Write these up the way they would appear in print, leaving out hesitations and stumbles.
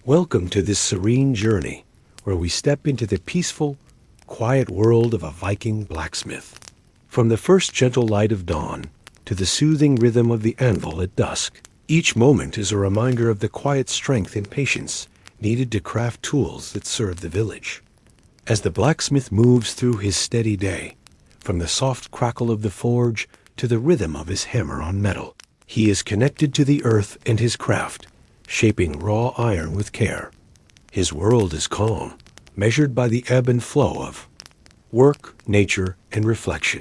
Welcome to this serene journey where we step into the peaceful, quiet world of a Viking blacksmith. From the first gentle light of dawn to the soothing rhythm of the anvil at dusk, each moment is a reminder of the quiet strength and patience needed to craft tools that serve the village. As the blacksmith moves through his steady day, from the soft crackle of the forge to the rhythm of his hammer on metal, he is connected to the earth and his craft, shaping raw iron with care. His world is calm, measured by the ebb and flow of work, nature, and reflection.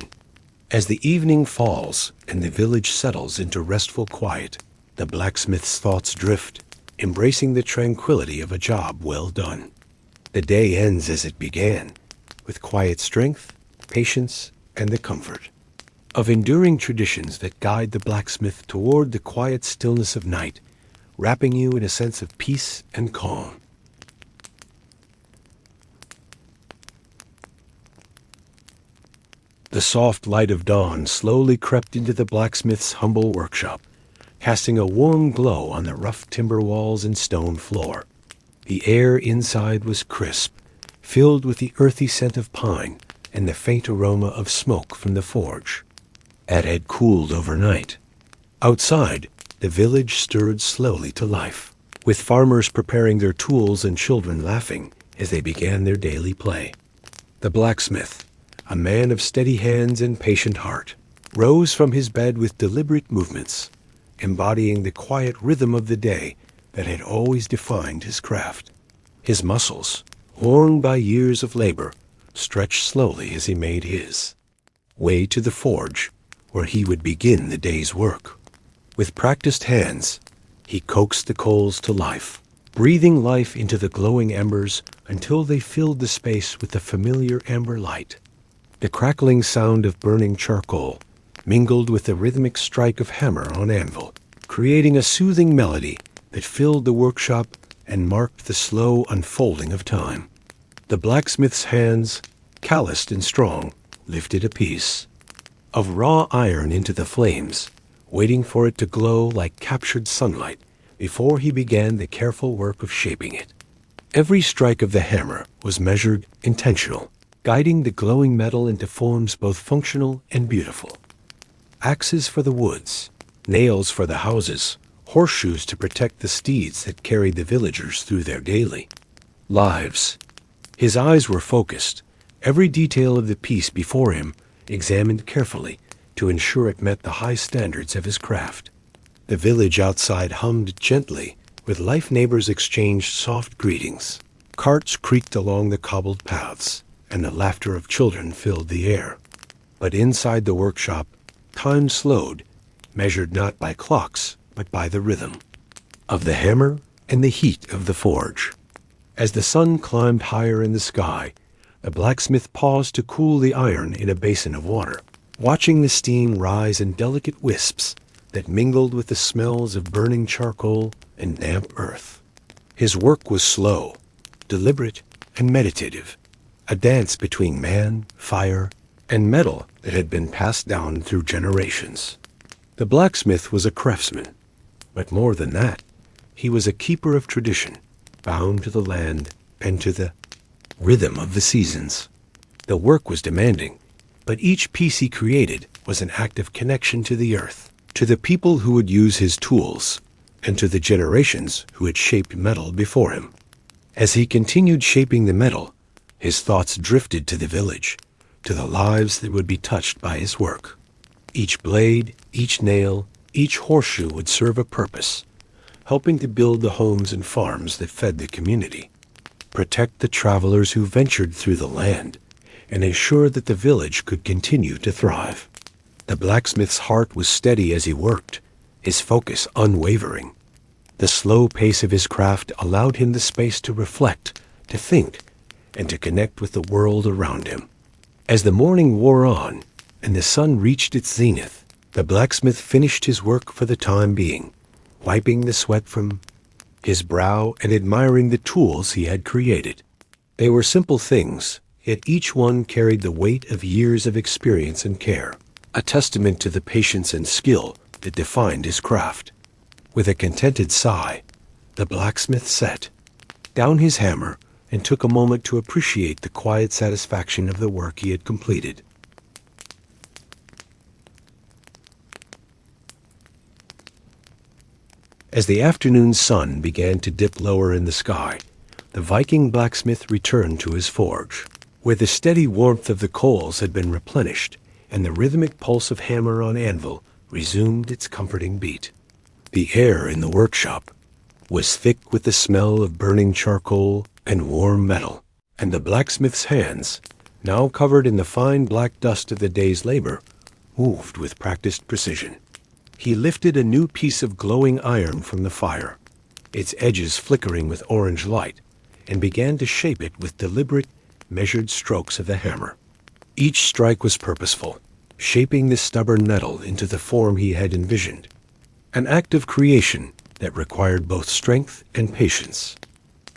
As the evening falls and the village settles into restful quiet, the blacksmith's thoughts drift, embracing the tranquility of a job well done. The day ends as it began, with quiet strength, patience, and the comfort of enduring traditions that guide the blacksmith toward the quiet stillness of night, wrapping you in a sense of peace and calm. The soft light of dawn slowly crept into the blacksmith's humble workshop, casting a warm glow on the rough timber walls and stone floor. The air inside was crisp, filled with the earthy scent of pine and the faint aroma of smoke from the forge. It had cooled overnight. Outside, the village stirred slowly to life, with farmers preparing their tools and children laughing as they began their daily play. The blacksmith, a man of steady hands and patient heart, rose from his bed with deliberate movements, embodying the quiet rhythm of the day that had always defined his craft. His muscles, worn by years of labor, stretched slowly as he made his way to the forge, where he would begin the day's work. With practiced hands, he coaxed the coals to life, breathing life into the glowing embers until they filled the space with the familiar amber light. The crackling sound of burning charcoal mingled with the rhythmic strike of hammer on anvil, creating a soothing melody that filled the workshop and marked the slow unfolding of time. The blacksmith's hands, calloused and strong, lifted a piece of raw iron into the flames, waiting for it to glow like captured sunlight before he began the careful work of shaping it. Every strike of the hammer was measured, intentional, guiding the glowing metal into forms both functional and beautiful. Axes for the woods, nails for the houses, horseshoes to protect the steeds that carried the villagers through their daily lives. His eyes were focused, every detail of the piece before him examined carefully to ensure it met the high standards of his craft. The village outside hummed gently, with life neighbors exchanged soft greetings. Carts creaked along the cobbled paths, and the laughter of children filled the air. But inside the workshop, time slowed, measured not by clocks, but by the rhythm of the hammer and the heat of the forge. As the sun climbed higher in the sky, the blacksmith paused to cool the iron in a basin of water, watching the steam rise in delicate wisps that mingled with the smells of burning charcoal and damp earth. His work was slow, deliberate, and meditative, a dance between man, fire, and metal that had been passed down through generations. The blacksmith was a craftsman, but more than that, he was a keeper of tradition, bound to the land and to the rhythm of the seasons. The work was demanding, but each piece he created was an act of connection to the earth, to the people who would use his tools, and to the generations who had shaped metal before him. As he continued shaping the metal, his thoughts drifted to the village, to the lives that would be touched by his work. Each blade, each nail, each horseshoe would serve a purpose, helping to build the homes and farms that fed the community, protect the travelers who ventured through the land, and ensure that the village could continue to thrive. The blacksmith's heart was steady as he worked, his focus unwavering. The slow pace of his craft allowed him the space to reflect, to think, and to connect with the world around him. As the morning wore on and the sun reached its zenith, the blacksmith finished his work for the time being, wiping the sweat from his brow and admiring the tools he had created. They were simple things, yet each one carried the weight of years of experience and care, a testament to the patience and skill that defined his craft. With a contented sigh, the blacksmith set down his hammer and took a moment to appreciate the quiet satisfaction of the work he had completed. As the afternoon sun began to dip lower in the sky, the Viking blacksmith returned to his forge, where the steady warmth of the coals had been replenished and the rhythmic pulse of hammer on anvil resumed its comforting beat. The air in the workshop was thick with the smell of burning charcoal and warm metal, and the blacksmith's hands, now covered in the fine black dust of the day's labor, moved with practiced precision. He lifted a new piece of glowing iron from the fire, its edges flickering with orange light, and began to shape it with deliberate, measured strokes of the hammer. Each strike was purposeful, shaping the stubborn metal into the form he had envisioned, an act of creation that required both strength and patience.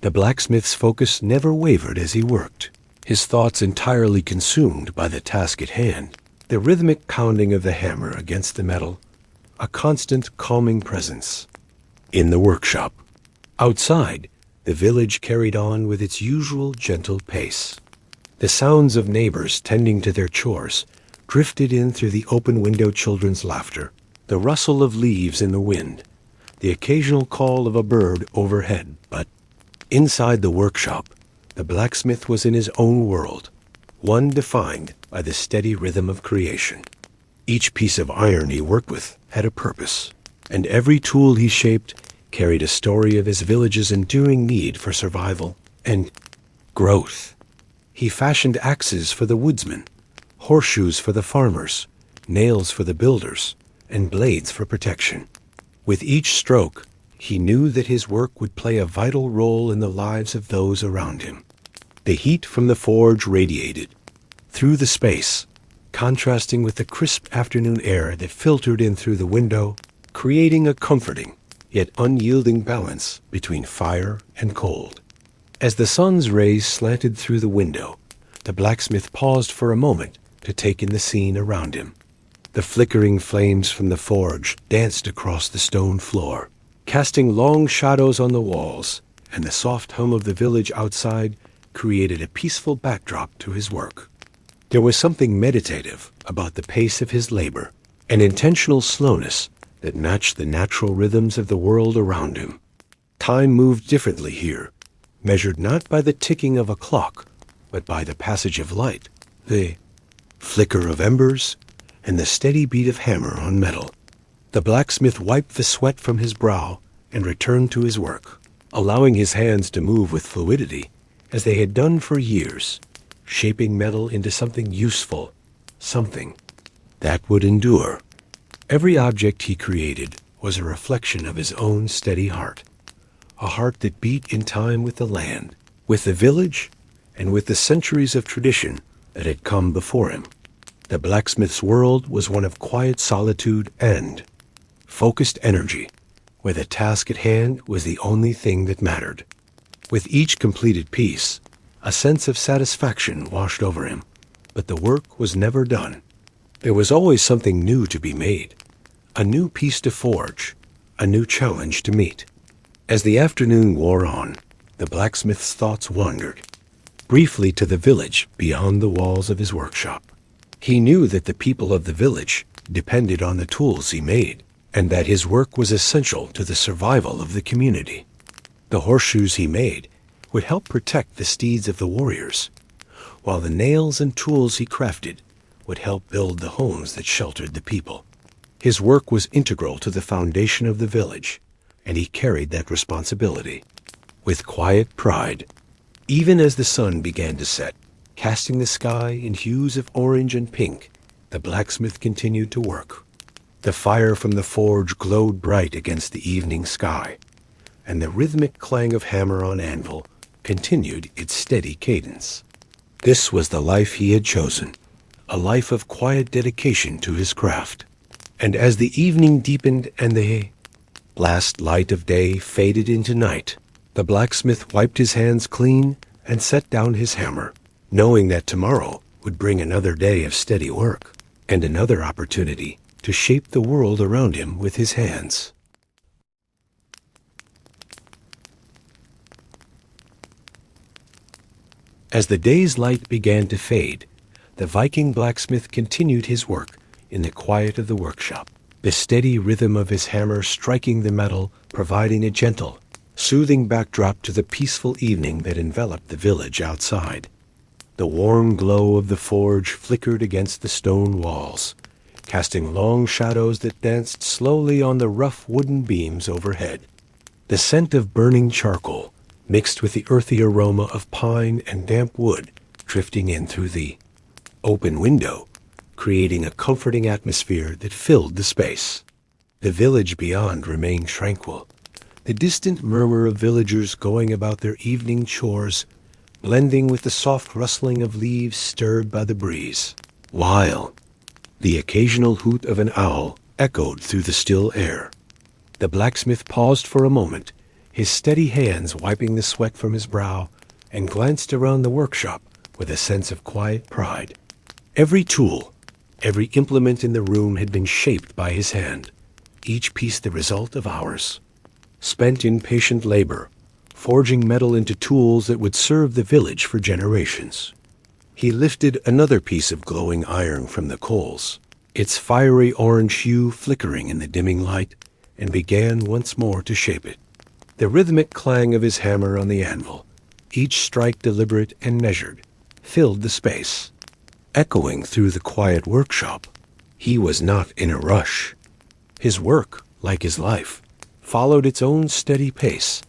The blacksmith's focus never wavered as he worked, his thoughts entirely consumed by the task at hand, the rhythmic pounding of the hammer against the metal, a constant calming presence. In the workshop, outside, the village carried on with its usual gentle pace. The sounds of neighbors tending to their chores drifted in through the open-window children's laughter, the rustle of leaves in the wind, the occasional call of a bird overhead. But inside the workshop, the blacksmith was in his own world, one defined by the steady rhythm of creation. Each piece of iron he worked with had a purpose, and every tool he shaped carried a story of his village's enduring need for survival and growth. He fashioned axes for the woodsmen, horseshoes for the farmers, nails for the builders, and blades for protection. With each stroke, he knew that his work would play a vital role in the lives of those around him. The heat from the forge radiated through the space, contrasting with the crisp afternoon air that filtered in through the window, creating a comforting yet unyielding balance between fire and cold. As the sun's rays slanted through the window, the blacksmith paused for a moment to take in the scene around him. The flickering flames from the forge danced across the stone floor, casting long shadows on the walls, and the soft hum of the village outside created a peaceful backdrop to his work. There was something meditative about the pace of his labor, an intentional slowness that matched the natural rhythms of the world around him. Time moved differently here, measured not by the ticking of a clock, but by the passage of light, the flicker of embers, and the steady beat of hammer on metal. The blacksmith wiped the sweat from his brow and returned to his work, allowing his hands to move with fluidity as they had done for years, shaping metal into something useful, something that would endure. Every object he created was a reflection of his own steady heart, a heart that beat in time with the land, with the village, and with the centuries of tradition that had come before him. The blacksmith's world was one of quiet solitude and focused energy, where the task at hand was the only thing that mattered. With each completed piece, a sense of satisfaction washed over him, but the work was never done. There was always something new to be made, a new piece to forge, a new challenge to meet. As the afternoon wore on, the blacksmith's thoughts wandered, briefly to the village beyond the walls of his workshop. He knew that the people of the village depended on the tools he made, and that his work was essential to the survival of the community. The horseshoes he made would help protect the steeds of the warriors, while the nails and tools he crafted would help build the homes that sheltered the people. His work was integral to the foundation of the village, and he carried that responsibility with quiet pride. Even as the sun began to set, casting the sky in hues of orange and pink, the blacksmith continued to work. The fire from the forge glowed bright against the evening sky, and the rhythmic clang of hammer on anvil continued its steady cadence. This was the life he had chosen, a life of quiet dedication to his craft. And as the evening deepened and the last light of day faded into night, the blacksmith wiped his hands clean and set down his hammer, knowing that tomorrow would bring another day of steady work and another opportunity to shape the world around him with his hands. As the day's light began to fade, the Viking blacksmith continued his work in the quiet of the workshop, the steady rhythm of his hammer striking the metal, providing a gentle, soothing backdrop to the peaceful evening that enveloped the village outside. The warm glow of the forge flickered against the stone walls, casting long shadows that danced slowly on the rough wooden beams overhead. The scent of burning charcoal, mixed with the earthy aroma of pine and damp wood, drifting in through the open window, creating a comforting atmosphere that filled the space. The village beyond remained tranquil, the distant murmur of villagers going about their evening chores blending with the soft rustling of leaves stirred by the breeze, while the occasional hoot of an owl echoed through the still air. The blacksmith paused for a moment, his steady hands wiping the sweat from his brow, and glanced around the workshop with a sense of quiet pride. Every tool, every implement in the room had been shaped by his hand, each piece the result of hours, spent in patient labor, forging metal into tools that would serve the village for generations. He lifted another piece of glowing iron from the coals, its fiery orange hue flickering in the dimming light, and began once more to shape it. The rhythmic clang of his hammer on the anvil, each strike deliberate and measured, filled the space, echoing through the quiet workshop. He was not in a rush. His work, like his life, followed its own steady pace,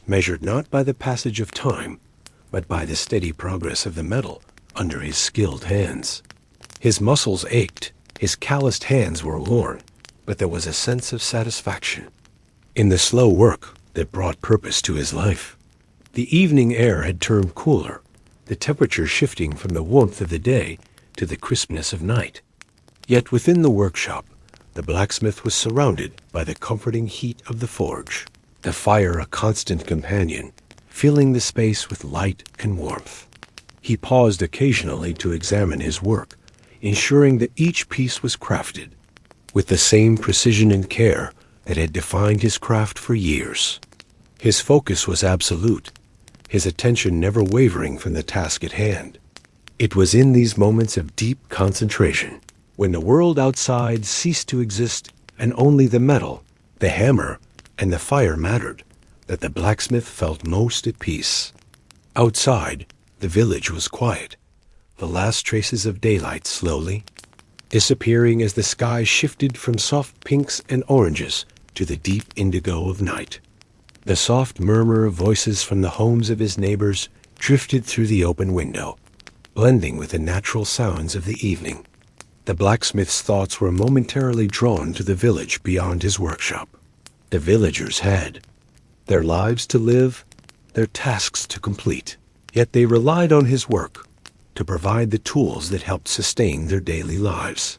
measured not by the passage of time, but by the steady progress of the metal under his skilled hands. His muscles ached, his calloused hands were worn, but there was a sense of satisfaction in the slow work that brought purpose to his life. The evening air had turned cooler, the temperature shifting from the warmth of the day to the crispness of night. Yet within the workshop, the blacksmith was surrounded by the comforting heat of the forge, the fire a constant companion, filling the space with light and warmth. He paused occasionally to examine his work, ensuring that each piece was crafted with the same precision and care that had defined his craft for years. His focus was absolute, his attention never wavering from the task at hand. It was in these moments of deep concentration, when the world outside ceased to exist and only the metal, the hammer, and the fire mattered, that the blacksmith felt most at peace. Outside, the village was quiet, the last traces of daylight slowly disappearing as the sky shifted from soft pinks and oranges to the deep indigo of night. The soft murmur of voices from the homes of his neighbors drifted through the open window, blending with the natural sounds of the evening. The blacksmith's thoughts were momentarily drawn to the village beyond his workshop. The villagers had their lives to live, their tasks to complete, yet they relied on his work to provide the tools that helped sustain their daily lives.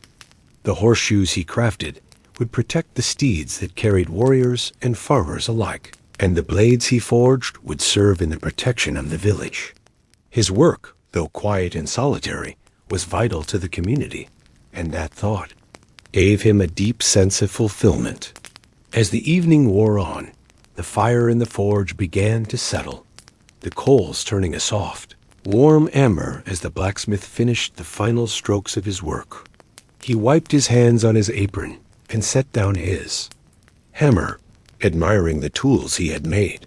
The horseshoes he crafted would protect the steeds that carried warriors and farmers alike, and the blades he forged would serve in the protection of the village. His work, though quiet and solitary, was vital to the community, and that thought gave him a deep sense of fulfillment. As the evening wore on, the fire in the forge began to settle, the coals turning a soft, warm amber as the blacksmith finished the final strokes of his work. He wiped his hands on his apron and set down his hammer, admiring the tools he had made.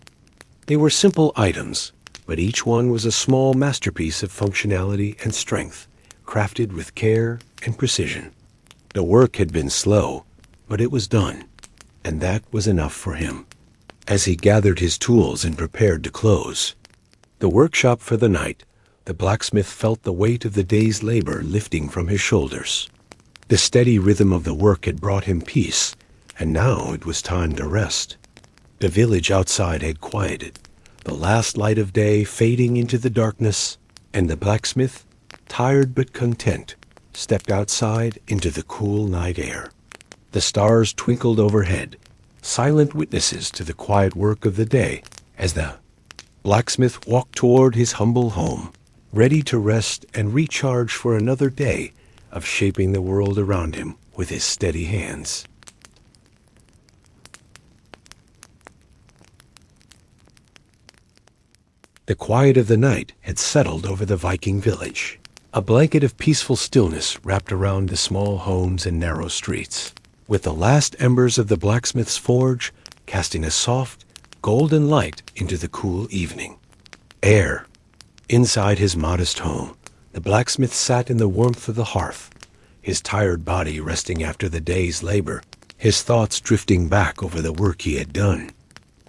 They were simple items, but each one was a small masterpiece of functionality and strength, crafted with care and precision. The work had been slow, but it was done, and that was enough for him. As he gathered his tools and prepared to close the workshop for the night, the blacksmith felt the weight of the day's labor lifting from his shoulders. The steady rhythm of the work had brought him peace, and now it was time to rest. The village outside had quieted, the last light of day fading into the darkness, and the blacksmith, tired but content, stepped outside into the cool night air. The stars twinkled overhead, silent witnesses to the quiet work of the day, as the blacksmith walked toward his humble home, ready to rest and recharge for another day of shaping the world around him with his steady hands. The quiet of the night had settled over the Viking village. A blanket of peaceful stillness wrapped around the small homes and narrow streets, with the last embers of the blacksmith's forge casting a soft, golden light into the cool evening air. Inside his modest home, the blacksmith sat in the warmth of the hearth, his tired body resting after the day's labor, his thoughts drifting back over the work he had done.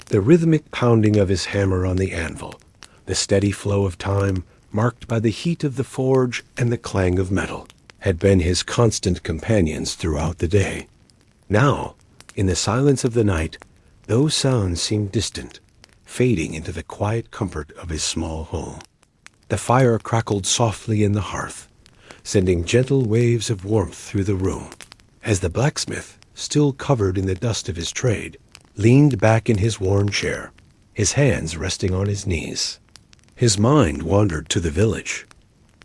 The rhythmic pounding of his hammer on the anvil, the steady flow of time marked by the heat of the forge and the clang of metal, had been his constant companions throughout the day. Now, in the silence of the night, those sounds seemed distant, fading into the quiet comfort of his small home. The fire crackled softly in the hearth, sending gentle waves of warmth through the room, as the blacksmith, still covered in the dust of his trade, leaned back in his worn chair, his hands resting on his knees. His mind wandered to the village,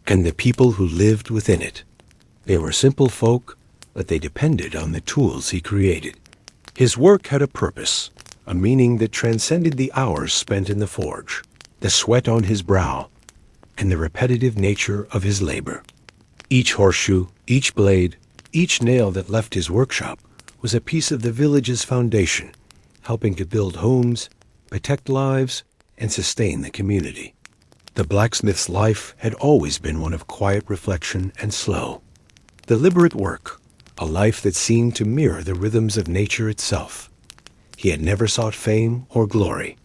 and the people who lived within it. They were simple folk, but they depended on the tools he created. His work had a purpose, a meaning that transcended the hours spent in the forge, the sweat on his brow, and the repetitive nature of his labor. Each horseshoe, each blade, each nail that left his workshop was a piece of the village's foundation, helping to build homes, protect lives, and sustain the community. The blacksmith's life had always been one of quiet reflection and slow, deliberate work, a life that seemed to mirror the rhythms of nature itself. He had never sought fame or glory.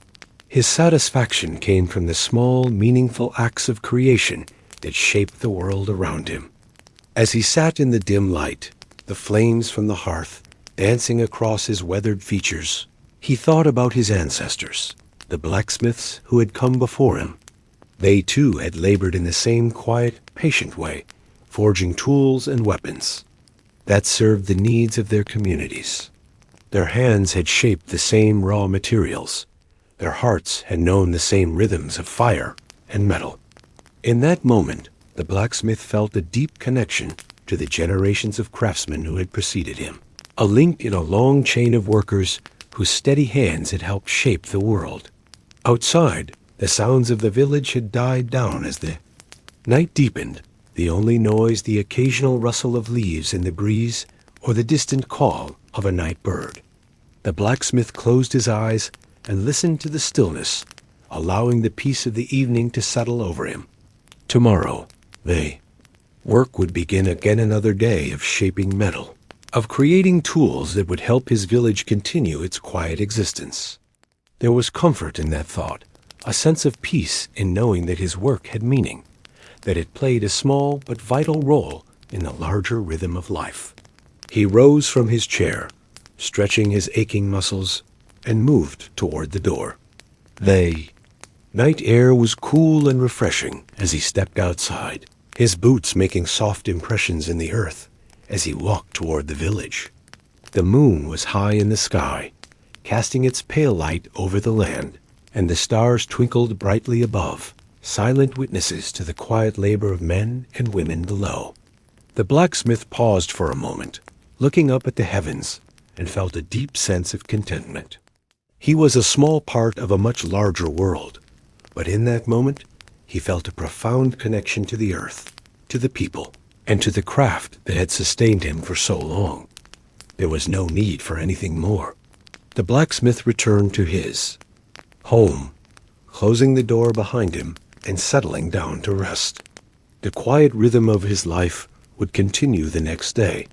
His satisfaction came from the small, meaningful acts of creation that shaped the world around him. As he sat in the dim light, the flames from the hearth dancing across his weathered features, he thought about his ancestors, the blacksmiths who had come before him. They too had labored in the same quiet, patient way, forging tools and weapons that served the needs of their communities. Their hands had shaped the same raw materials. Their hearts had known the same rhythms of fire and metal. In that moment, the blacksmith felt a deep connection to the generations of craftsmen who had preceded him, a link in a long chain of workers whose steady hands had helped shape the world. Outside, the sounds of the village had died down as the night deepened, the only noise the occasional rustle of leaves in the breeze or the distant call of a night bird. The blacksmith closed his eyes and listened to the stillness, allowing the peace of the evening to settle over him. Tomorrow, work would begin again, another day of shaping metal, of creating tools that would help his village continue its quiet existence. There was comfort in that thought, a sense of peace in knowing that his work had meaning, that it played a small but vital role in the larger rhythm of life. He rose from his chair, stretching his aching muscles, and moved toward the door. The night air was cool and refreshing as he stepped outside, his boots making soft impressions in the earth as he walked toward the village. The moon was high in the sky, casting its pale light over the land, and the stars twinkled brightly above, silent witnesses to the quiet labor of men and women below. The blacksmith paused for a moment, looking up at the heavens, and felt a deep sense of contentment. He was a small part of a much larger world, but in that moment, he felt a profound connection to the earth, to the people, and to the craft that had sustained him for so long. There was no need for anything more. The blacksmith returned to his home, closing the door behind him and settling down to rest. The quiet rhythm of his life would continue the next day,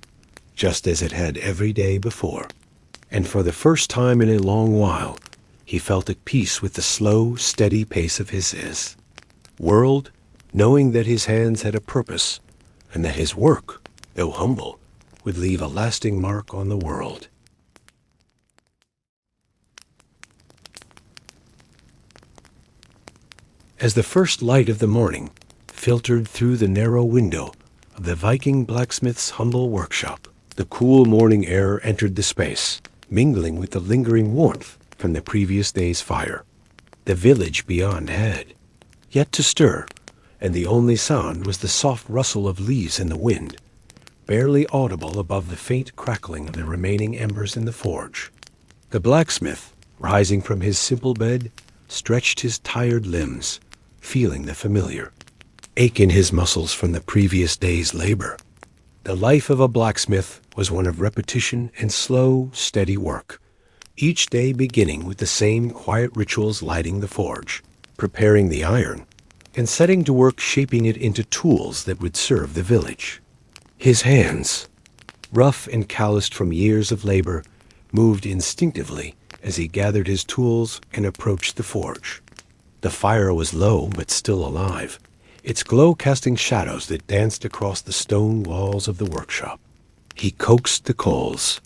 just as it had every day before. And for the first time in a long while, he felt at peace with the slow, steady pace of his world, knowing that his hands had a purpose, and that his work, though humble, would leave a lasting mark on the world. As the first light of the morning filtered through the narrow window of the Viking blacksmith's humble workshop, the cool morning air entered the space, mingling with the lingering warmth from the previous day's fire. The village beyond had yet to stir, and the only sound was the soft rustle of leaves in the wind, barely audible above the faint crackling of the remaining embers in the forge. The blacksmith, rising from his simple bed, stretched his tired limbs, feeling the familiar ache in his muscles from the previous day's labor. The life of a blacksmith was one of repetition and slow, steady work, each day beginning with the same quiet rituals: lighting the forge, preparing the iron, and setting to work shaping it into tools that would serve the village. His hands, rough and calloused from years of labor, moved instinctively as he gathered his tools and approached the forge. The fire was low but still alive, its glow casting shadows that danced across the stone walls of the workshop. He coaxed the coals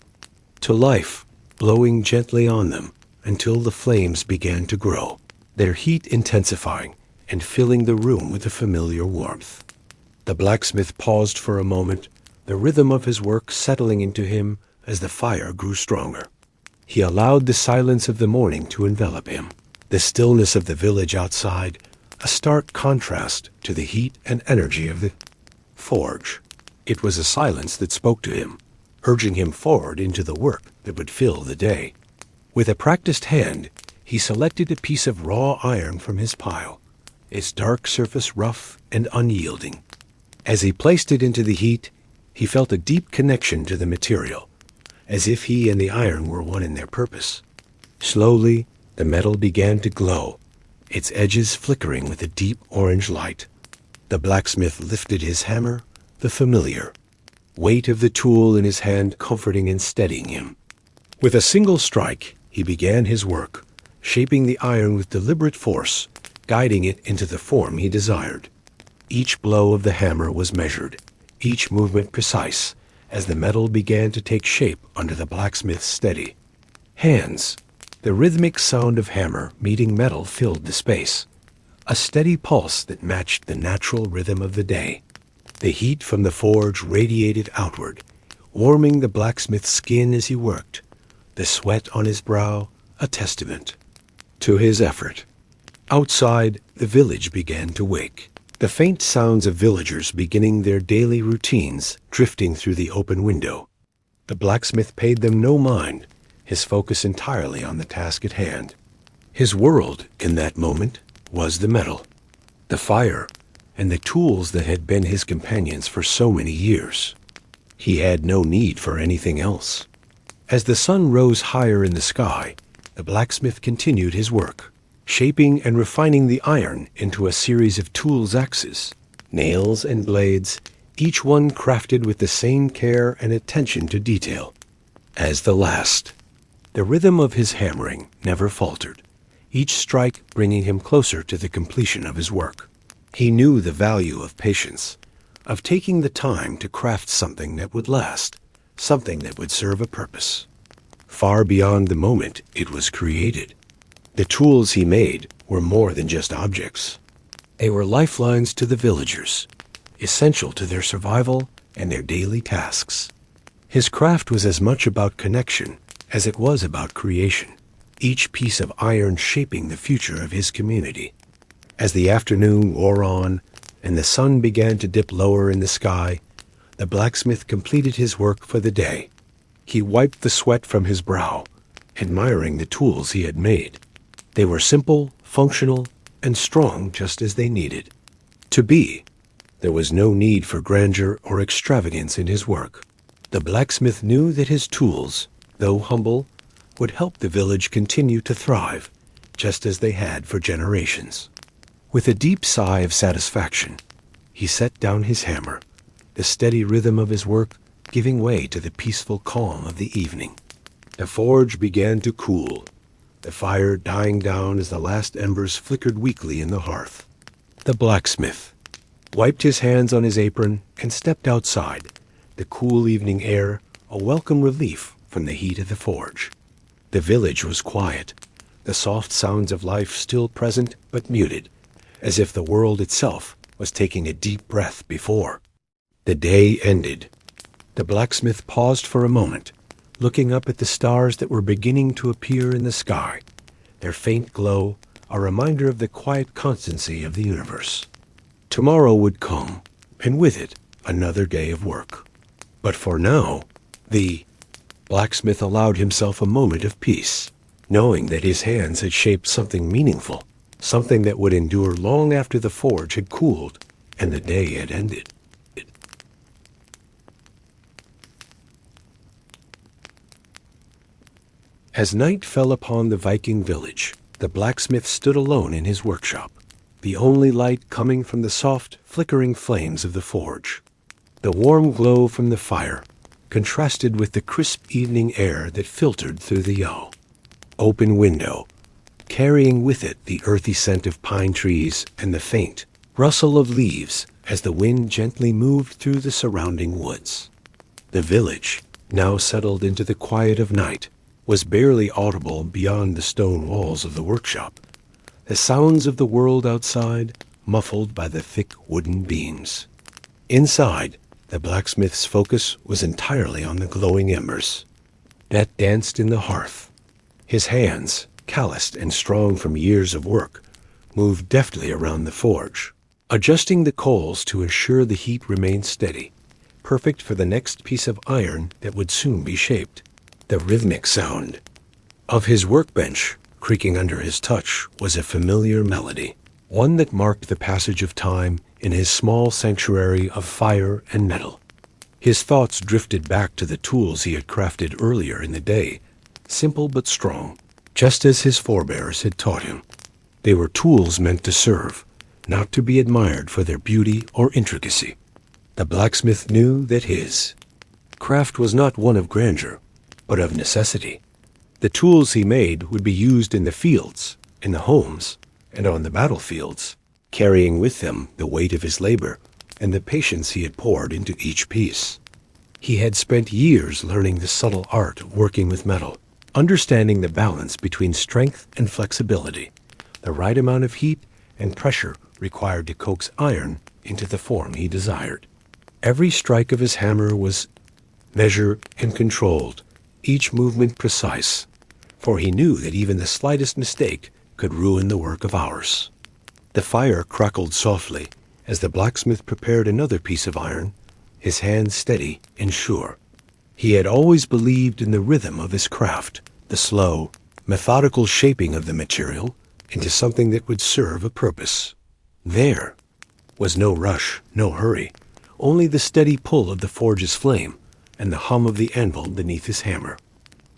to life, blowing gently on them until the flames began to grow, their heat intensifying and filling the room with a familiar warmth. The blacksmith paused for a moment, the rhythm of his work settling into him as the fire grew stronger. He allowed the silence of the morning to envelop him, the stillness of the village outside, a stark contrast to the heat and energy of the forge. It was a silence that spoke to him, urging him forward into the work that would fill the day. With a practiced hand, he selected a piece of raw iron from his pile, its dark surface rough and unyielding. As he placed it into the heat, he felt a deep connection to the material, as if he and the iron were one in their purpose. Slowly, the metal began to glow, its edges flickering with a deep orange light. The blacksmith lifted his hammer, the familiar weight of the tool in his hand comforting and steadying him. With a single strike, he began his work, shaping the iron with deliberate force, guiding it into the form he desired. Each blow of the hammer was measured, each movement precise, as the metal began to take shape under the blacksmith's steady hands. The rhythmic sound of hammer meeting metal filled the space, a steady pulse that matched the natural rhythm of the day. The heat from the forge radiated outward, warming the blacksmith's skin as he worked, the sweat on his brow a testament to his effort. Outside, the village began to wake, the faint sounds of villagers beginning their daily routines drifting through the open window. The blacksmith paid them no mind, his focus entirely on the task at hand. His world, in that moment, was the metal, the fire, and the tools that had been his companions for so many years. He had no need for anything else. As the sun rose higher in the sky, the blacksmith continued his work, shaping and refining the iron into a series of tools, axes, nails, and blades, each one crafted with the same care and attention to detail as the last. The rhythm of his hammering never faltered, each strike bringing him closer to the completion of his work. He knew the value of patience, of taking the time to craft something that would last, something that would serve a purpose, far beyond the moment it was created. The tools he made were more than just objects. They were lifelines to the villagers, essential to their survival and their daily tasks. His craft was as much about connection as it was about creation, each piece of iron shaping the future of his community. As the afternoon wore on and the sun began to dip lower in the sky, the blacksmith completed his work for the day. He wiped the sweat from his brow, admiring the tools he had made. They were simple, functional, and strong just as they needed to be. There was no need for grandeur or extravagance in his work. The blacksmith knew that his tools, though humble, would help the village continue to thrive, just as they had for generations. With a deep sigh of satisfaction, he set down his hammer, the steady rhythm of his work giving way to the peaceful calm of the evening. The forge began to cool, the fire dying down as the last embers flickered weakly in the hearth. The blacksmith wiped his hands on his apron and stepped outside, the cool evening air a welcome relief from the heat of the forge. The village was quiet, the soft sounds of life still present but muted, as if the world itself was taking a deep breath before the day ended. The blacksmith paused for a moment, looking up at the stars that were beginning to appear in the sky, their faint glow a reminder of the quiet constancy of the universe. Tomorrow would come, and with it another day of work. But for now, the blacksmith allowed himself a moment of peace, knowing that his hands had shaped something meaningful, something that would endure long after the forge had cooled and the day had ended. As night fell upon the Viking village, the blacksmith stood alone in his workshop, the only light coming from the soft, flickering flames of the forge. The warm glow from the fire contrasted with the crisp evening air that filtered through the open window, carrying with it the earthy scent of pine trees and the faint rustle of leaves as the wind gently moved through the surrounding woods. The village, now settled into the quiet of night, was barely audible beyond the stone walls of the workshop, the sounds of the world outside muffled by the thick wooden beams. Inside, the blacksmith's focus was entirely on the glowing embers that danced in the hearth. His hands, calloused and strong from years of work, moved deftly around the forge, adjusting the coals to ensure the heat remained steady, perfect for the next piece of iron that would soon be shaped. The rhythmic sound of his workbench creaking under his touch was a familiar melody, one that marked the passage of time in his small sanctuary of fire and metal. His thoughts drifted back to the tools he had crafted earlier in the day, simple but strong, just as his forebears had taught him. They were tools meant to serve, not to be admired for their beauty or intricacy. The blacksmith knew that his craft was not one of grandeur, but of necessity. The tools he made would be used in the fields, in the homes, and on the battlefields, carrying with them the weight of his labor and the patience he had poured into each piece. He had spent years learning the subtle art of working with metal, understanding the balance between strength and flexibility, the right amount of heat and pressure required to coax iron into the form he desired. Every strike of his hammer was measured and controlled, each movement precise, for he knew that even the slightest mistake could ruin the work of hours. The fire crackled softly as the blacksmith prepared another piece of iron, his hands steady and sure. He had always believed in the rhythm of his craft, the slow, methodical shaping of the material into something that would serve a purpose. There was no rush, no hurry, only the steady pull of the forge's flame and the hum of the anvil beneath his hammer.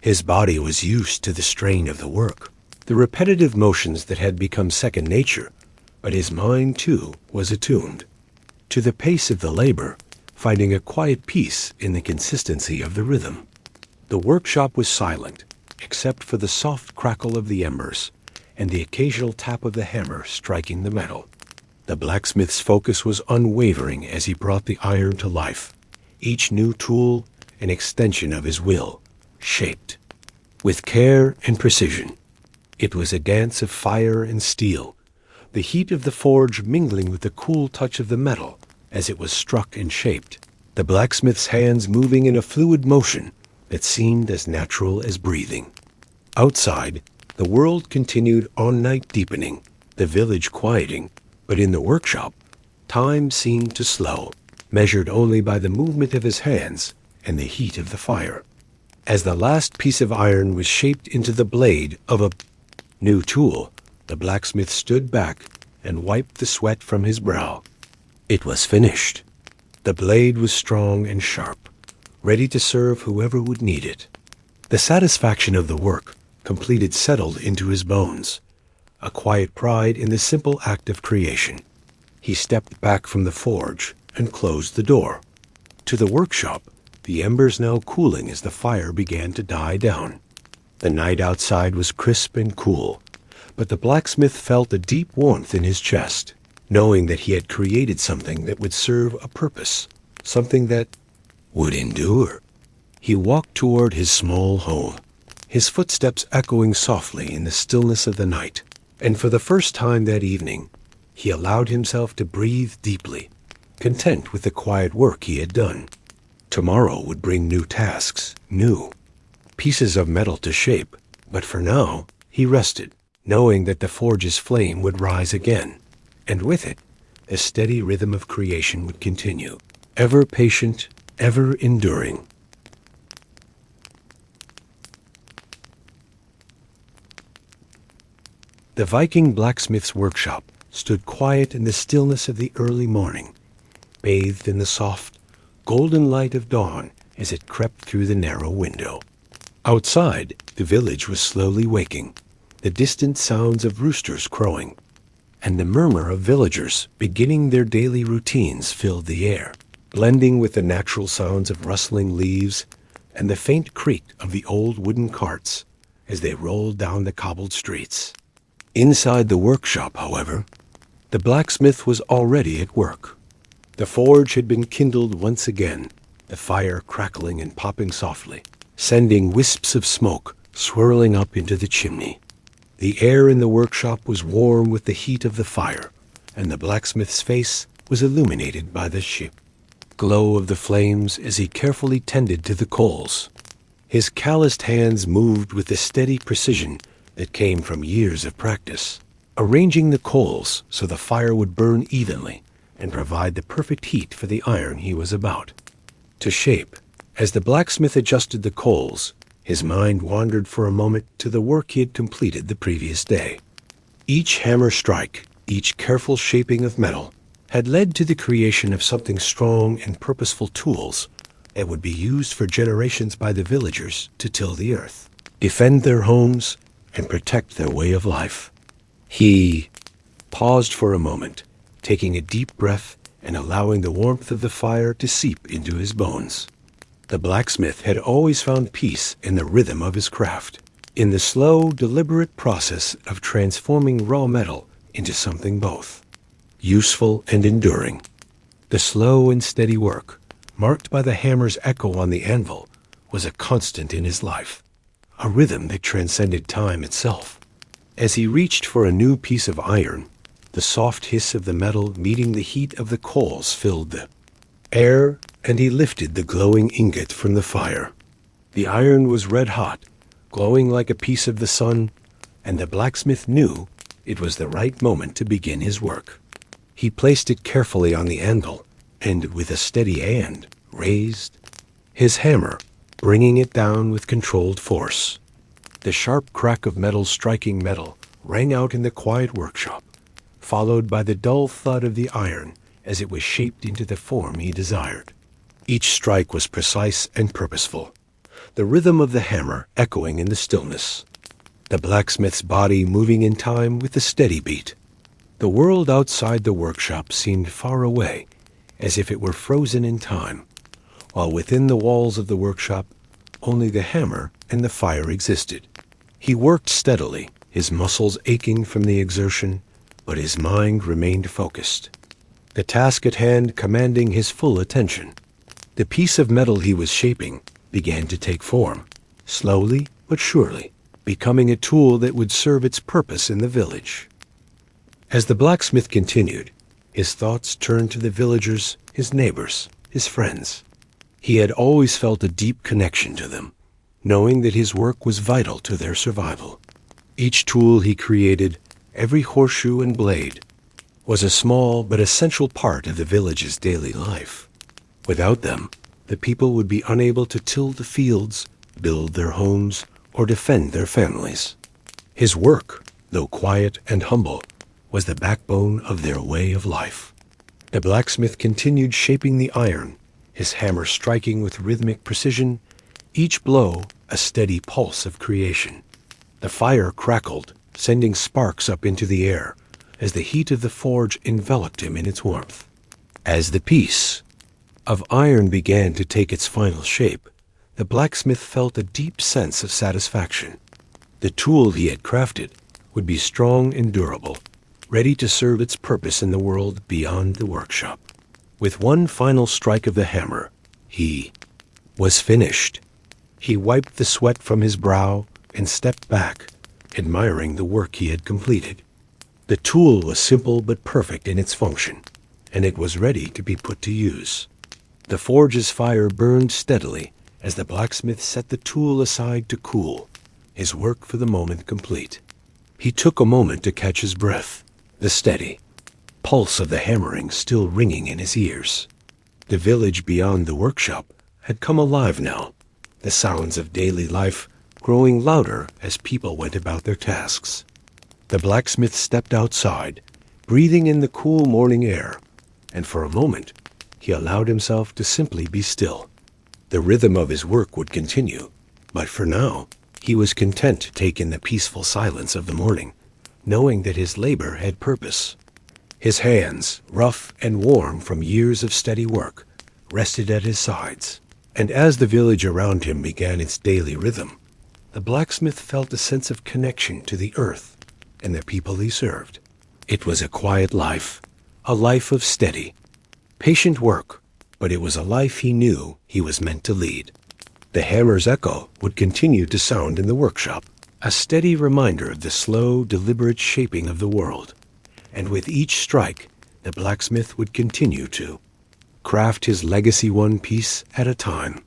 His body was used to the strain of the work, the repetitive motions that had become second nature, but his mind, too, was attuned to the pace of the labor, finding a quiet peace in the consistency of the rhythm. The workshop was silent, except for the soft crackle of the embers and the occasional tap of the hammer striking the metal. The blacksmith's focus was unwavering as he brought the iron to life, each new tool an extension of his will, shaped with care and precision. It was a dance of fire and steel, the heat of the forge mingling with the cool touch of the metal as it was struck and shaped, the blacksmith's hands moving in a fluid motion that seemed as natural as breathing. Outside, the world continued on night deepening, the village quieting, but in the workshop, time seemed to slow, measured only by the movement of his hands and the heat of the fire. As the last piece of iron was shaped into the blade of a new tool, the blacksmith stood back and wiped the sweat from his brow. It was finished. The blade was strong and sharp, ready to serve whoever would need it. The satisfaction of the work completed settled into his bones, a quiet pride in the simple act of creation. He stepped back from the forge and closed the door. To the workshop, the embers now cooling as the fire began to die down. The night outside was crisp and cool, but the blacksmith felt a deep warmth in his chest, knowing that he had created something that would serve a purpose, something that would endure. He walked toward his small home, his footsteps echoing softly in the stillness of the night, and for the first time that evening, he allowed himself to breathe deeply, content with the quiet work he had done. Tomorrow would bring new tasks, new pieces of metal to shape, but for now, he rested, knowing that the forge's flame would rise again, and with it, the steady rhythm of creation would continue, ever patient, ever enduring. The Viking blacksmith's workshop stood quiet in the stillness of the early morning, bathed in the soft, golden light of dawn as it crept through the narrow window. Outside, the village was slowly waking, the distant sounds of roosters crowing, and the murmur of villagers beginning their daily routines filled the air, blending with the natural sounds of rustling leaves and the faint creak of the old wooden carts as they rolled down the cobbled streets. Inside the workshop, however, the blacksmith was already at work. The forge had been kindled once again, the fire crackling and popping softly, sending wisps of smoke swirling up into the chimney. The air in the workshop was warm with the heat of the fire, and the blacksmith's face was illuminated by the glow of the flames as he carefully tended to the coals. His calloused hands moved with the steady precision that came from years of practice, arranging the coals so the fire would burn evenly and provide the perfect heat for the iron he was about to shape. As the blacksmith adjusted the coals, his mind wandered for a moment to the work he had completed the previous day. Each hammer strike, each careful shaping of metal, had led to the creation of something strong and purposeful tools that would be used for generations by the villagers to till the earth, defend their homes, and protect their way of life. He paused for a moment, taking a deep breath and allowing the warmth of the fire to seep into his bones. The blacksmith had always found peace in the rhythm of his craft, in the slow, deliberate process of transforming raw metal into something both useful and enduring. The slow and steady work, marked by the hammer's echo on the anvil, was a constant in his life, a rhythm that transcended time itself. As he reached for a new piece of iron, the soft hiss of the metal meeting the heat of the coals filled the air, and he lifted the glowing ingot from the fire. The iron was red hot, glowing like a piece of the sun, and the blacksmith knew it was the right moment to begin his work. He placed it carefully on the anvil, and with a steady hand, raised his hammer, bringing it down with controlled force. The sharp crack of metal striking metal rang out in the quiet workshop, followed by the dull thud of the iron as it was shaped into the form he desired. Each strike was precise and purposeful, the rhythm of the hammer echoing in the stillness, the blacksmith's body moving in time with the steady beat. The world outside the workshop seemed far away, as if it were frozen in time, while within the walls of the workshop only the hammer and the fire existed. He worked steadily, his muscles aching from the exertion, but his mind remained focused, the task at hand commanding his full attention. The piece of metal he was shaping began to take form, slowly but surely, becoming a tool that would serve its purpose in the village. As the blacksmith continued, his thoughts turned to the villagers, his neighbors, his friends. He had always felt a deep connection to them, knowing that his work was vital to their survival. Each tool he created, every horseshoe and blade, was a small but essential part of the village's daily life. Without them, the people would be unable to till the fields, build their homes, or defend their families. His work, though quiet and humble, was the backbone of their way of life. The blacksmith continued shaping the iron, his hammer striking with rhythmic precision, each blow a steady pulse of creation. The fire crackled, sending sparks up into the air as the heat of the forge enveloped him in its warmth. As the piece of iron began to take its final shape, the blacksmith felt a deep sense of satisfaction. The tool he had crafted would be strong and durable, ready to serve its purpose in the world beyond the workshop. With one final strike of the hammer, he was finished. He wiped the sweat from his brow and stepped back, admiring the work he had completed. The tool was simple but perfect in its function, and it was ready to be put to use. The forge's fire burned steadily as the blacksmith set the tool aside to cool, his work for the moment complete. He took a moment to catch his breath, the steady pulse of the hammering still ringing in his ears. The village beyond the workshop had come alive now, the sounds of daily life growing louder as people went about their tasks. The blacksmith stepped outside, breathing in the cool morning air, and for a moment he allowed himself to simply be still. The rhythm of his work would continue, but for now he was content to take in the peaceful silence of the morning, knowing that his labor had purpose. His hands, rough and warm from years of steady work, rested at his sides, and as the village around him began its daily rhythm, the blacksmith felt a sense of connection to the earth and the people he served. It was a quiet life, a life of steady, patient work, but it was a life he knew he was meant to lead. The hammer's echo would continue to sound in the workshop, a steady reminder of the slow, deliberate shaping of the world. And with each strike, the blacksmith would continue to craft his legacy one piece at a time.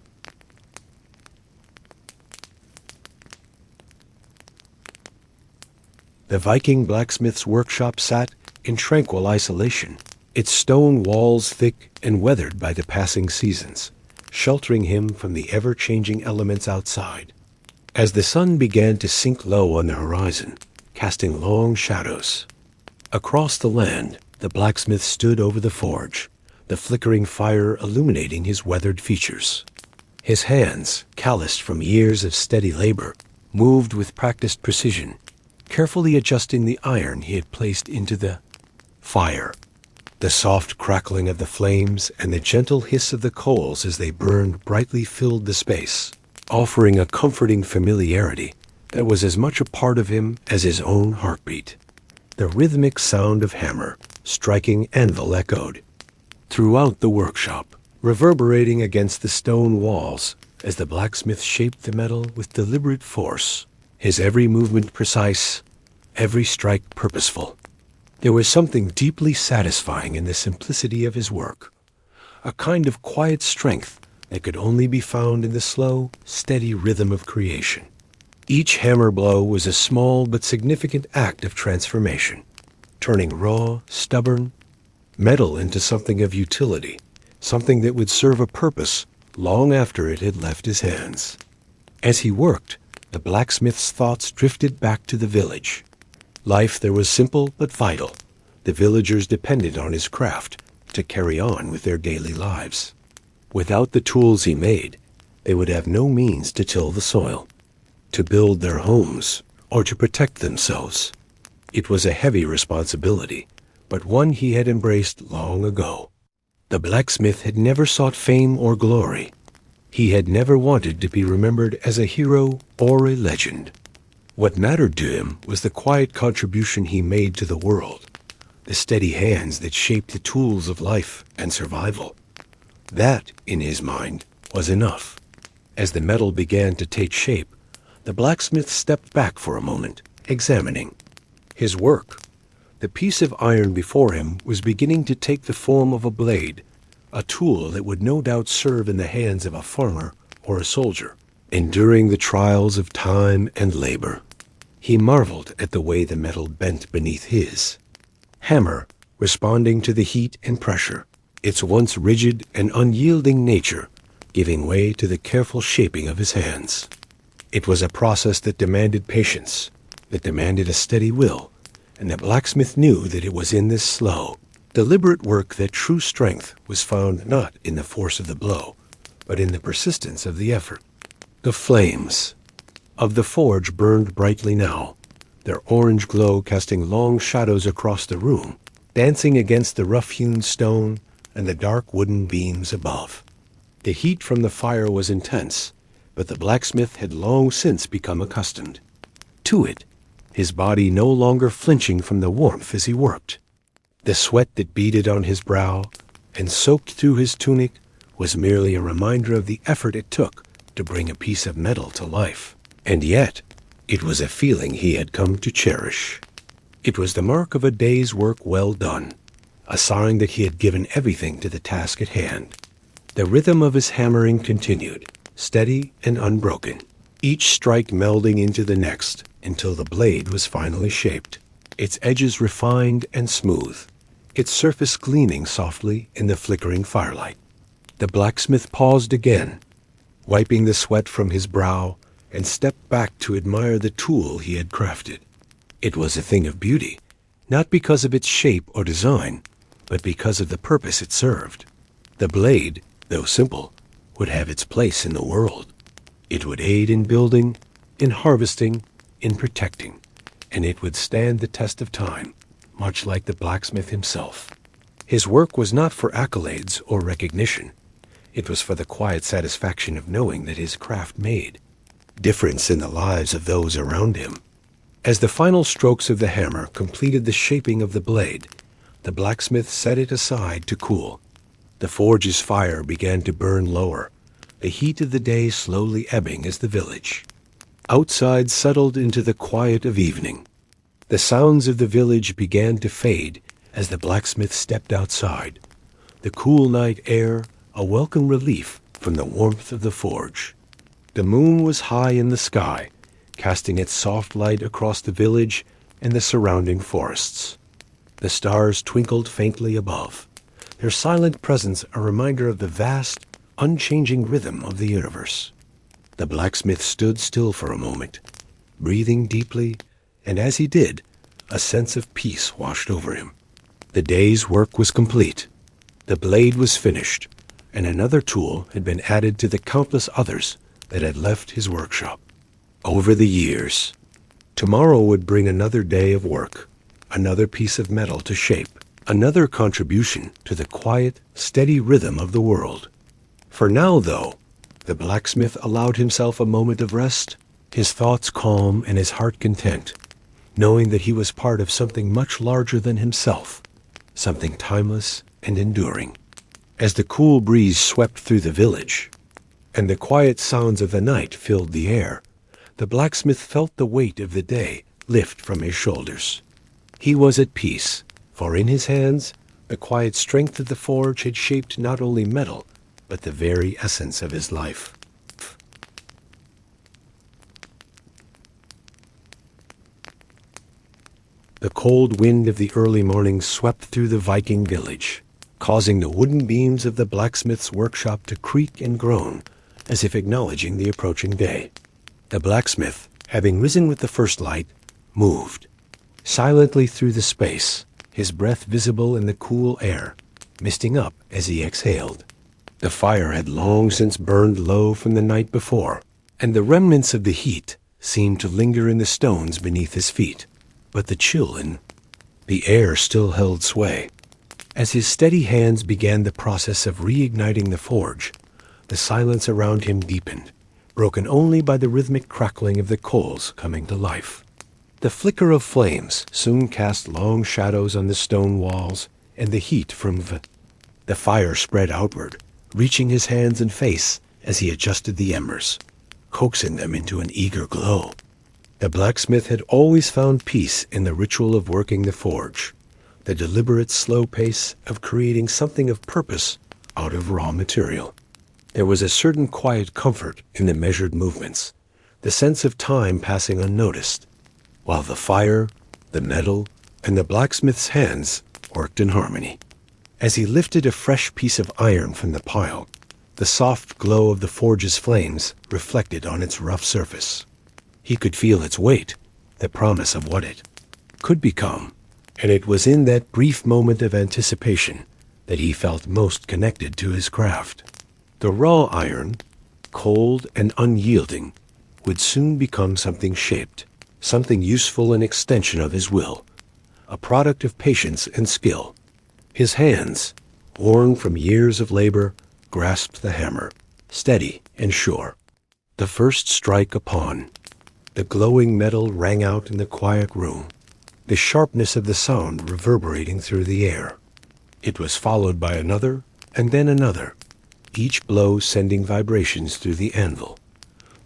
The Viking blacksmith's workshop sat in tranquil isolation, its stone walls thick and weathered by the passing seasons, sheltering him from the ever-changing elements outside. As the sun began to sink low on the horizon, casting long shadows across the land, the blacksmith stood over the forge, the flickering fire illuminating his weathered features. His hands, calloused from years of steady labor, moved with practiced precision, carefully adjusting the iron he had placed into the fire. The soft crackling of the flames and the gentle hiss of the coals as they burned brightly filled the space, offering a comforting familiarity that was as much a part of him as his own heartbeat. The rhythmic sound of hammer striking anvil echoed throughout the workshop, reverberating against the stone walls as the blacksmith shaped the metal with deliberate force, his every movement precise, every strike purposeful. There was something deeply satisfying in the simplicity of his work, a kind of quiet strength that could only be found in the slow, steady rhythm of creation. Each hammer blow was a small but significant act of transformation, turning raw, stubborn metal into something of utility, something that would serve a purpose long after it had left his hands. As he worked, the blacksmith's thoughts drifted back to the village. Life there was simple but vital. The villagers depended on his craft to carry on with their daily lives. Without the tools he made, they would have no means to till the soil, to build their homes, or to protect themselves. It was a heavy responsibility, but one he had embraced long ago. The blacksmith had never sought fame or glory. He had never wanted to be remembered as a hero or a legend. What mattered to him was the quiet contribution he made to the world, the steady hands that shaped the tools of life and survival. That, in his mind, was enough. As the metal began to take shape, the blacksmith stepped back for a moment, examining his work. The piece of iron before him was beginning to take the form of a blade, a tool that would no doubt serve in the hands of a farmer or a soldier, enduring the trials of time and labor. He marveled at the way the metal bent beneath his hammer, responding to the heat and pressure, its once rigid and unyielding nature giving way to the careful shaping of his hands. It was a process that demanded patience, that demanded a steady will, and the blacksmith knew that it was in this slow, deliberate work that true strength was found not in the force of the blow, but in the persistence of the effort. The flames of the forge burned brightly now, their orange glow casting long shadows across the room, dancing against the rough-hewn stone and the dark wooden beams above. The heat from the fire was intense, but the blacksmith had long since become accustomed to it, his body no longer flinching from the warmth as he worked. The sweat that beaded on his brow and soaked through his tunic was merely a reminder of the effort it took to bring a piece of metal to life. And yet, it was a feeling he had come to cherish. It was the mark of a day's work well done, a sign that he had given everything to the task at hand. The rhythm of his hammering continued, steady and unbroken, each strike melding into the next until the blade was finally shaped, its edges refined and smooth, its surface gleaming softly in the flickering firelight. The blacksmith paused again, wiping the sweat from his brow, and stepped back to admire the tool he had crafted. It was a thing of beauty, not because of its shape or design, but because of the purpose it served. The blade, though simple, would have its place in the world. It would aid in building, in harvesting, in protecting, and it would stand the test of time, much like the blacksmith himself. His work was not for accolades or recognition. It was for the quiet satisfaction of knowing that his craft made difference in the lives of those around him. As the final strokes of the hammer completed the shaping of the blade, the blacksmith set it aside to cool. The forge's fire began to burn lower, the heat of the day slowly ebbing as the village outside settled into the quiet of evening. The sounds of the village began to fade as the blacksmith stepped outside, the cool night air a welcome relief from the warmth of the forge. The moon was high in the sky, casting its soft light across the village and the surrounding forests. The stars twinkled faintly above, their silent presence a reminder of the vast, unchanging rhythm of the universe. The blacksmith stood still for a moment, breathing deeply, and as he did, a sense of peace washed over him. The day's work was complete. The blade was finished, and another tool had been added to the countless others that had left his workshop. Over the years, tomorrow would bring another day of work, another piece of metal to shape, another contribution to the quiet, steady rhythm of the world. For now, though, the blacksmith allowed himself a moment of rest, his thoughts calm and his heart content, knowing that he was part of something much larger than himself, something timeless and enduring. As the cool breeze swept through the village, and the quiet sounds of the night filled the air, the blacksmith felt the weight of the day lift from his shoulders. He was at peace, for in his hands, the quiet strength of the forge had shaped not only metal, but the very essence of his life. The cold wind of the early morning swept through the Viking village, causing the wooden beams of the blacksmith's workshop to creak and groan, as if acknowledging the approaching day. The blacksmith, having risen with the first light, moved silently through the space, his breath visible in the cool air, misting up as he exhaled. The fire had long since burned low from the night before, and the remnants of the heat seemed to linger in the stones beneath his feet. But the chill in the air still held sway. As his steady hands began the process of reigniting the forge, the silence around him deepened, broken only by the rhythmic crackling of the coals coming to life. The flicker of flames soon cast long shadows on the stone walls, and the heat from the fire spread outward, reaching his hands and face as he adjusted the embers, coaxing them into an eager glow. The blacksmith had always found peace in the ritual of working the forge, the deliberate, slow pace of creating something of purpose out of raw material. There was a certain quiet comfort in the measured movements, the sense of time passing unnoticed, while the fire, the metal, and the blacksmith's hands worked in harmony. As he lifted a fresh piece of iron from the pile, the soft glow of the forge's flames reflected on its rough surface. He could feel its weight, the promise of what it could become, and it was in that brief moment of anticipation that he felt most connected to his craft. The raw iron, cold and unyielding, would soon become something shaped, something useful, an extension of his will, a product of patience and skill. His hands, worn from years of labor, grasped the hammer, steady and sure. The first strike upon. The glowing metal rang out in the quiet room, the sharpness of the sound reverberating through the air. It was followed by another, and then another, each blow sending vibrations through the anvil,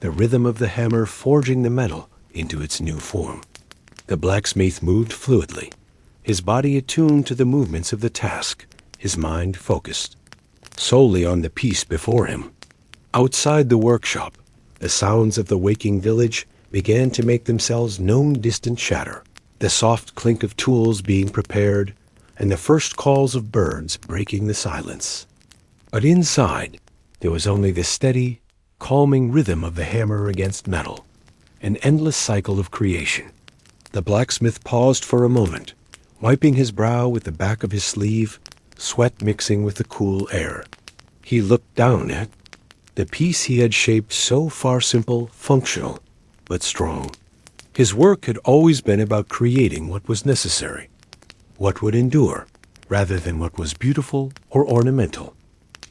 the rhythm of the hammer forging the metal into its new form. The blacksmith moved fluidly, his body attuned to the movements of the task, his mind focused solely on the piece before him. Outside the workshop, the sounds of the waking village began to make themselves known, distant chatter, the soft clink of tools being prepared, and the first calls of birds breaking the silence. But inside, there was only the steady, calming rhythm of the hammer against metal, an endless cycle of creation. The blacksmith paused for a moment, wiping his brow with the back of his sleeve, sweat mixing with the cool air. He looked down at the piece he had shaped, so far simple, functional, but strong. His work had always been about creating what was necessary, what would endure, rather than what was beautiful or ornamental.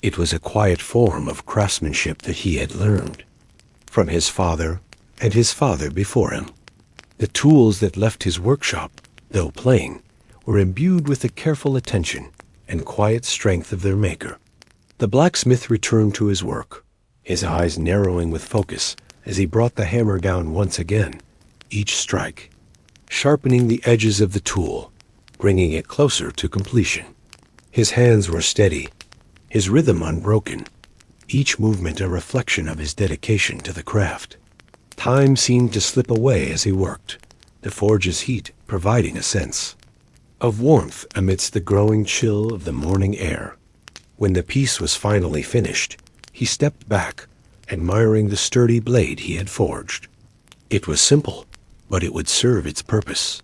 It was a quiet form of craftsmanship that he had learned from his father and his father before him. The tools that left his workshop, though plain, were imbued with the careful attention and quiet strength of their maker. The blacksmith returned to his work, his eyes narrowing with focus as he brought the hammer down once again, each strike, sharpening the edges of the tool, bringing it closer to completion. His hands were steady, his rhythm unbroken, each movement a reflection of his dedication to the craft. Time seemed to slip away as he worked, the forge's heat providing a sense of warmth amidst the growing chill of the morning air. When the piece was finally finished, he stepped back, admiring the sturdy blade he had forged. It was simple, but it would serve its purpose.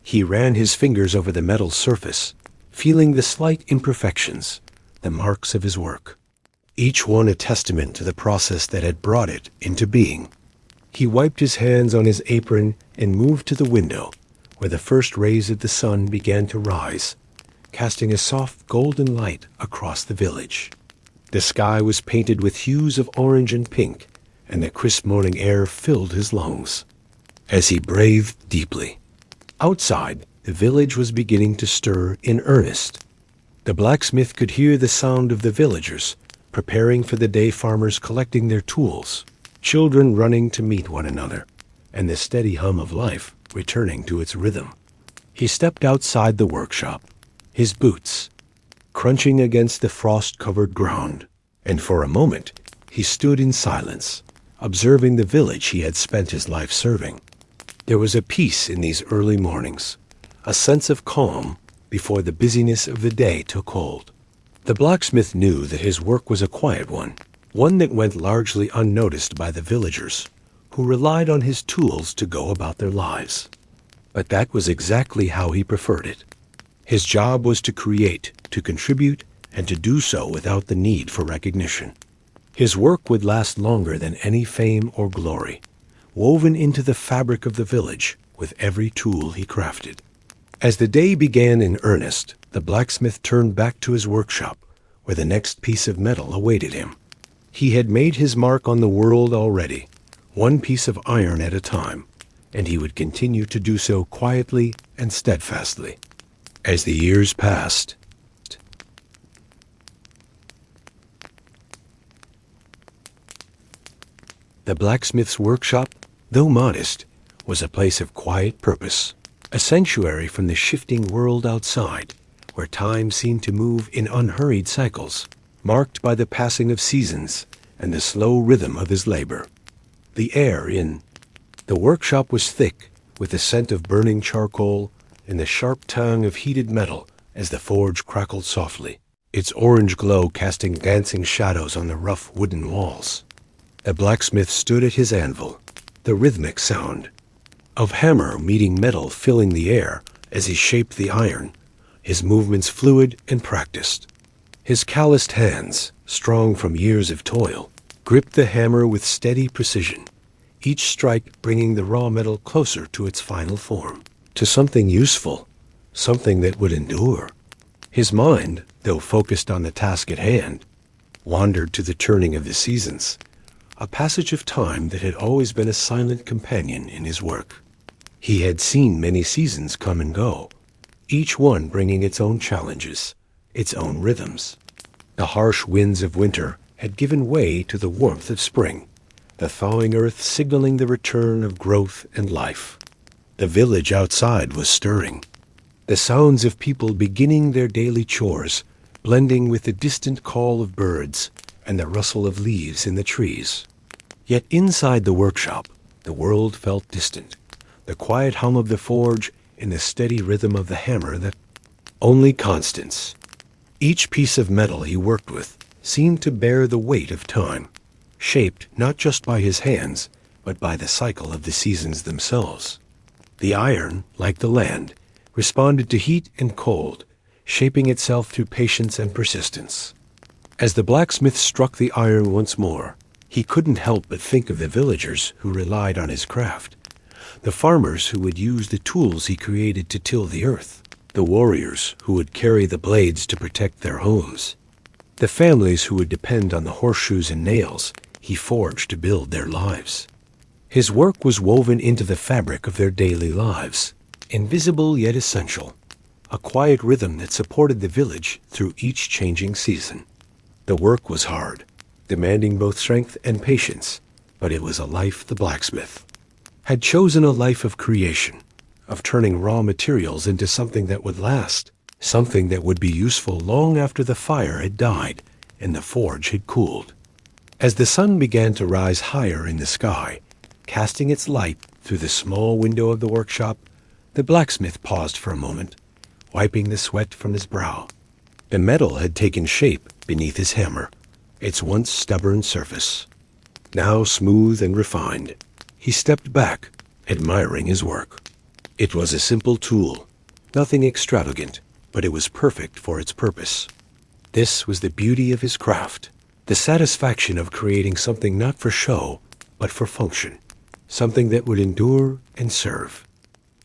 He ran his fingers over the metal surface, feeling the slight imperfections, the marks of his work, each one a testament to the process that had brought it into being. He wiped his hands on his apron and moved to the window, where the first rays of the sun began to rise, casting a soft golden light across the village. The sky was painted with hues of orange and pink, and the crisp morning air filled his lungs as he breathed deeply. Outside, the village was beginning to stir in earnest. The blacksmith could hear the sound of the villagers preparing for the day, farmers collecting their tools, children running to meet one another, and the steady hum of life returning to its rhythm. He stepped outside the workshop, his boots crunching against the frost-covered ground, and for a moment he stood in silence, observing the village he had spent his life serving. There was a peace in these early mornings, a sense of calm before the busyness of the day took hold. The blacksmith knew that his work was a quiet one that went largely unnoticed by the villagers, who relied on his tools to go about their lives. But that was exactly how he preferred it. His job was to create, to contribute, and to do so without the need for recognition. His work would last longer than any fame or glory, woven into the fabric of the village with every tool he crafted. As the day began in earnest, the blacksmith turned back to his workshop, where the next piece of metal awaited him. He had made his mark on the world already, one piece of iron at a time, and he would continue to do so quietly and steadfastly. As the years passed, the blacksmith's workshop, though modest, was a place of quiet purpose, a sanctuary from the shifting world outside, where time seemed to move in unhurried cycles, marked by the passing of seasons and the slow rhythm of his labor. The air in the workshop was thick with the scent of burning charcoal and the sharp tang of heated metal as the forge crackled softly, its orange glow casting dancing shadows on the rough wooden walls. The blacksmith stood at his anvil, the rhythmic sound of hammer meeting metal filling the air as he shaped the iron, his movements fluid and practiced. His calloused hands, strong from years of toil, gripped the hammer with steady precision, each strike bringing the raw metal closer to its final form, to something useful, something that would endure. His mind, though focused on the task at hand, wandered to the turning of the seasons, a passage of time that had always been a silent companion in his work. He had seen many seasons come and go, each one bringing its own challenges, its own rhythms. The harsh winds of winter had given way to the warmth of spring, the thawing earth signaling the return of growth and life. The village outside was stirring, the sounds of people beginning their daily chores, blending with the distant call of birds and the rustle of leaves in the trees. Yet inside the workshop, the world felt distant, the quiet hum of the forge and the steady rhythm of the hammer that only constants. Each piece of metal he worked with seemed to bear the weight of time, shaped not just by his hands, but by the cycle of the seasons themselves. The iron, like the land, responded to heat and cold, shaping itself through patience and persistence. As the blacksmith struck the iron once more, he couldn't help but think of the villagers who relied on his craft, the farmers who would use the tools he created to till the earth, the warriors who would carry the blades to protect their homes, the families who would depend on the horseshoes and nails he forged to build their lives. His work was woven into the fabric of their daily lives, invisible yet essential, a quiet rhythm that supported the village through each changing season. The work was hard, demanding both strength and patience, but it was a life the blacksmith had chosen, a life of creation, of turning raw materials into something that would last, something that would be useful long after the fire had died and the forge had cooled. As the sun began to rise higher in the sky, casting its light through the small window of the workshop, the blacksmith paused for a moment, wiping the sweat from his brow. The metal had taken shape beneath his hammer, its once stubborn surface. Now smooth and refined, he stepped back, admiring his work. It was a simple tool, nothing extravagant, but it was perfect for its purpose. This was the beauty of his craft, the satisfaction of creating something not for show, but for function, something that would endure and serve.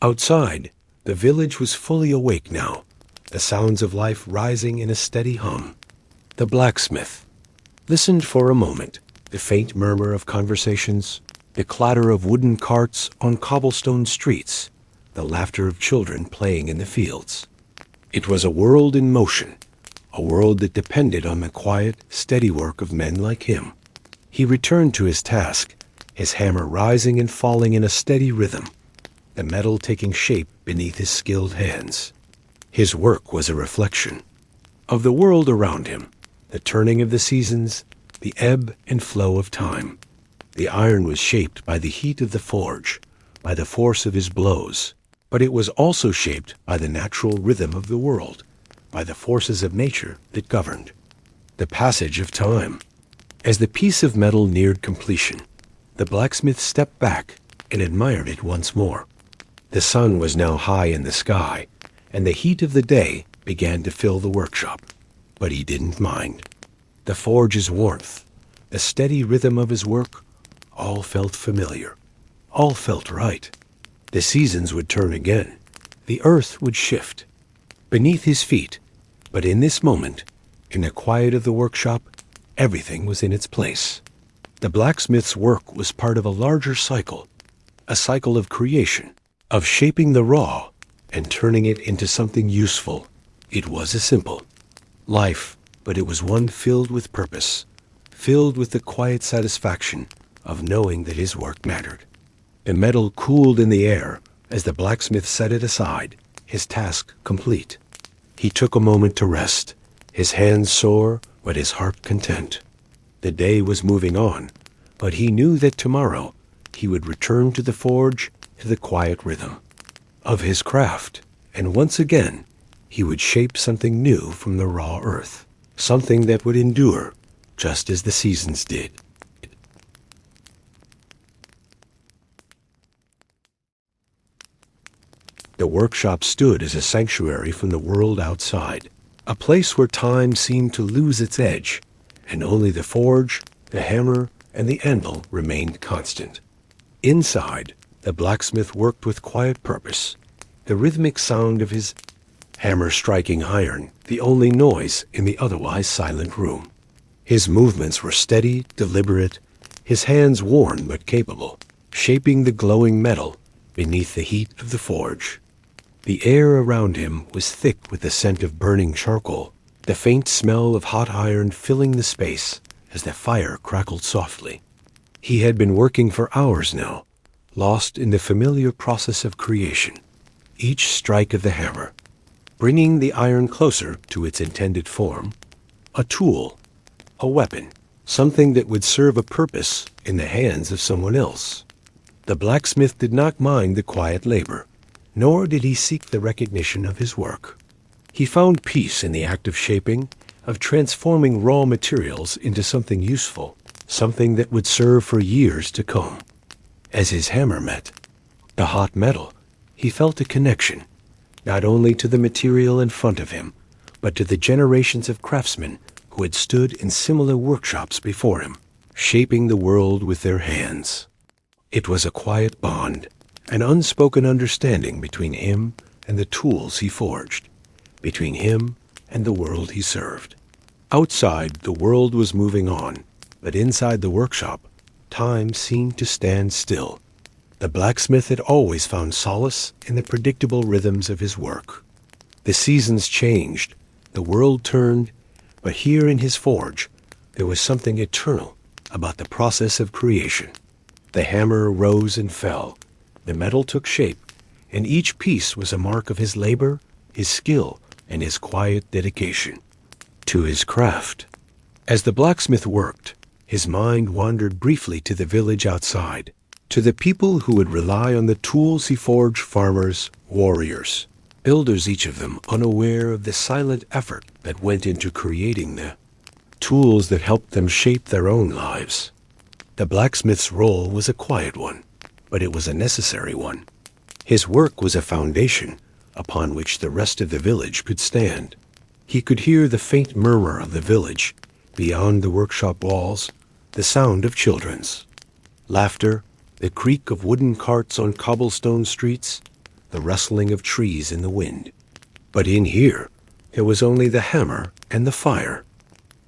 Outside, the village was fully awake now, the sounds of life rising in a steady hum. The blacksmith listened for a moment, the faint murmur of conversations, the clatter of wooden carts on cobblestone streets, the laughter of children playing in the fields. It was a world in motion, a world that depended on the quiet, steady work of men like him. He returned to his task, his hammer rising and falling in a steady rhythm, the metal taking shape beneath his skilled hands. His work was a reflection of the world around him, the turning of the seasons, the ebb and flow of time. The iron was shaped by the heat of the forge, by the force of his blows, but it was also shaped by the natural rhythm of the world, by the forces of nature that governed the passage of time. As the piece of metal neared completion, the blacksmith stepped back and admired it once more. The sun was now high in the sky, and the heat of the day began to fill the workshop, but he didn't mind. The forge's warmth, the steady rhythm of his work, all felt familiar, all felt right. The seasons would turn again, the earth would shift beneath his feet, but in this moment, in the quiet of the workshop, everything was in its place. The blacksmith's work was part of a larger cycle, a cycle of creation, of shaping the raw and turning it into something useful. It was a simple life, but it was one filled with purpose, filled with the quiet satisfaction of knowing that his work mattered. The metal cooled in the air as the blacksmith set it aside, his task complete. He took a moment to rest, his hands sore, but his heart content. The day was moving on, but he knew that tomorrow he would return to the forge, to the quiet rhythm of his craft, and once again he would shape something new from the raw earth, something that would endure just as the seasons did. The workshop stood as a sanctuary from the world outside, a place where time seemed to lose its edge, and only the forge, the hammer, and the anvil remained constant. Inside, the blacksmith worked with quiet purpose, the rhythmic sound of his hammer striking iron the only noise in the otherwise silent room. His movements were steady, deliberate, his hands worn but capable, shaping the glowing metal beneath the heat of the forge. The air around him was thick with the scent of burning charcoal, the faint smell of hot iron filling the space as the fire crackled softly. He had been working for hours now, lost in the familiar process of creation, each strike of the hammer, bringing the iron closer to its intended form, a tool, a weapon, something that would serve a purpose in the hands of someone else. The blacksmith did not mind the quiet labor, nor did he seek the recognition of his work. He found peace in the act of shaping, of transforming raw materials into something useful, something that would serve for years to come. As his hammer met the hot metal, He felt a connection, not only to the material in front of him, but to the generations of craftsmen who had stood in similar workshops before him, shaping the world with their hands. It was a quiet bond, an unspoken understanding between him and the tools he forged, between him and the world he served. Outside, the world was moving on, but inside the workshop, time seemed to stand still. The blacksmith had always found solace in the predictable rhythms of his work. The seasons changed, the world turned, but here in his forge, there was something eternal about the process of creation. The hammer rose and fell, the metal took shape, and each piece was a mark of his labor, his skill, and his quiet dedication to his craft. As the blacksmith worked, his mind wandered briefly to the village outside, to the people who would rely on the tools he forged, farmers, warriors, builders, each of them unaware of the silent effort that went into creating the tools that helped them shape their own lives. The blacksmith's role was a quiet one, but it was a necessary one. His work was a foundation upon which the rest of the village could stand. He could hear the faint murmur of the village, beyond the workshop walls, the sound of children's laughter, the creak of wooden carts on cobblestone streets, the rustling of trees in the wind. But in here, there was only the hammer and the fire.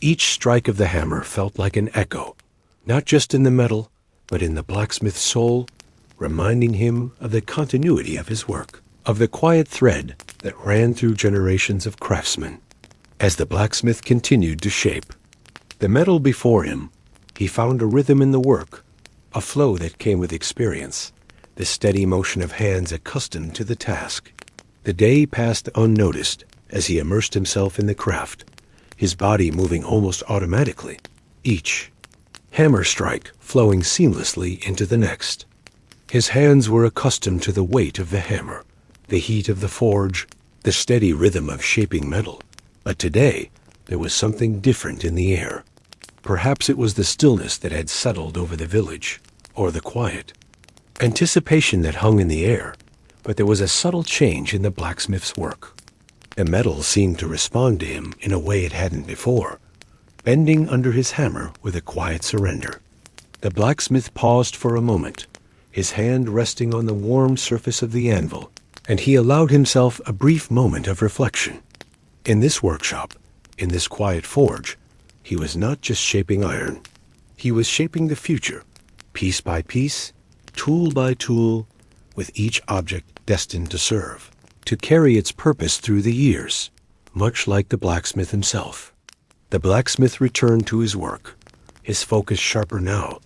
Each strike of the hammer felt like an echo, not just in the metal, but in the blacksmith's soul, reminding him of the continuity of his work, of the quiet thread that ran through generations of craftsmen. As the blacksmith continued to shape the metal before him, he found a rhythm in the work, a flow that came with experience, the steady motion of hands accustomed to the task. The day passed unnoticed as he immersed himself in the craft, his body moving almost automatically, each hammer strike flowing seamlessly into the next. His hands were accustomed to the weight of the hammer, the heat of the forge, the steady rhythm of shaping metal. But today, there was something different in the air. Perhaps it was the stillness that had settled over the village, or the quiet anticipation that hung in the air, but there was a subtle change in the blacksmith's work. The metal seemed to respond to him in a way it hadn't before, bending under his hammer with a quiet surrender. The blacksmith paused for a moment, his hand resting on the warm surface of the anvil, and he allowed himself a brief moment of reflection. In this workshop, in this quiet forge, he was not just shaping iron. He was shaping the future, piece by piece, tool by tool, with each object destined to serve, to carry its purpose through the years, much like the blacksmith himself. The blacksmith returned to his work, his focus sharper now,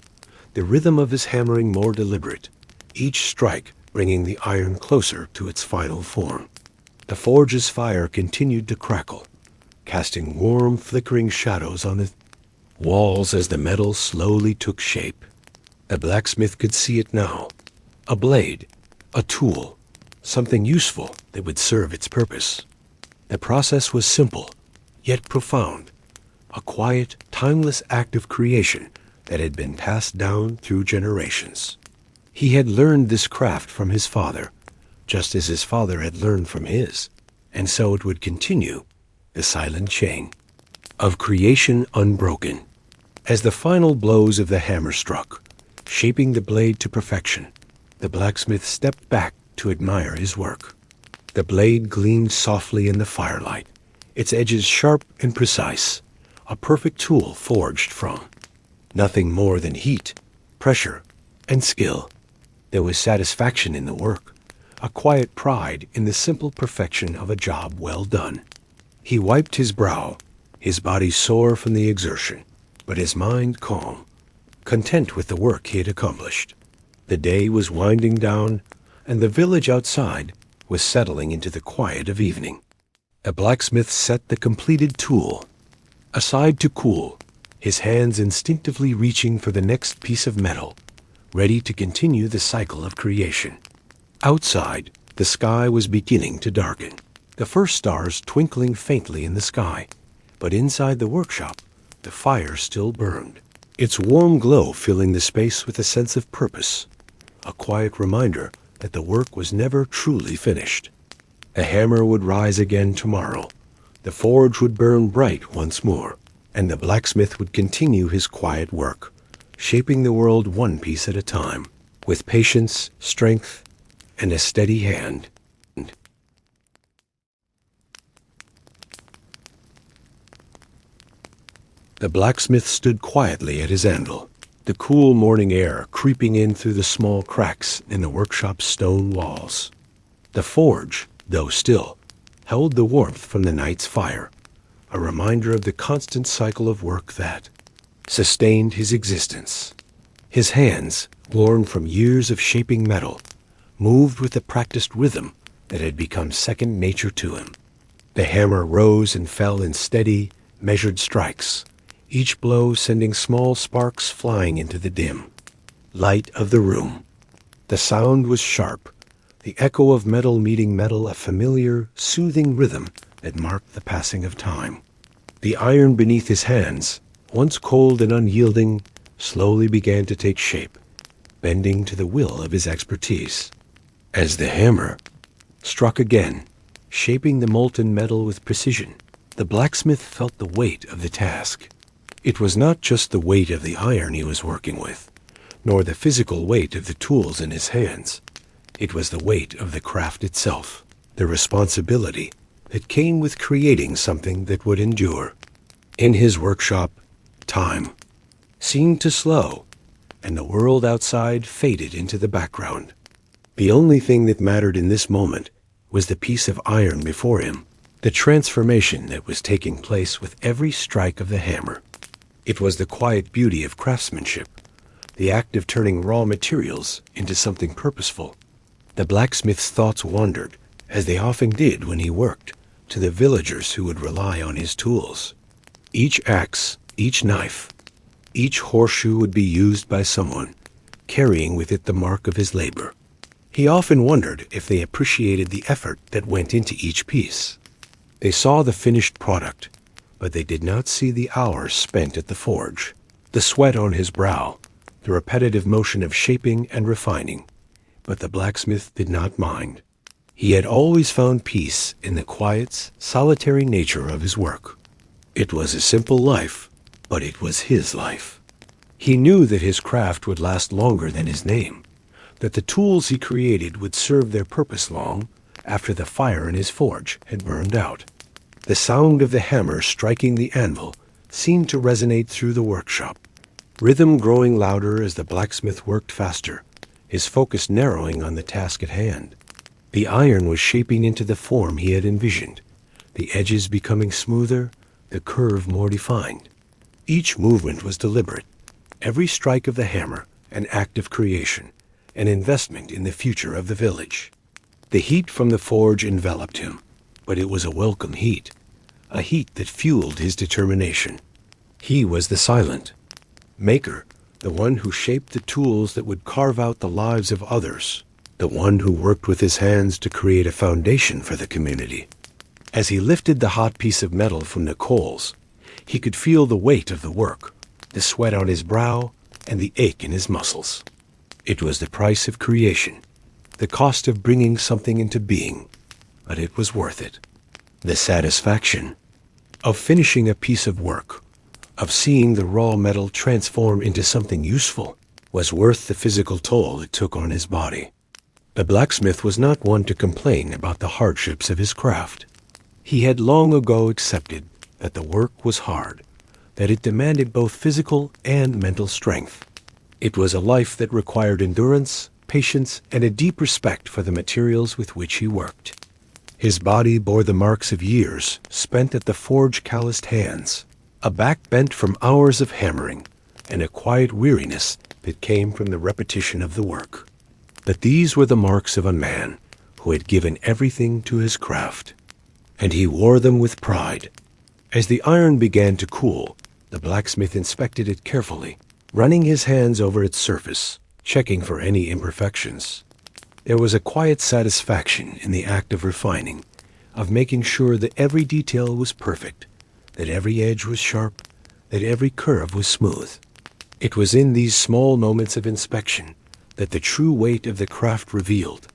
the rhythm of his hammering more deliberate, each strike bringing the iron closer to its final form. The forge's fire continued to crackle, casting warm, flickering shadows on the walls as the metal slowly took shape. The blacksmith could see it now, a blade, a tool, something useful that would serve its purpose. The process was simple, yet profound, a quiet, timeless act of creation that had been passed down through generations. He had learned this craft from his father, just as his father had learned from his, and so it would continue, the silent chain of creation unbroken. As the final blows of the hammer struck, shaping the blade to perfection, the blacksmith stepped back to admire his work. The blade gleamed softly in the firelight, its edges sharp and precise, a perfect tool forged from nothing more than heat, pressure, and skill. There was satisfaction in the work, a quiet pride in the simple perfection of a job well done. He wiped his brow, his body sore from the exertion, but his mind calm, content with the work he had accomplished. The day was winding down, and the village outside was settling into the quiet of evening. A blacksmith set the completed tool aside to cool, his hands instinctively reaching for the next piece of metal, ready to continue the cycle of creation. Outside, the sky was beginning to darken, the first stars twinkling faintly in the sky, but inside the workshop, the fire still burned, its warm glow filling the space with a sense of purpose, a quiet reminder that the work was never truly finished. The hammer would rise again tomorrow, the forge would burn bright once more, and the blacksmith would continue his quiet work, shaping the world one piece at a time, with patience, strength, and a steady hand. The blacksmith stood quietly at his anvil, the cool morning air creeping in through the small cracks in the workshop's stone walls. The forge, though still, held the warmth from the night's fire, a reminder of the constant cycle of work that sustained his existence. His hands, worn from years of shaping metal, moved with a practiced rhythm that had become second nature to him. The hammer rose and fell in steady, measured strikes, each blow sending small sparks flying into the dim light of the room. The sound was sharp, the echo of metal meeting metal, a familiar, soothing rhythm that marked the passing of time. The iron beneath his hands, once cold and unyielding, slowly began to take shape, bending to the will of his expertise. As the hammer struck again, shaping the molten metal with precision, the blacksmith felt the weight of the task. It was not just the weight of the iron he was working with, nor the physical weight of the tools in his hands. It was the weight of the craft itself, the responsibility that came with creating something that would endure. In his workshop, time seemed to slow, and the world outside faded into the background. The only thing that mattered in this moment was the piece of iron before him, the transformation that was taking place with every strike of the hammer. It was the quiet beauty of craftsmanship, the act of turning raw materials into something purposeful. The blacksmith's thoughts wandered, as they often did when he worked, to the villagers who would rely on his tools. Each axe, each knife, each horseshoe would be used by someone, carrying with it the mark of his labor. He often wondered if they appreciated the effort that went into each piece. They saw the finished product, but they did not see the hours spent at the forge, the sweat on his brow, the repetitive motion of shaping and refining. But the blacksmith did not mind. He had always found peace in the quiet, solitary nature of his work. It was a simple life, but it was his life. He knew that his craft would last longer than his name, that the tools he created would serve their purpose long after the fire in his forge had burned out. The sound of the hammer striking the anvil seemed to resonate through the workshop, rhythm growing louder as the blacksmith worked faster, his focus narrowing on the task at hand. The iron was shaping into the form he had envisioned, the edges becoming smoother, the curve more defined. Each movement was deliberate, every strike of the hammer an act of creation, an investment in the future of the village. The heat from the forge enveloped him, but it was a welcome heat, a heat that fueled his determination. He was the silent maker, the one who shaped the tools that would carve out the lives of others, the one who worked with his hands to create a foundation for the community. As he lifted the hot piece of metal from the coals, he could feel the weight of the work, the sweat on his brow, and the ache in his muscles. It was the price of creation, the cost of bringing something into being, but it was worth it. The satisfaction of finishing a piece of work, of seeing the raw metal transform into something useful, was worth the physical toll it took on his body. The blacksmith was not one to complain about the hardships of his craft. He had long ago accepted that the work was hard, that it demanded both physical and mental strength. It was a life that required endurance, patience, and a deep respect for the materials with which he worked. His body bore the marks of years spent at the forge calloused hands, a back bent from hours of hammering, and a quiet weariness that came from the repetition of the work. But these were the marks of a man who had given everything to his craft, and he wore them with pride. As the iron began to cool, the blacksmith inspected it carefully, running his hands over its surface, checking for any imperfections. There was a quiet satisfaction in the act of refining, of making sure that every detail was perfect, that every edge was sharp, that every curve was smooth. It was in these small moments of inspection that the true weight of the craft revealed.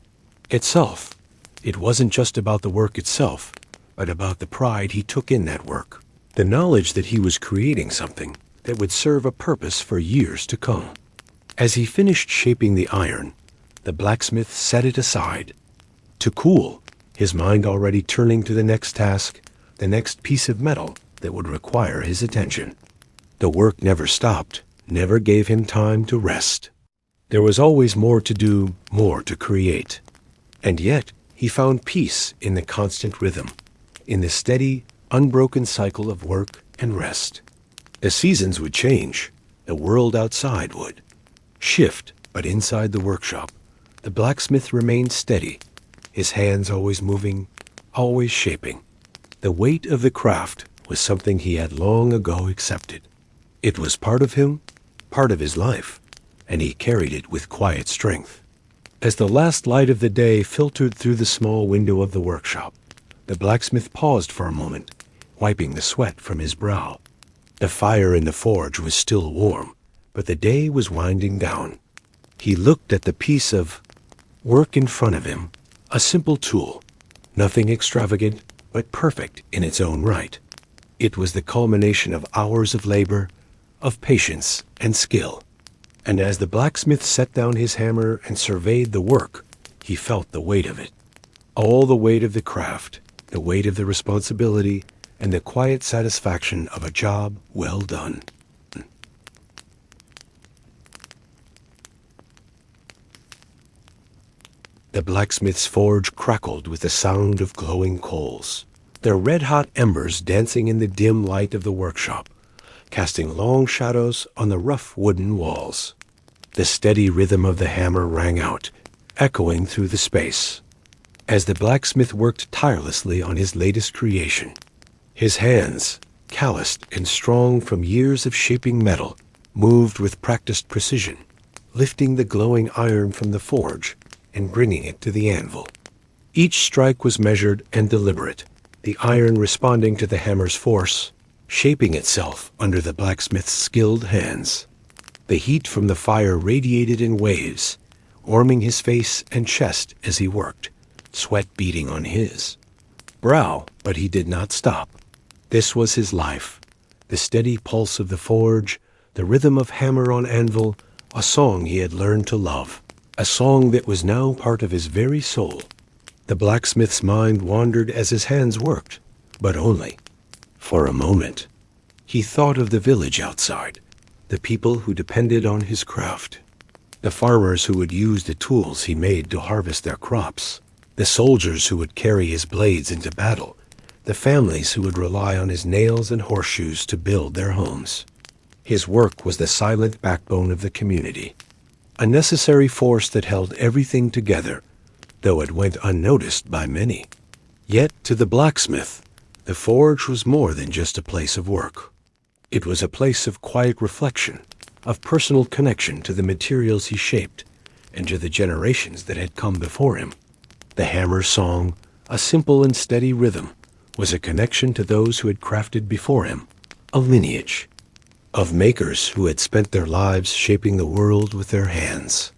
Itself, it wasn't just about the work itself, but about the pride he took in that work, the knowledge that he was creating something that would serve a purpose for years to come. As he finished shaping the iron, the blacksmith set it aside to cool, his mind already turning to the next task, the next piece of metal that would require his attention. The work never stopped, never gave him time to rest. There was always more to do, more to create. And yet, he found peace in the constant rhythm, in the steady, unbroken cycle of work and rest. The seasons would change, the world outside would shift, but inside the workshop, the blacksmith remained steady, his hands always moving, always shaping. The weight of the craft was something he had long ago accepted. It was part of him, part of his life, and he carried it with quiet strength. As the last light of the day filtered through the small window of the workshop, the blacksmith paused for a moment, wiping the sweat from his brow. The fire in the forge was still warm, but the day was winding down. He looked at the piece of work in front of him, a simple tool, nothing extravagant, but perfect in its own right. It was the culmination of hours of labor, of patience and skill. And as the blacksmith set down his hammer and surveyed the work, he felt the weight of it. All the weight of the craft, the weight of the responsibility, and the quiet satisfaction of a job well done. The blacksmith's forge crackled with the sound of glowing coals, their red-hot embers dancing in the dim light of the workshop, casting long shadows on the rough wooden walls. The steady rhythm of the hammer rang out, echoing through the space. As the blacksmith worked tirelessly on his latest creation, his hands, calloused and strong from years of shaping metal, moved with practiced precision, lifting the glowing iron from the forge and bringing it to the anvil. Each strike was measured and deliberate, the iron responding to the hammer's force, shaping itself under the blacksmith's skilled hands. The heat from the fire radiated in waves, warming his face and chest as he worked, sweat beading on his brow, but he did not stop. This was his life, the steady pulse of the forge, the rhythm of hammer on anvil, a song he had learned to love, a song that was now part of his very soul. The blacksmith's mind wandered as his hands worked, but only for a moment. He thought of the village outside, the people who depended on his craft, the farmers who would use the tools he made to harvest their crops, the soldiers who would carry his blades into battle, the families who would rely on his nails and horseshoes to build their homes. His work was the silent backbone of the community, a necessary force that held everything together, though it went unnoticed by many. Yet to the blacksmith, the forge was more than just a place of work. It was a place of quiet reflection, of personal connection to the materials he shaped and to the generations that had come before him. The hammer's song, a simple and steady rhythm, was a connection to those who had crafted before him, a lineage of makers who had spent their lives shaping the world with their hands.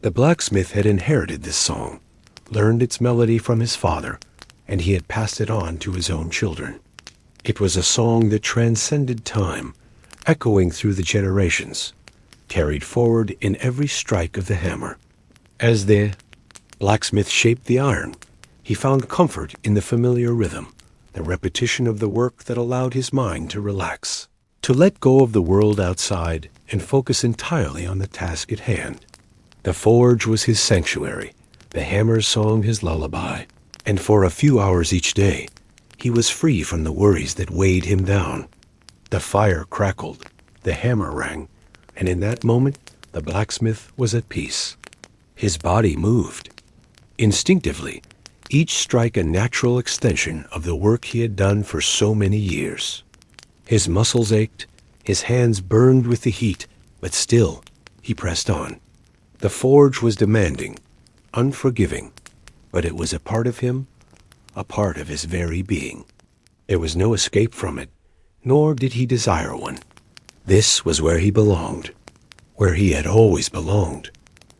The blacksmith had inherited this song, learned its melody from his father, and he had passed it on to his own children. It was a song that transcended time, echoing through the generations, carried forward in every strike of the hammer. As the blacksmith shaped the iron, he found comfort in the familiar rhythm, the repetition of the work that allowed his mind to relax, to let go of the world outside and focus entirely on the task at hand. The forge was his sanctuary, the hammer's song his lullaby, and for a few hours each day, he was free from the worries that weighed him down. The fire crackled, the hammer rang, and in that moment, the blacksmith was at peace. His body moved. Instinctively, each strike a natural extension of the work he had done for so many years. His muscles ached, his hands burned with the heat, but still, he pressed on. The forge was demanding, unforgiving, but it was a part of him, a part of his very being. There was no escape from it, nor did he desire one. This was where he belonged, where he had always belonged.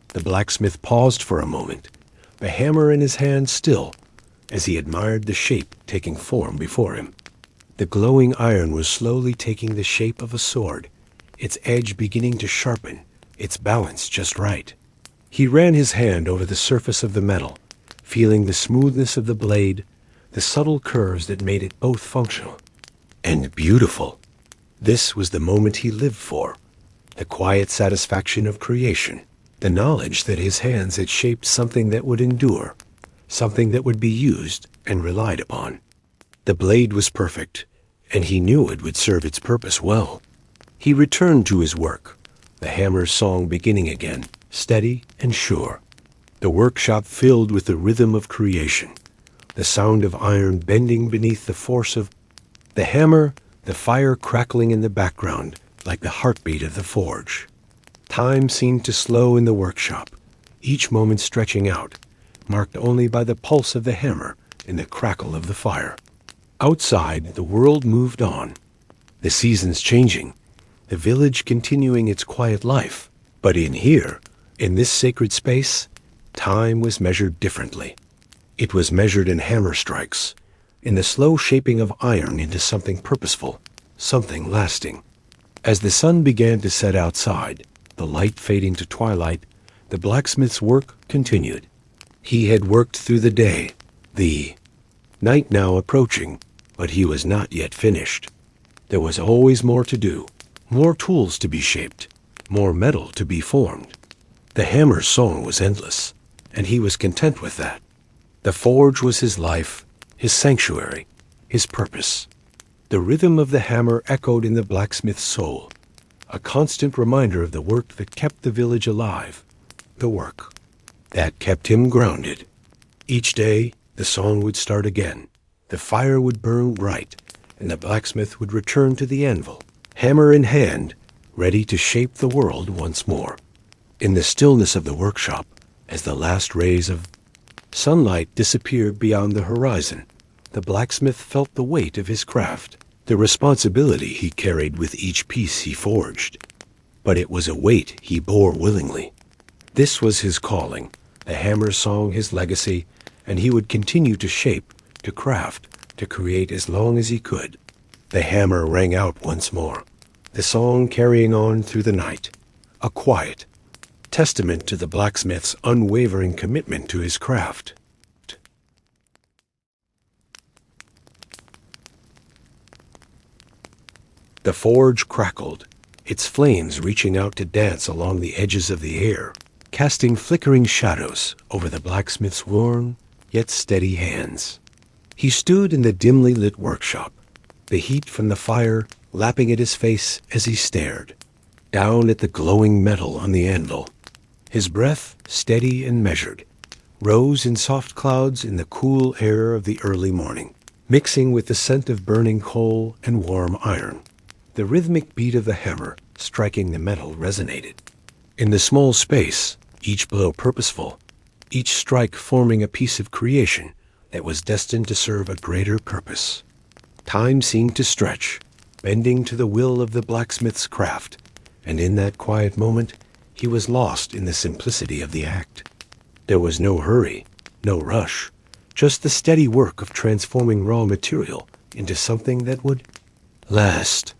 The blacksmith paused for a moment, the hammer in his hand still, as he admired the shape taking form before him. The glowing iron was slowly taking the shape of a sword, its edge beginning to sharpen, its balance just right. He ran his hand over the surface of the metal, feeling the smoothness of the blade, the subtle curves that made it both functional and beautiful. This was the moment he lived for, the quiet satisfaction of creation, the knowledge that his hands had shaped something that would endure, something that would be used and relied upon. The blade was perfect, and he knew it would serve its purpose well. He returned to his work, the hammer's song beginning again, steady and sure. The workshop filled with the rhythm of creation, the sound of iron bending beneath the force of the hammer, the fire crackling in the background like the heartbeat of the forge. Time seemed to slow in the workshop, each moment stretching out, marked only by the pulse of the hammer and the crackle of the fire. Outside, the world moved on, the seasons changing, the village continuing its quiet life. But in here, in this sacred space, time was measured differently. It was measured in hammer strikes, in the slow shaping of iron into something purposeful, something lasting. As the sun began to set outside, the light fading to twilight, the blacksmith's work continued. He had worked through the day, the night now approaching, but he was not yet finished. There was always more to do, more tools to be shaped, more metal to be formed. The hammer's song was endless, and he was content with that. The forge was his life, his sanctuary, his purpose. The rhythm of the hammer echoed in the blacksmith's soul, a constant reminder of the work that kept the village alive, the work that kept him grounded. Each day, the song would start again, the fire would burn bright, and the blacksmith would return to the anvil, hammer in hand, ready to shape the world once more. In the stillness of the workshop, as the last rays of sunlight disappeared beyond the horizon, the blacksmith felt the weight of his craft, the responsibility he carried with each piece he forged. But it was a weight he bore willingly. This was his calling, the hammer's song his legacy, and he would continue to shape, to craft, to create as long as he could. The hammer rang out once more, the song carrying on through the night, a quiet testament to the blacksmith's unwavering commitment to his craft. The forge crackled, its flames reaching out to dance along the edges of the air, casting flickering shadows over the blacksmith's worn yet steady hands. He stood in the dimly lit workshop, the heat from the fire lapping at his face as he stared down at the glowing metal on the anvil. His breath, steady and measured, rose in soft clouds in the cool air of the early morning, mixing with the scent of burning coal and warm iron. The rhythmic beat of the hammer striking the metal resonated. In the small space, each blow purposeful, each strike forming a piece of creation that was destined to serve a greater purpose. Time seemed to stretch, bending to the will of the blacksmith's craft, and in that quiet moment, he was lost in the simplicity of the act. There was no hurry, no rush, just the steady work of transforming raw material into something that would last.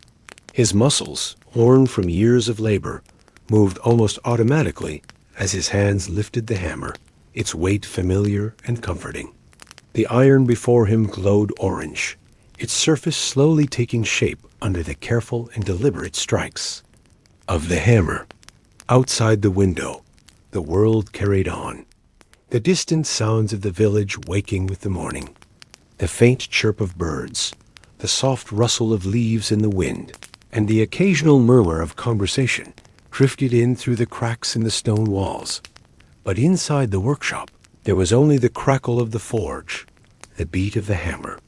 His muscles, worn from years of labor, moved almost automatically as his hands lifted the hammer, its weight familiar and comforting. The iron before him glowed orange, its surface slowly taking shape under the careful and deliberate strikes of the hammer. Outside the window, the world carried on, the distant sounds of the village waking with the morning, the faint chirp of birds, the soft rustle of leaves in the wind, and the occasional murmur of conversation drifted in through the cracks in the stone walls. But inside the workshop, there was only the crackle of the forge, the beat of the hammer,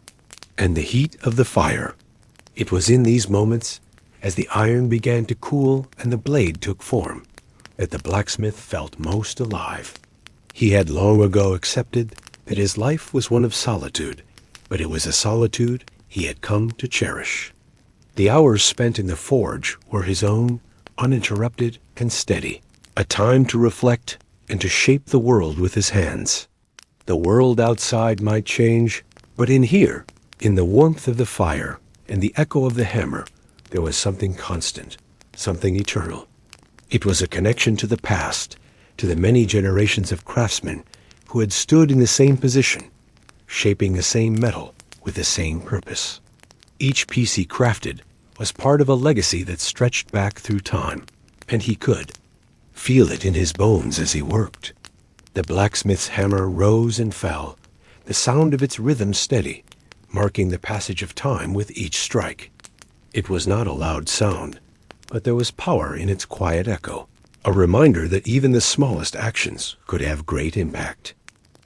and the heat of the fire. It was in these moments, as the iron began to cool and the blade took form, that the blacksmith felt most alive. He had long ago accepted that his life was one of solitude, but it was a solitude he had come to cherish. The hours spent in the forge were his own, uninterrupted and steady, a time to reflect, and to shape the world with his hands. The world outside might change, but in here, in the warmth of the fire and the echo of the hammer, there was something constant, something eternal. It was a connection to the past, to the many generations of craftsmen who had stood in the same position, shaping the same metal with the same purpose. Each piece he crafted was part of a legacy that stretched back through time, and he could feel it in his bones as he worked. The blacksmith's hammer rose and fell, the sound of its rhythm steady, marking the passage of time with each strike. It was not a loud sound, but there was power in its quiet echo, a reminder that even the smallest actions could have great impact.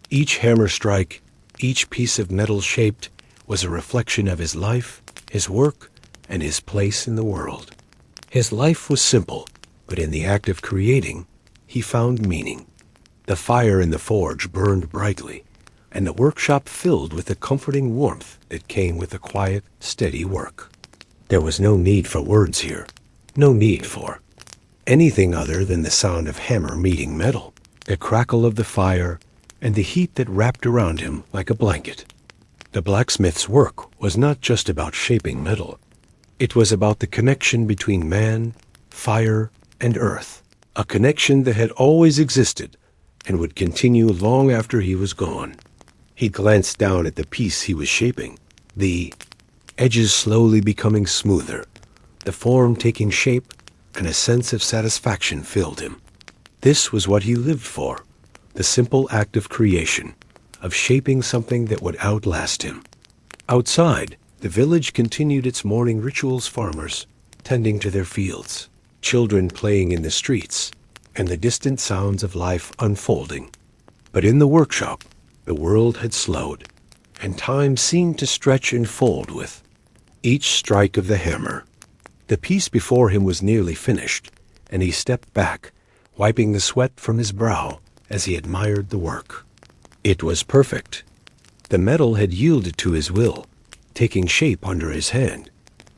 Each hammer strike, each piece of metal shaped, was a reflection of his life, his work, and his place in the world. His life was simple, but in the act of creating, he found meaning. The fire in the forge burned brightly, and the workshop filled with the comforting warmth that came with the quiet, steady work. There was no need for words here, no need for anything other than the sound of hammer meeting metal, the crackle of the fire, and the heat that wrapped around him like a blanket. The blacksmith's work was not just about shaping metal. It was about the connection between man, fire, and earth, a connection that had always existed and would continue long after he was gone. He glanced down at the piece he was shaping, the edges slowly becoming smoother, the form taking shape, and a sense of satisfaction filled him. This was what he lived for, the simple act of creation, of shaping something that would outlast him. Outside, the village continued its morning rituals, farmers tending to their fields, children playing in the streets, and the distant sounds of life unfolding. But in the workshop, the world had slowed, and time seemed to stretch and fold with each strike of the hammer. The piece before him was nearly finished, and he stepped back, wiping the sweat from his brow as he admired the work. It was perfect. The metal had yielded to his will, taking shape under his hand,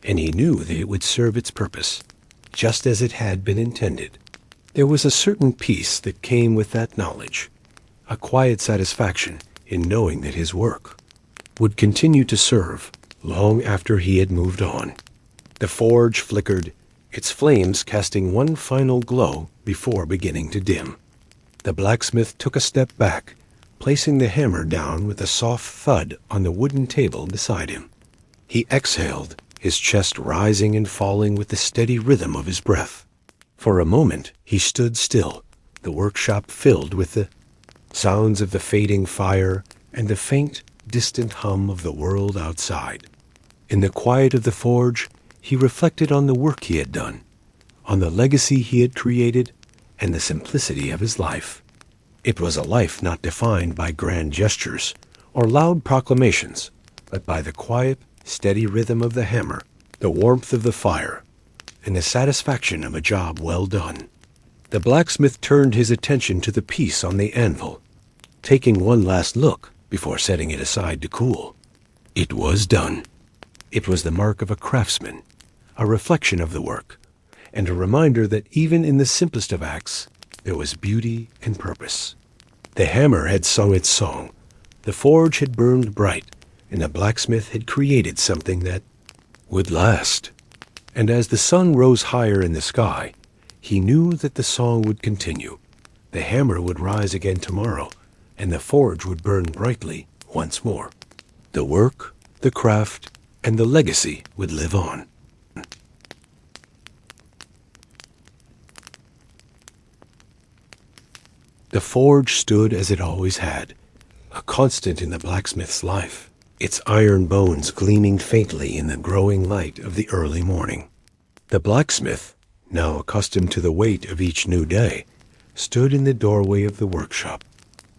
and he knew that it would serve its purpose, just as it had been intended. There was a certain peace that came with that knowledge, a quiet satisfaction in knowing that his work would continue to serve long after he had moved on. The forge flickered, its flames casting one final glow before beginning to dim. The blacksmith took a step back, placing the hammer down with a soft thud on the wooden table beside him. He exhaled, his chest rising and falling with the steady rhythm of his breath. For a moment he stood still, the workshop filled with the sounds of the fading fire and the faint, distant hum of the world outside. In the quiet of the forge, he reflected on the work he had done, on the legacy he had created, and the simplicity of his life. It was a life not defined by grand gestures or loud proclamations, but by the quiet, steady rhythm of the hammer, the warmth of the fire, and the satisfaction of a job well done. The blacksmith turned his attention to the piece on the anvil, taking one last look before setting it aside to cool. It was done. It was the mark of a craftsman, a reflection of the work, and a reminder that even in the simplest of acts, there was beauty and purpose. The hammer had sung its song, the forge had burned bright, and the blacksmith had created something that would last. And as the sun rose higher in the sky, he knew that the song would continue. The hammer would rise again tomorrow, and the forge would burn brightly once more. The work, the craft, and the legacy would live on. The forge stood as it always had, a constant in the blacksmith's life, its iron bones gleaming faintly in the growing light of the early morning. The blacksmith, now accustomed to the weight of each new day, stood in the doorway of the workshop,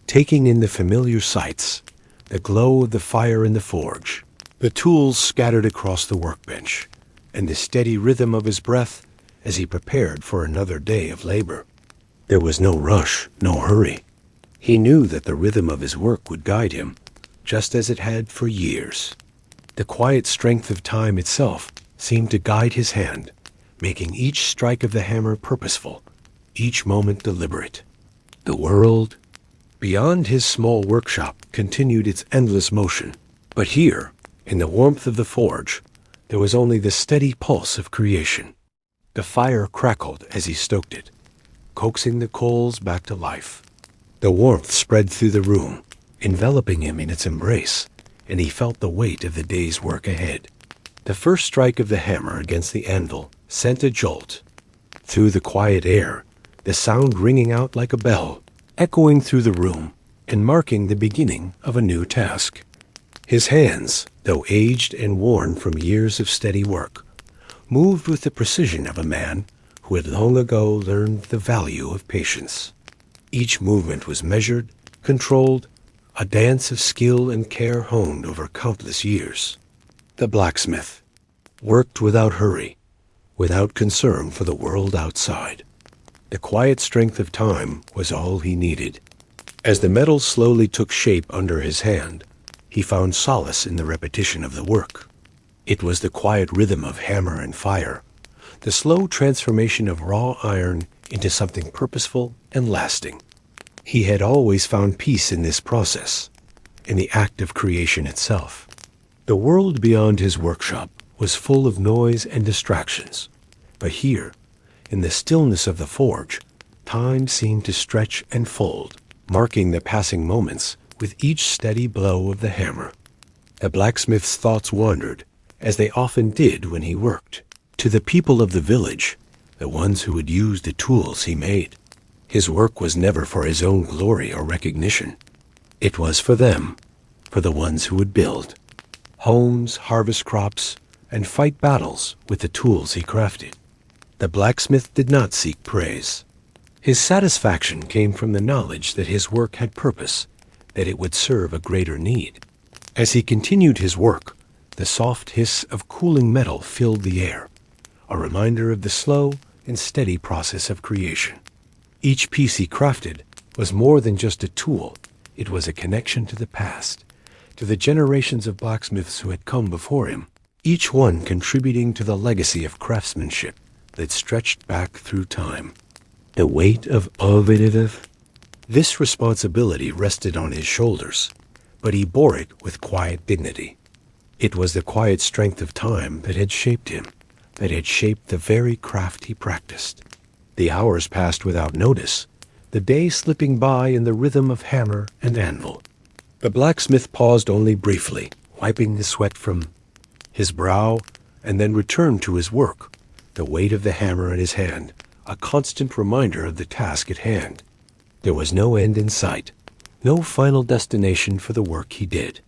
taking in the familiar sights, the glow of the fire in the forge, the tools scattered across the workbench, and the steady rhythm of his breath as he prepared for another day of labor. There was no rush, no hurry. He knew that the rhythm of his work would guide him, just as it had for years. The quiet strength of time itself seemed to guide his hand, making each strike of the hammer purposeful, each moment deliberate. The world beyond his small workshop continued its endless motion, but here, in the warmth of the forge, there was only the steady pulse of creation. The fire crackled as he stoked it, coaxing the coals back to life. The warmth spread through the room, enveloping him in its embrace, and he felt the weight of the day's work ahead. The first strike of the hammer against the anvil sent a jolt. Through the quiet air, the sound ringing out like a bell, echoing through the room and marking the beginning of a new task. His hands, though aged and worn from years of steady work, moved with the precision of a man who had long ago learned the value of patience. Each movement was measured, controlled, a dance of skill and care honed over countless years. The blacksmith worked without hurry, without concern for the world outside. The quiet strength of time was all he needed. As the metal slowly took shape under his hand, he found solace in the repetition of the work. It was the quiet rhythm of hammer and fire, the slow transformation of raw iron into something purposeful and lasting. He had always found peace in this process, in the act of creation itself. The world beyond his workshop was full of noise and distractions, but here, in the stillness of the forge, time seemed to stretch and fold, marking the passing moments with each steady blow of the hammer. The blacksmith's thoughts wandered, as they often did when he worked, to the people of the village, the ones who would use the tools he made. His work was never for his own glory or recognition. It was for them, for the ones who would build homes, harvest crops, and fight battles with the tools he crafted. The blacksmith did not seek praise. His satisfaction came from the knowledge that his work had purpose, that it would serve a greater need. As he continued his work, the soft hiss of cooling metal filled the air, a reminder of the slow and steady process of creation. Each piece he crafted was more than just a tool. It was a connection to the past, to the generations of blacksmiths who had come before him, each one contributing to the legacy of craftsmanship that stretched back through time. The weight of meditative. This responsibility rested on his shoulders, but he bore it with quiet dignity. It was the quiet strength of time that had shaped him, that had shaped the very craft he practiced. The hours passed without notice, the day slipping by in the rhythm of hammer and anvil. The blacksmith paused only briefly, wiping the sweat from his brow, and then returned to his work, the weight of the hammer in his hand, a constant reminder of the task at hand. There was no end in sight, no final destination for the work he did.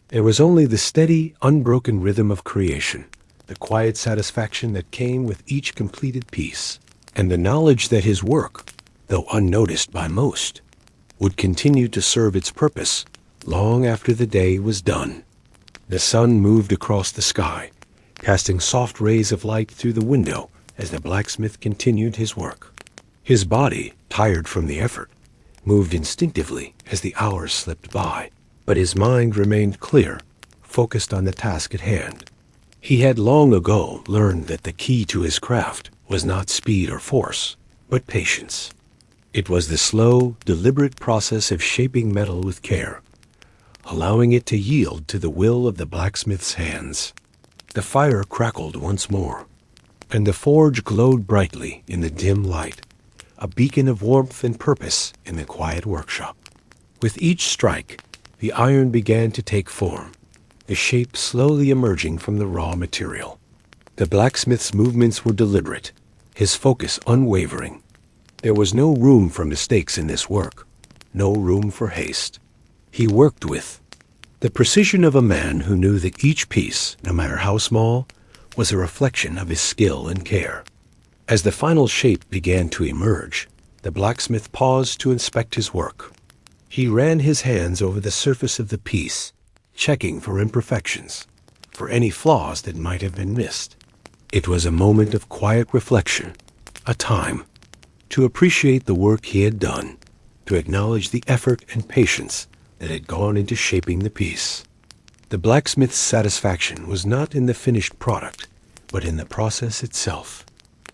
There was only the steady, unbroken rhythm of creation, the quiet satisfaction that came with each completed piece, and the knowledge that his work, though unnoticed by most, would continue to serve its purpose long after the day was done. The sun moved across the sky, casting soft rays of light through the window as the blacksmith continued his work. His body, tired from the effort, moved instinctively as the hours slipped by, but his mind remained clear, focused on the task at hand. He had long ago learned that the key to his craft was not speed or force, but patience. It was the slow, deliberate process of shaping metal with care, allowing it to yield to the will of the blacksmith's hands. The fire crackled once more, and the forge glowed brightly in the dim light, a beacon of warmth and purpose in the quiet workshop. With each strike, the iron began to take form, the shape slowly emerging from the raw material. The blacksmith's movements were deliberate, his focus unwavering. There was no room for mistakes in this work, no room for haste. He worked with the precision of a man who knew that each piece, no matter how small, was a reflection of his skill and care. As the final shape began to emerge, the blacksmith paused to inspect his work. He ran his hands over the surface of the piece, checking for imperfections, for any flaws that might have been missed. It was a moment of quiet reflection, a time to appreciate the work he had done, to acknowledge the effort and patience that had gone into shaping the piece. The blacksmith's satisfaction was not in the finished product, but in the process itself.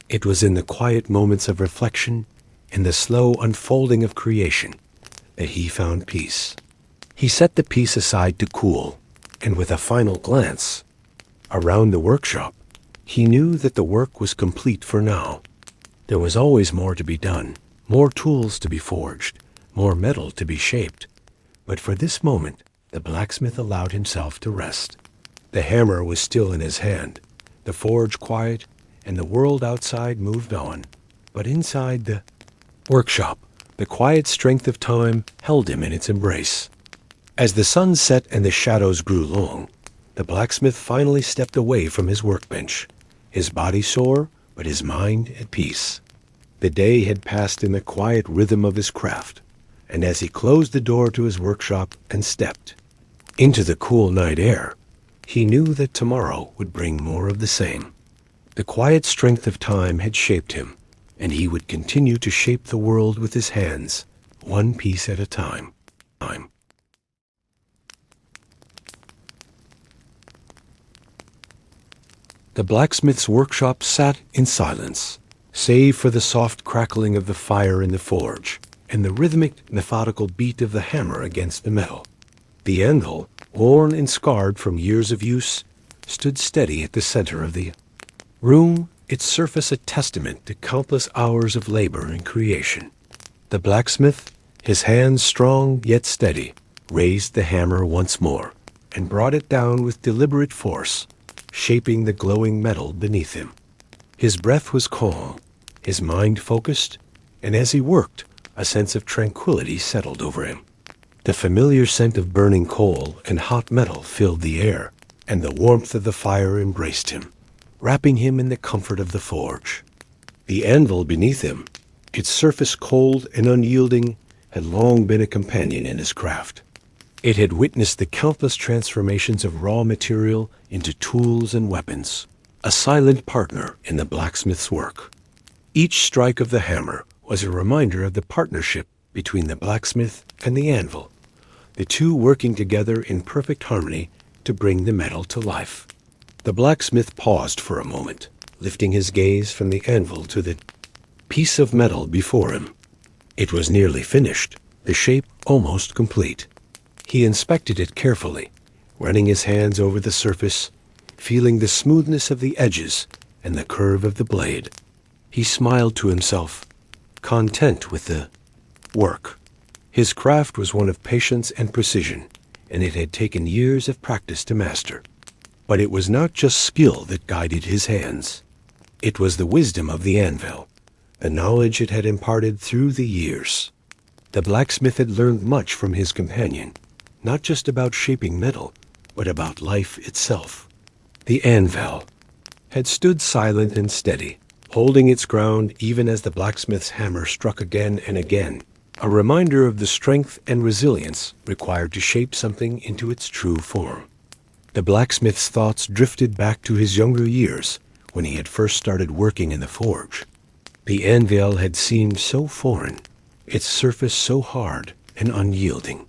It was in the quiet moments of reflection, in the slow unfolding of creation, that he found peace. He set the piece aside to cool, and with a final glance around the workshop, he knew that the work was complete for now. There was always more to be done, more tools to be forged, more metal to be shaped. But for this moment, the blacksmith allowed himself to rest. The hammer was still in his hand, the forge quiet, and the world outside moved on. But inside the workshop, the quiet strength of time held him in its embrace. As the sun set and the shadows grew long, the blacksmith finally stepped away from his workbench, his body sore, but his mind at peace. The day had passed in the quiet rhythm of his craft, and as he closed the door to his workshop and stepped into the cool night air, he knew that tomorrow would bring more of the same. The quiet strength of time had shaped him, and he would continue to shape the world with his hands, one piece at a time. The blacksmith's workshop sat in silence, save for the soft crackling of the fire in the forge and the rhythmic, methodical beat of the hammer against the metal. The anvil, worn and scarred from years of use, stood steady at the center of the room, its surface a testament to countless hours of labor and creation. The blacksmith, his hands strong yet steady, raised the hammer once more and brought it down with deliberate force, shaping the glowing metal beneath him. His breath was calm, his mind focused, and as he worked, a sense of tranquility settled over him. The familiar scent of burning coal and hot metal filled the air, and the warmth of the fire embraced him, wrapping him in the comfort of the forge. The anvil beneath him, its surface cold and unyielding, had long been a companion in his craft. It had witnessed the countless transformations of raw material into tools and weapons, a silent partner in the blacksmith's work. Each strike of the hammer was a reminder of the partnership between the blacksmith and the anvil, the two working together in perfect harmony to bring the metal to life. The blacksmith paused for a moment, lifting his gaze from the anvil to the piece of metal before him. It was nearly finished, the shape almost complete. He inspected it carefully, running his hands over the surface, feeling the smoothness of the edges and the curve of the blade. He smiled to himself, content with the work. His craft was one of patience and precision, and it had taken years of practice to master. But it was not just skill that guided his hands. It was the wisdom of the anvil, the knowledge it had imparted through the years. The blacksmith had learned much from his companion, not just about shaping metal, but about life itself. The anvil had stood silent and steady, holding its ground even as the blacksmith's hammer struck again and again, a reminder of the strength and resilience required to shape something into its true form. The blacksmith's thoughts drifted back to his younger years when he had first started working in the forge. The anvil had seemed so foreign, its surface so hard and unyielding.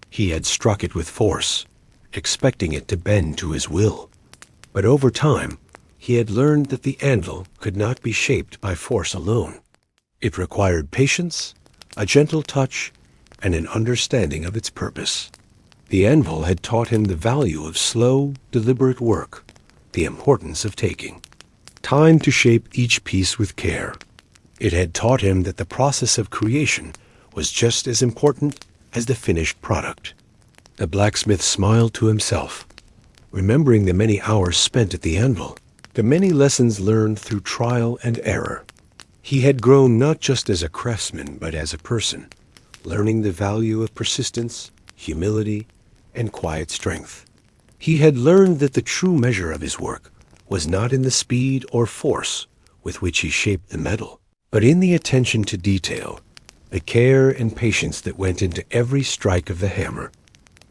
He had struck it with force, expecting it to bend to his will. But over time, he had learned that the anvil could not be shaped by force alone. It required patience, a gentle touch, and an understanding of its purpose. The anvil had taught him the value of slow, deliberate work, the importance of taking time to shape each piece with care. It had taught him that the process of creation was just as important as the finished product. The blacksmith smiled to himself, remembering the many hours spent at the anvil, the many lessons learned through trial and error. He had grown not just as a craftsman, but as a person, learning the value of persistence, humility, and quiet strength. He had learned that the true measure of his work was not in the speed or force with which he shaped the metal, but in the attention to detail, the care and patience that went into every strike of the hammer.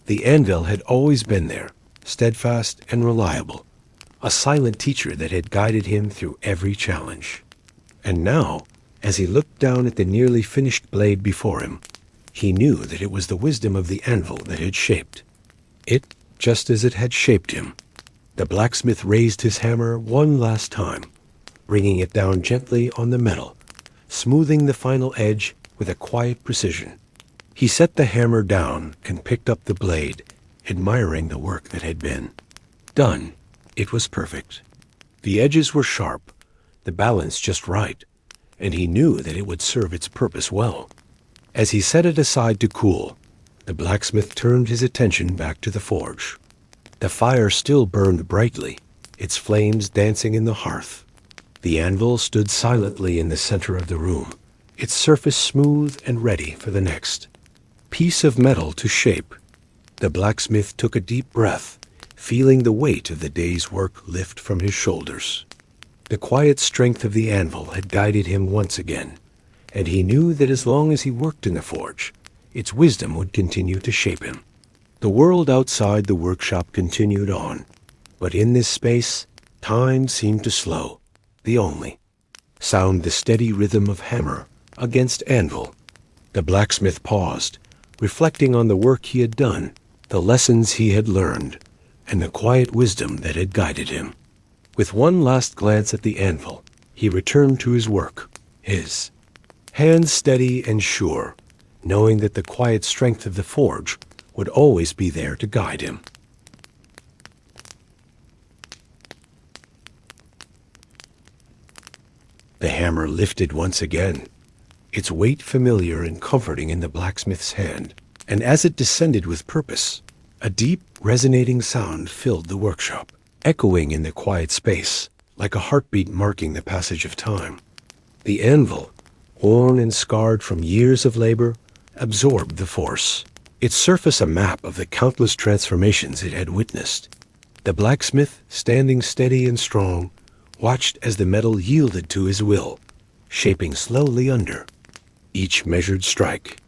The anvil had always been there, steadfast and reliable, a silent teacher that had guided him through every challenge. And now, as he looked down at the nearly finished blade before him, he knew that it was the wisdom of the anvil that had shaped it just as it had shaped him. The blacksmith raised his hammer one last time, bringing it down gently on the metal, smoothing the final edge with a quiet precision. He set the hammer down and picked up the blade, admiring the work that had been done. It was perfect. The edges were sharp, the balance just right, and he knew that it would serve its purpose well. As he set it aside to cool, the blacksmith turned his attention back to the forge. The fire still burned brightly, its flames dancing in the hearth. The anvil stood silently in the center of the room, its surface smooth and ready for the next piece of metal to shape. The blacksmith took a deep breath, feeling the weight of the day's work lift from his shoulders. The quiet strength of the anvil had guided him once again, and he knew that as long as he worked in the forge, its wisdom would continue to shape him. The world outside the workshop continued on, but in this space, time seemed to slow. The only sound the steady rhythm of hammer against anvil. The blacksmith paused, reflecting on the work he had done, the lessons he had learned, and the quiet wisdom that had guided him. With one last glance at the anvil, he returned to his work, his hands steady and sure, knowing that the quiet strength of the forge would always be there to guide him. The hammer lifted once again, its weight familiar and comforting in the blacksmith's hand, and as it descended with purpose, a deep, resonating sound filled the workshop, echoing in the quiet space, like a heartbeat marking the passage of time. The anvil, worn and scarred from years of labor, absorbed the force, its surface a map of the countless transformations it had witnessed. The blacksmith, standing steady and strong, watched as the metal yielded to his will, shaping slowly under each measured strike.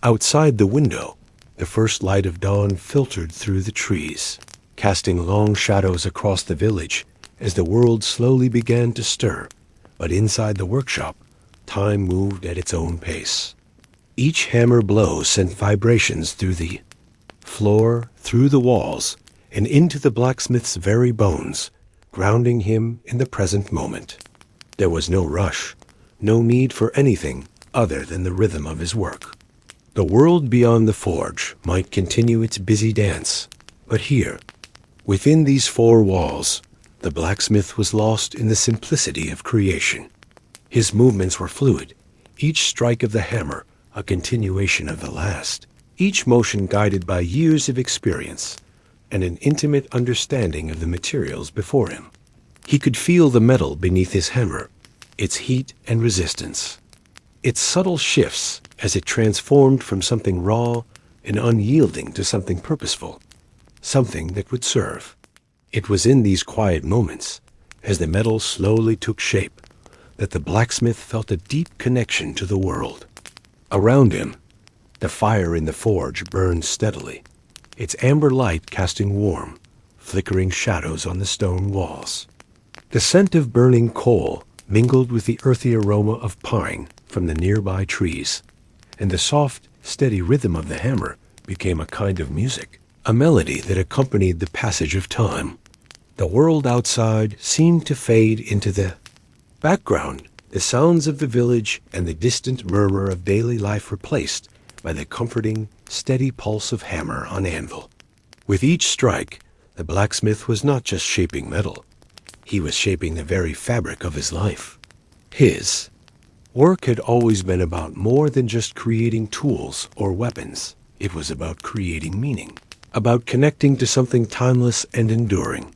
Outside the window, the first light of dawn filtered through the trees, casting long shadows across the village as the world slowly began to stir. But inside the workshop, time moved at its own pace. Each hammer blow sent vibrations through the floor, through the walls, and into the blacksmith's very bones, grounding him in the present moment. There was no rush, no need for anything other than the rhythm of his work. The world beyond the forge might continue its busy dance, but here, within these four walls, the blacksmith was lost in the simplicity of creation. His movements were fluid, each strike of the hammer a continuation of the last, each motion guided by years of experience and an intimate understanding of the materials before him. He could feel the metal beneath his hammer, its heat and resistance, its subtle shifts as it transformed from something raw and unyielding to something purposeful, something that would serve. It was in these quiet moments, as the metal slowly took shape, that the blacksmith felt a deep connection to the world. Around him, the fire in the forge burned steadily, its amber light casting warm, flickering shadows on the stone walls. The scent of burning coal mingled with the earthy aroma of pine from the nearby trees, and the soft, steady rhythm of the hammer became a kind of music, a melody that accompanied the passage of time. The world outside seemed to fade into the background. The sounds of the village and the distant murmur of daily life replaced by the comforting, steady pulse of hammer on anvil. With each strike, the blacksmith was not just shaping metal. He was shaping the very fabric of his life. His work had always been about more than just creating tools or weapons. It was about creating meaning, about connecting to something timeless and enduring.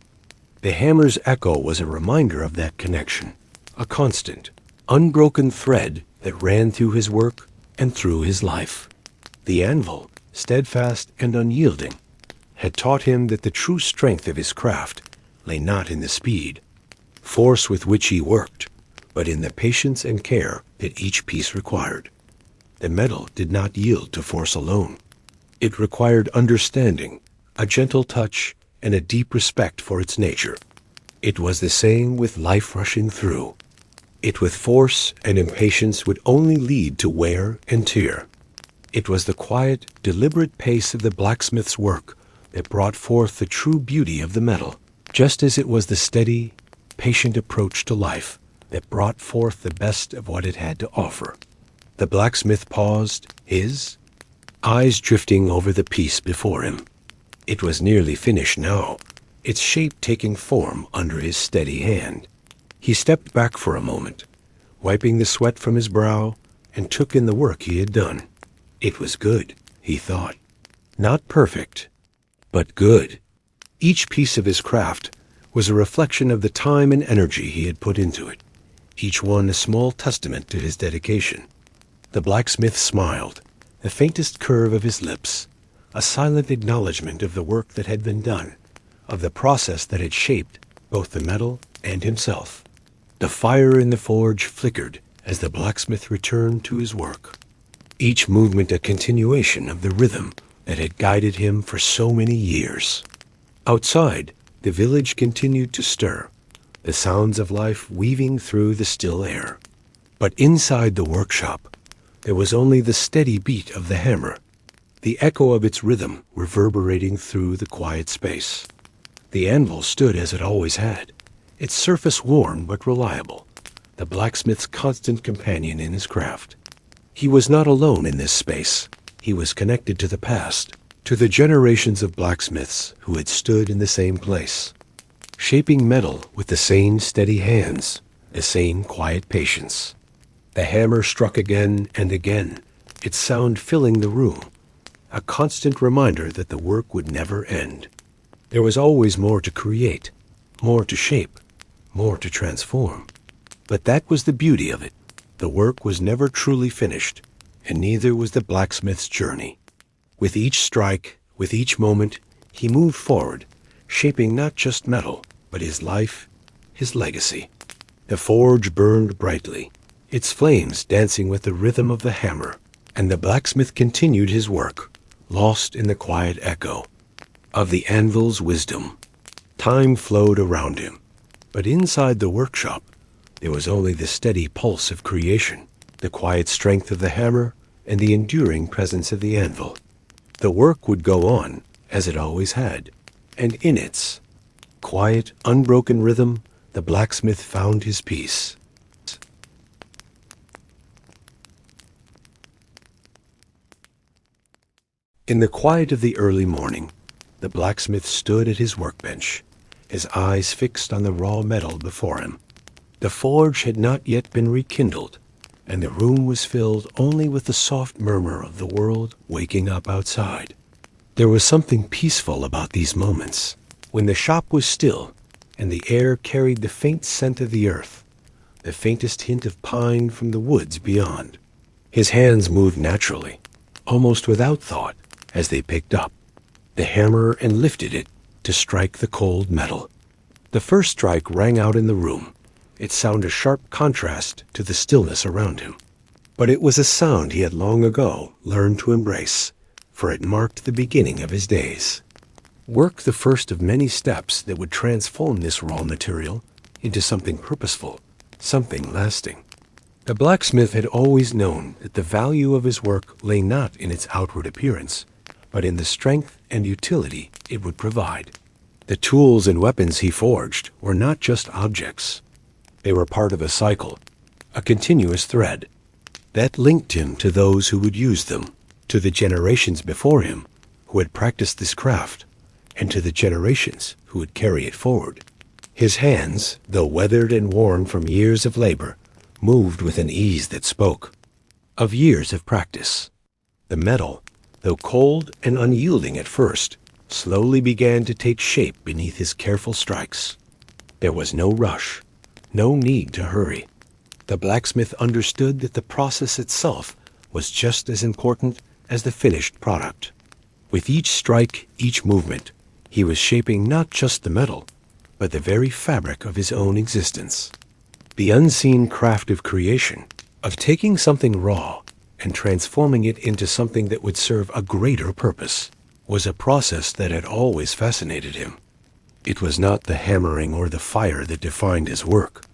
The hammer's echo was a reminder of that connection, a constant, unbroken thread that ran through his work and through his life. The anvil, steadfast and unyielding, had taught him that the true strength of his craft lay not in the speed, force with which he worked, but in the patience and care that each piece required. The metal did not yield to force alone. It required understanding, a gentle touch, and a deep respect for its nature. It was the same with life rushing through. It with force and impatience would only lead to wear and tear. It was the quiet, deliberate pace of the blacksmith's work that brought forth the true beauty of the metal, just as it was the steady, patient approach to life that brought forth the best of what it had to offer. The blacksmith paused, his eyes drifting over the piece before him. It was nearly finished now, its shape taking form under his steady hand. He stepped back for a moment, wiping the sweat from his brow, and took in the work he had done. It was good, he thought. Not perfect, but good. Each piece of his craft was a reflection of the time and energy he had put into it, each one a small testament to his dedication. The blacksmith smiled, the faintest curve of his lips, a silent acknowledgment of the work that had been done, of the process that had shaped both the metal and himself. The fire in the forge flickered as the blacksmith returned to his work, each movement a continuation of the rhythm that had guided him for so many years. Outside, the village continued to stir, the sounds of life weaving through the still air. But inside the workshop, there was only the steady beat of the hammer, the echo of its rhythm reverberating through the quiet space. The anvil stood as it always had, its surface worn but reliable, the blacksmith's constant companion in his craft. He was not alone in this space. He was connected to the past, to the generations of blacksmiths who had stood in the same place, shaping metal with the same steady hands, the same quiet patience. The hammer struck again and again, its sound filling the room, a constant reminder that the work would never end. There was always more to create, more to shape, more to transform. But that was the beauty of it. The work was never truly finished, and neither was the blacksmith's journey. With each strike, with each moment, he moved forward, shaping not just metal, but his life, his legacy. The forge burned brightly, its flames dancing with the rhythm of the hammer, and the blacksmith continued his work, lost in the quiet echo of the anvil's wisdom. Time flowed around him, but inside the workshop, there was only the steady pulse of creation, the quiet strength of the hammer, and the enduring presence of the anvil. The work would go on, as it always had, and in its quiet, unbroken rhythm, the blacksmith found his peace. In the quiet of the early morning, the blacksmith stood at his workbench, his eyes fixed on the raw metal before him. The forge had not yet been rekindled, and the room was filled only with the soft murmur of the world waking up outside. There was something peaceful about these moments, when the shop was still, and the air carried the faint scent of the earth, the faintest hint of pine from the woods beyond. His hands moved naturally, almost without thought, as they picked up the hammer and lifted it to strike the cold metal. The first strike rang out in the room, its sound a sharp contrast to the stillness around him. But it was a sound he had long ago learned to embrace, for it marked the beginning of his days. Work the first of many steps that would transform this raw material into something purposeful, something lasting. The blacksmith had always known that the value of his work lay not in its outward appearance, but in the strength and utility it would provide. The tools and weapons he forged were not just objects. They were part of a cycle, a continuous thread, that linked him to those who would use them, to the generations before him who had practiced this craft, and to the generations who would carry it forward. His hands, though weathered and worn from years of labor, moved with an ease that spoke of years of practice. The metal, though cold and unyielding at first, slowly began to take shape beneath his careful strikes. There was no rush, no need to hurry. The blacksmith understood that the process itself was just as important as the finished product. With each strike, each movement, he was shaping not just the metal, but the very fabric of his own existence. The unseen craft of creation, of taking something raw and transforming it into something that would serve a greater purpose, was a process that had always fascinated him. It was not the hammering or the fire that defined his work,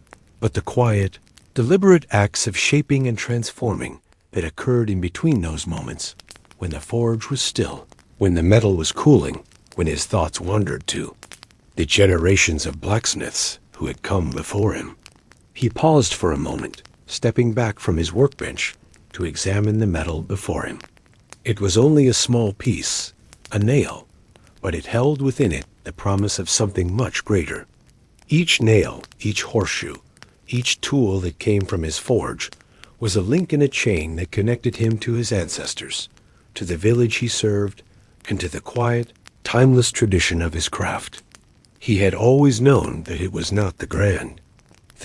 but the quiet, deliberate acts of shaping and transforming that occurred in between those moments, when the forge was still, when the metal was cooling, when his thoughts wandered to the generations of blacksmiths who had come before him. He paused for a moment, stepping back from his workbench to examine the metal before him. It was only a small piece, a nail, but it held within it the promise of something much greater. Each nail, each horseshoe, each tool that came from his forge was a link in a chain that connected him to his ancestors, to the village he served, and to the quiet, timeless tradition of his craft. He had always known that it was not the grand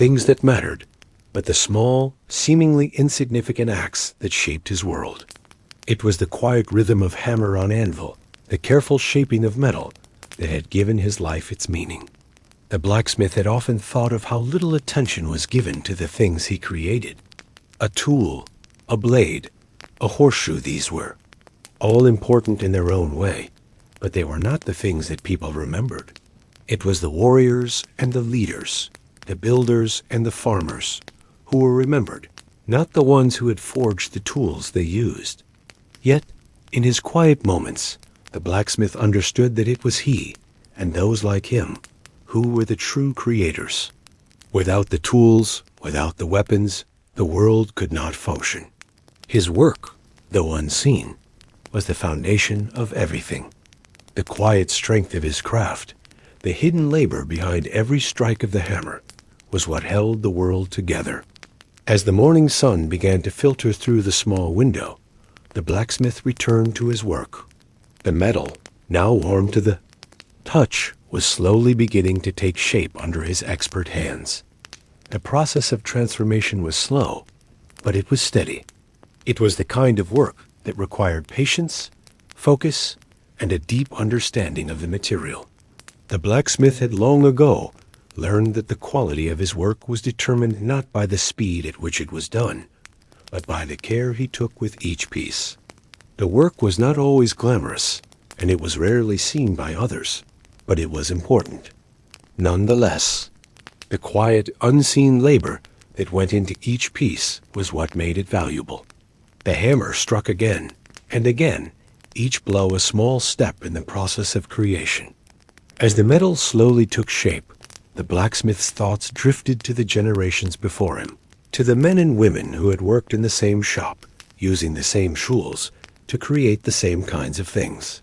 things that mattered, but the small, seemingly insignificant acts that shaped his world. It was the quiet rhythm of hammer on anvil, the careful shaping of metal, that had given his life its meaning. The blacksmith had often thought of how little attention was given to the things he created. A tool, a blade, a horseshoe these were, all important in their own way, but they were not the things that people remembered. It was the warriors and the leaders, the builders and the farmers, who were remembered, not the ones who had forged the tools they used. Yet, in his quiet moments, the blacksmith understood that it was he, and those like him, who were the true creators. Without the tools, without the weapons, the world could not function. His work, though unseen, was the foundation of everything. The quiet strength of his craft, the hidden labor behind every strike of the hammer, was what held the world together. As the morning sun began to filter through the small window, the blacksmith returned to his work. The metal, now warm to the touch, was slowly beginning to take shape under his expert hands. The process of transformation was slow, but it was steady. It was the kind of work that required patience, focus, and a deep understanding of the material. The blacksmith had long ago learned that the quality of his work was determined not by the speed at which it was done, but by the care he took with each piece. The work was not always glamorous, and it was rarely seen by others, but it was important. Nonetheless, the quiet, unseen labor that went into each piece was what made it valuable. The hammer struck again, and again, each blow a small step in the process of creation. As the metal slowly took shape, the blacksmith's thoughts drifted to the generations before him, to the men and women who had worked in the same shop, using the same tools to create the same kinds of things.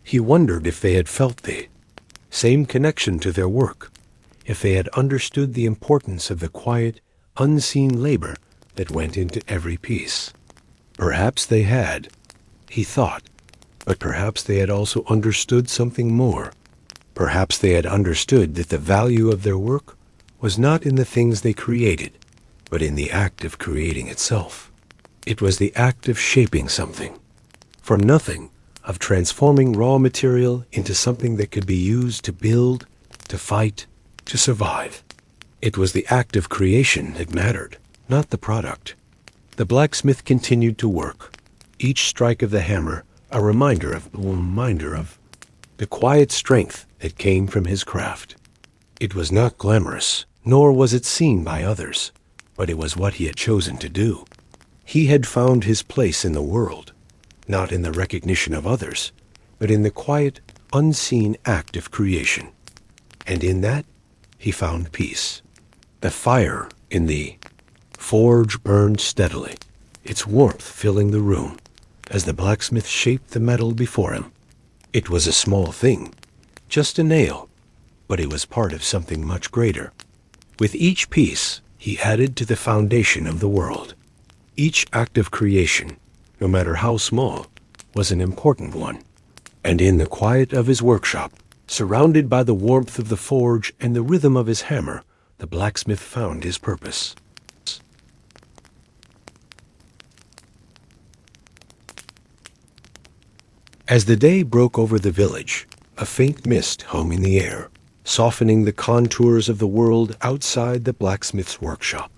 He wondered if they had felt the same connection to their work, if they had understood the importance of the quiet, unseen labor that went into every piece. Perhaps they had, he thought, but perhaps they had also understood something more. Perhaps they had understood that the value of their work was not in the things they created, but in the act of creating itself. It was the act of shaping something from nothing, of transforming raw material into something that could be used to build, to fight, to survive. It was the act of creation that mattered, not the product. The blacksmith continued to work, each strike of the hammer a reminder of the quiet strength that came from his craft. It was not glamorous, nor was it seen by others, but it was what he had chosen to do. He had found his place in the world, not in the recognition of others, but in the quiet, unseen act of creation. And in that, he found peace. The fire in the forge burned steadily, its warmth filling the room, as the blacksmith shaped the metal before him. It was a small thing, just a nail, but it was part of something much greater. With each piece, he added to the foundation of the world. Each act of creation, no matter how small, was an important one. And in the quiet of his workshop, surrounded by the warmth of the forge and the rhythm of his hammer, the blacksmith found his purpose. As the day broke over the village, a faint mist hung in the air, softening the contours of the world outside the blacksmith's workshop.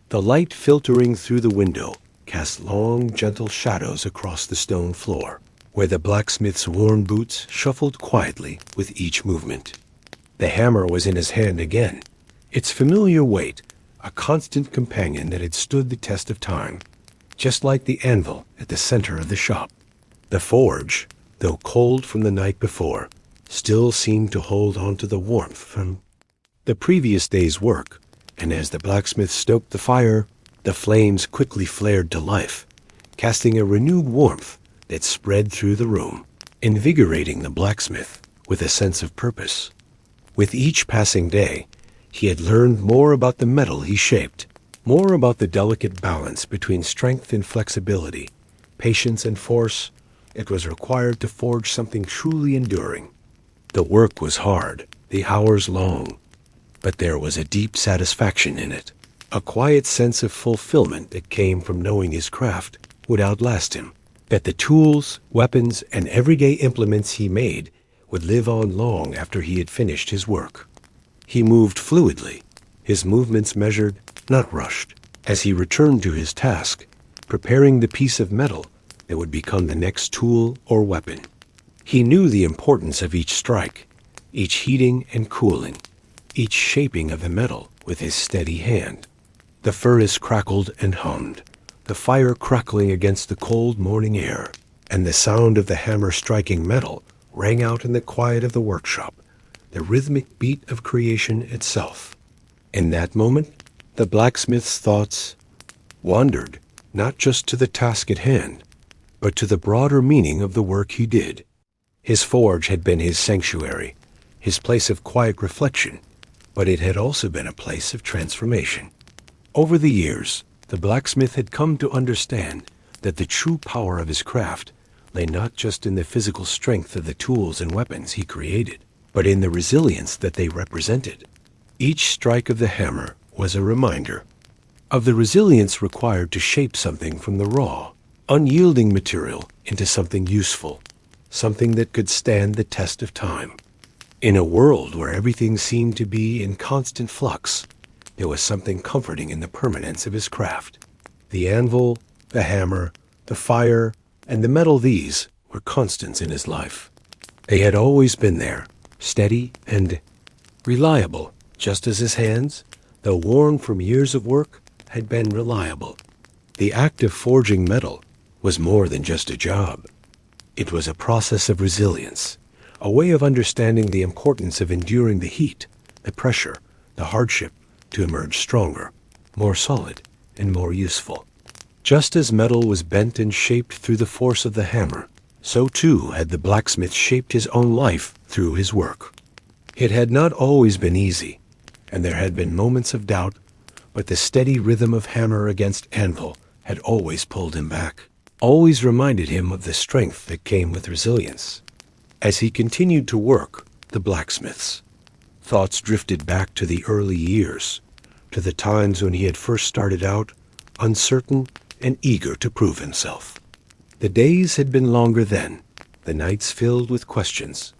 The light filtering through the window cast long, gentle shadows across the stone floor, where the blacksmith's worn boots shuffled quietly with each movement. The hammer was in his hand again, its familiar weight, a constant companion that had stood the test of time, just like the anvil at the center of the shop. The forge, though cold from the night before, still seemed to hold on to the warmth from the previous day's work, and as the blacksmith stoked the fire, the flames quickly flared to life, casting a renewed warmth that spread through the room, invigorating the blacksmith with a sense of purpose. With each passing day, he had learned more about the metal he shaped, more about the delicate balance between strength and flexibility, patience and force. It was required to forge something truly enduring. The work was hard, the hours long, but there was a deep satisfaction in it, a quiet sense of fulfillment that came from knowing his craft would outlast him, that the tools, weapons, and everyday implements he made would live on long after he had finished his work. He moved fluidly, his movements measured, not rushed, as he returned to his task, preparing the piece of metal that would become the next tool or weapon. He knew the importance of each strike, each heating and cooling, each shaping of the metal with his steady hand. The furnace crackled and hummed, the fire crackling against the cold morning air, and the sound of the hammer striking metal rang out in the quiet of the workshop, the rhythmic beat of creation itself. In that moment, the blacksmith's thoughts wandered not just to the task at hand, but to the broader meaning of the work he did. His forge had been his sanctuary, his place of quiet reflection, but it had also been a place of transformation. Over the years, the blacksmith had come to understand that the true power of his craft lay not just in the physical strength of the tools and weapons he created, but in the resilience that they represented. Each strike of the hammer was a reminder of the resilience required to shape something from the raw, unyielding material into something useful, something that could stand the test of time. In a world where everything seemed to be in constant flux, there was something comforting in the permanence of his craft. The anvil, the hammer, the fire, and the metal, these were constants in his life. They had always been there, steady and reliable, just as his hands, though worn from years of work, had been reliable. The act of forging metal was more than just a job. It was a process of resilience, a way of understanding the importance of enduring the heat, the pressure, the hardship to emerge stronger, more solid, and more useful. Just as metal was bent and shaped through the force of the hammer, so too had the blacksmith shaped his own life through his work. It had not always been easy, and there had been moments of doubt, but the steady rhythm of hammer against anvil had always pulled him back, always reminded him of the strength that came with resilience. As he continued to work, the blacksmith's thoughts drifted back to the early years, to the times when he had first started out, uncertain and eager to prove himself. The days had been longer then, the nights filled with questions.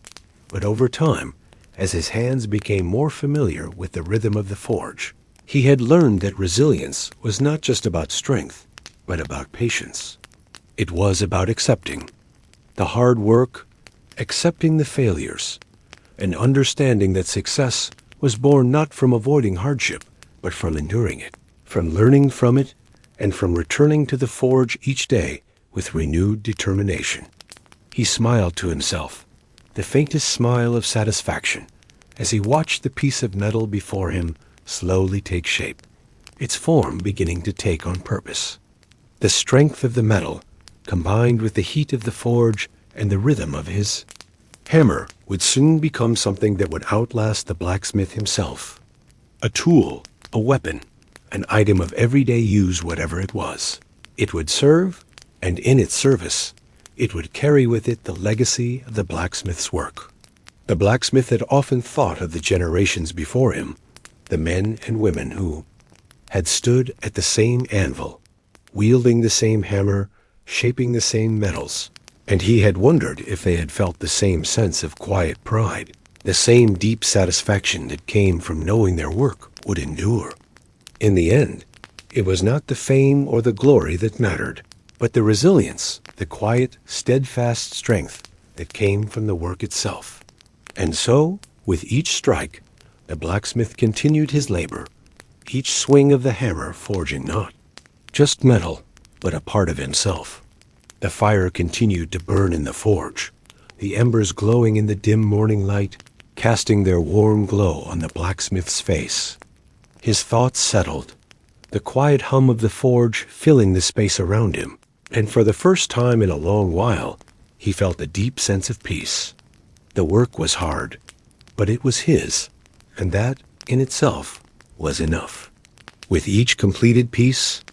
But over time, as his hands became more familiar with the rhythm of the forge, he had learned that resilience was not just about strength, but about patience. It was about accepting the hard work, accepting the failures, and understanding that success was born not from avoiding hardship, but from enduring it, from learning from it, and from returning to the forge each day with renewed determination. He smiled to himself, the faintest smile of satisfaction, as he watched the piece of metal before him slowly take shape, its form beginning to take on purpose. The strength of the metal, combined with the heat of the forge and the rhythm of his hammer, would soon become something that would outlast the blacksmith himself. A tool, a weapon, an item of everyday use, whatever it was. It would serve, and in its service, it would carry with it the legacy of the blacksmith's work. The blacksmith had often thought of the generations before him, the men and women who had stood at the same anvil, wielding the same hammer, shaping the same metals, and he had wondered if they had felt the same sense of quiet pride, the same deep satisfaction that came from knowing their work would endure. In the end, it was not the fame or the glory that mattered, but the resilience, the quiet, steadfast strength that came from the work itself. And so, with each strike, the blacksmith continued his labor, each swing of the hammer forging not just metal, but a part of himself. The fire continued to burn in the forge, the embers glowing in the dim morning light, casting their warm glow on the blacksmith's face. His thoughts settled, the quiet hum of the forge filling the space around him, and for the first time in a long while, he felt a deep sense of peace. The work was hard, but it was his, and that, in itself, was enough. With each completed piece,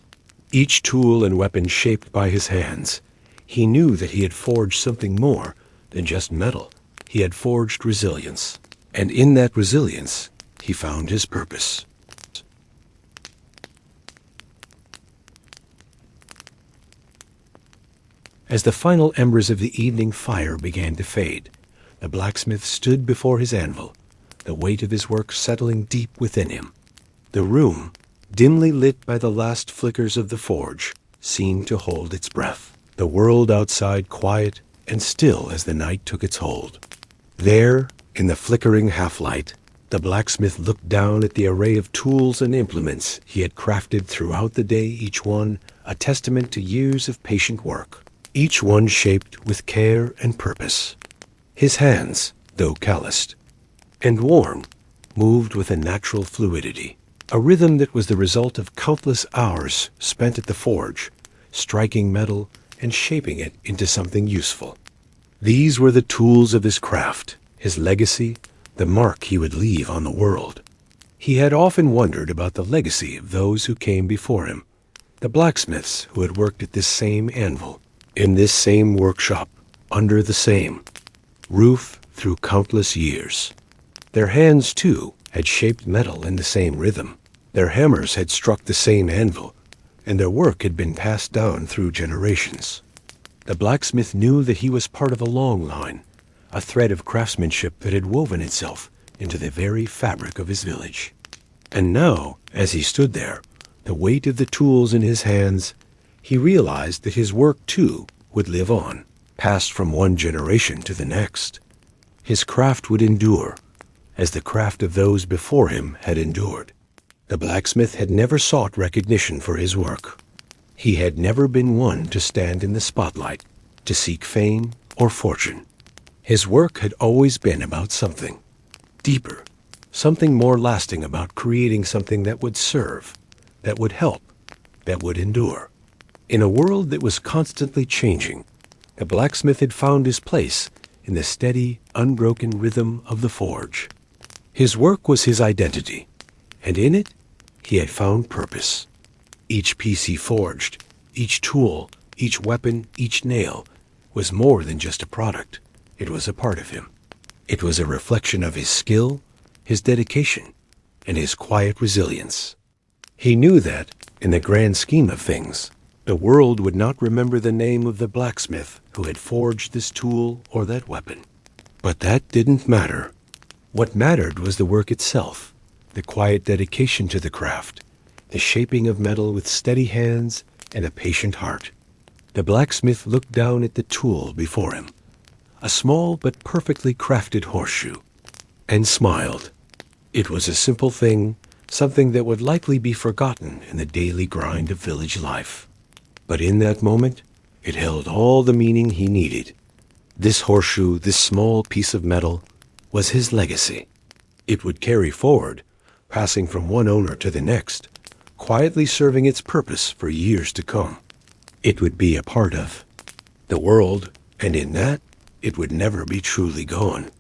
each tool and weapon shaped by his hands, he knew that he had forged something more than just metal. He had forged resilience, and in that resilience, he found his purpose. As the final embers of the evening fire began to fade, the blacksmith stood before his anvil, the weight of his work settling deep within him. The room, dimly lit by the last flickers of the forge, seemed to hold its breath, the world outside quiet and still as the night took its hold. There, in the flickering half-light, the blacksmith looked down at the array of tools and implements he had crafted throughout the day, each one a testament to years of patient work, each one shaped with care and purpose. His hands, though calloused and worn, moved with a natural fluidity, a rhythm that was the result of countless hours spent at the forge, striking metal and shaping it into something useful. These were the tools of his craft, his legacy, the mark he would leave on the world. He had often wondered about the legacy of those who came before him, the blacksmiths who had worked at this same anvil, in this same workshop, under the same roof through countless years. Their hands, too, had shaped metal in the same rhythm. Their hammers had struck the same anvil, and their work had been passed down through generations. The blacksmith knew that he was part of a long line, a thread of craftsmanship that had woven itself into the very fabric of his village. And now, as he stood there, the weight of the tools in his hands, he realized that his work, too, would live on, passed from one generation to the next. His craft would endure, as the craft of those before him had endured. The blacksmith had never sought recognition for his work. He had never been one to stand in the spotlight, to seek fame or fortune. His work had always been about something deeper, something more lasting, about creating something that would serve, that would help, that would endure. In a world that was constantly changing, the blacksmith had found his place in the steady, unbroken rhythm of the forge. His work was his identity, and in it he had found purpose. Each piece he forged, each tool, each weapon, each nail, was more than just a product. It was a part of him. It was a reflection of his skill, his dedication, and his quiet resilience. He knew that, in the grand scheme of things, the world would not remember the name of the blacksmith who had forged this tool or that weapon. But that didn't matter. What mattered was the work itself, the quiet dedication to the craft, the shaping of metal with steady hands and a patient heart. The blacksmith looked down at the tool before him, a small but perfectly crafted horseshoe, and smiled. It was a simple thing, something that would likely be forgotten in the daily grind of village life. But in that moment, it held all the meaning he needed. This horseshoe, this small piece of metal, was his legacy. It would carry forward, passing from one owner to the next, quietly serving its purpose for years to come. It would be a part of the world, and in that, it would never be truly gone.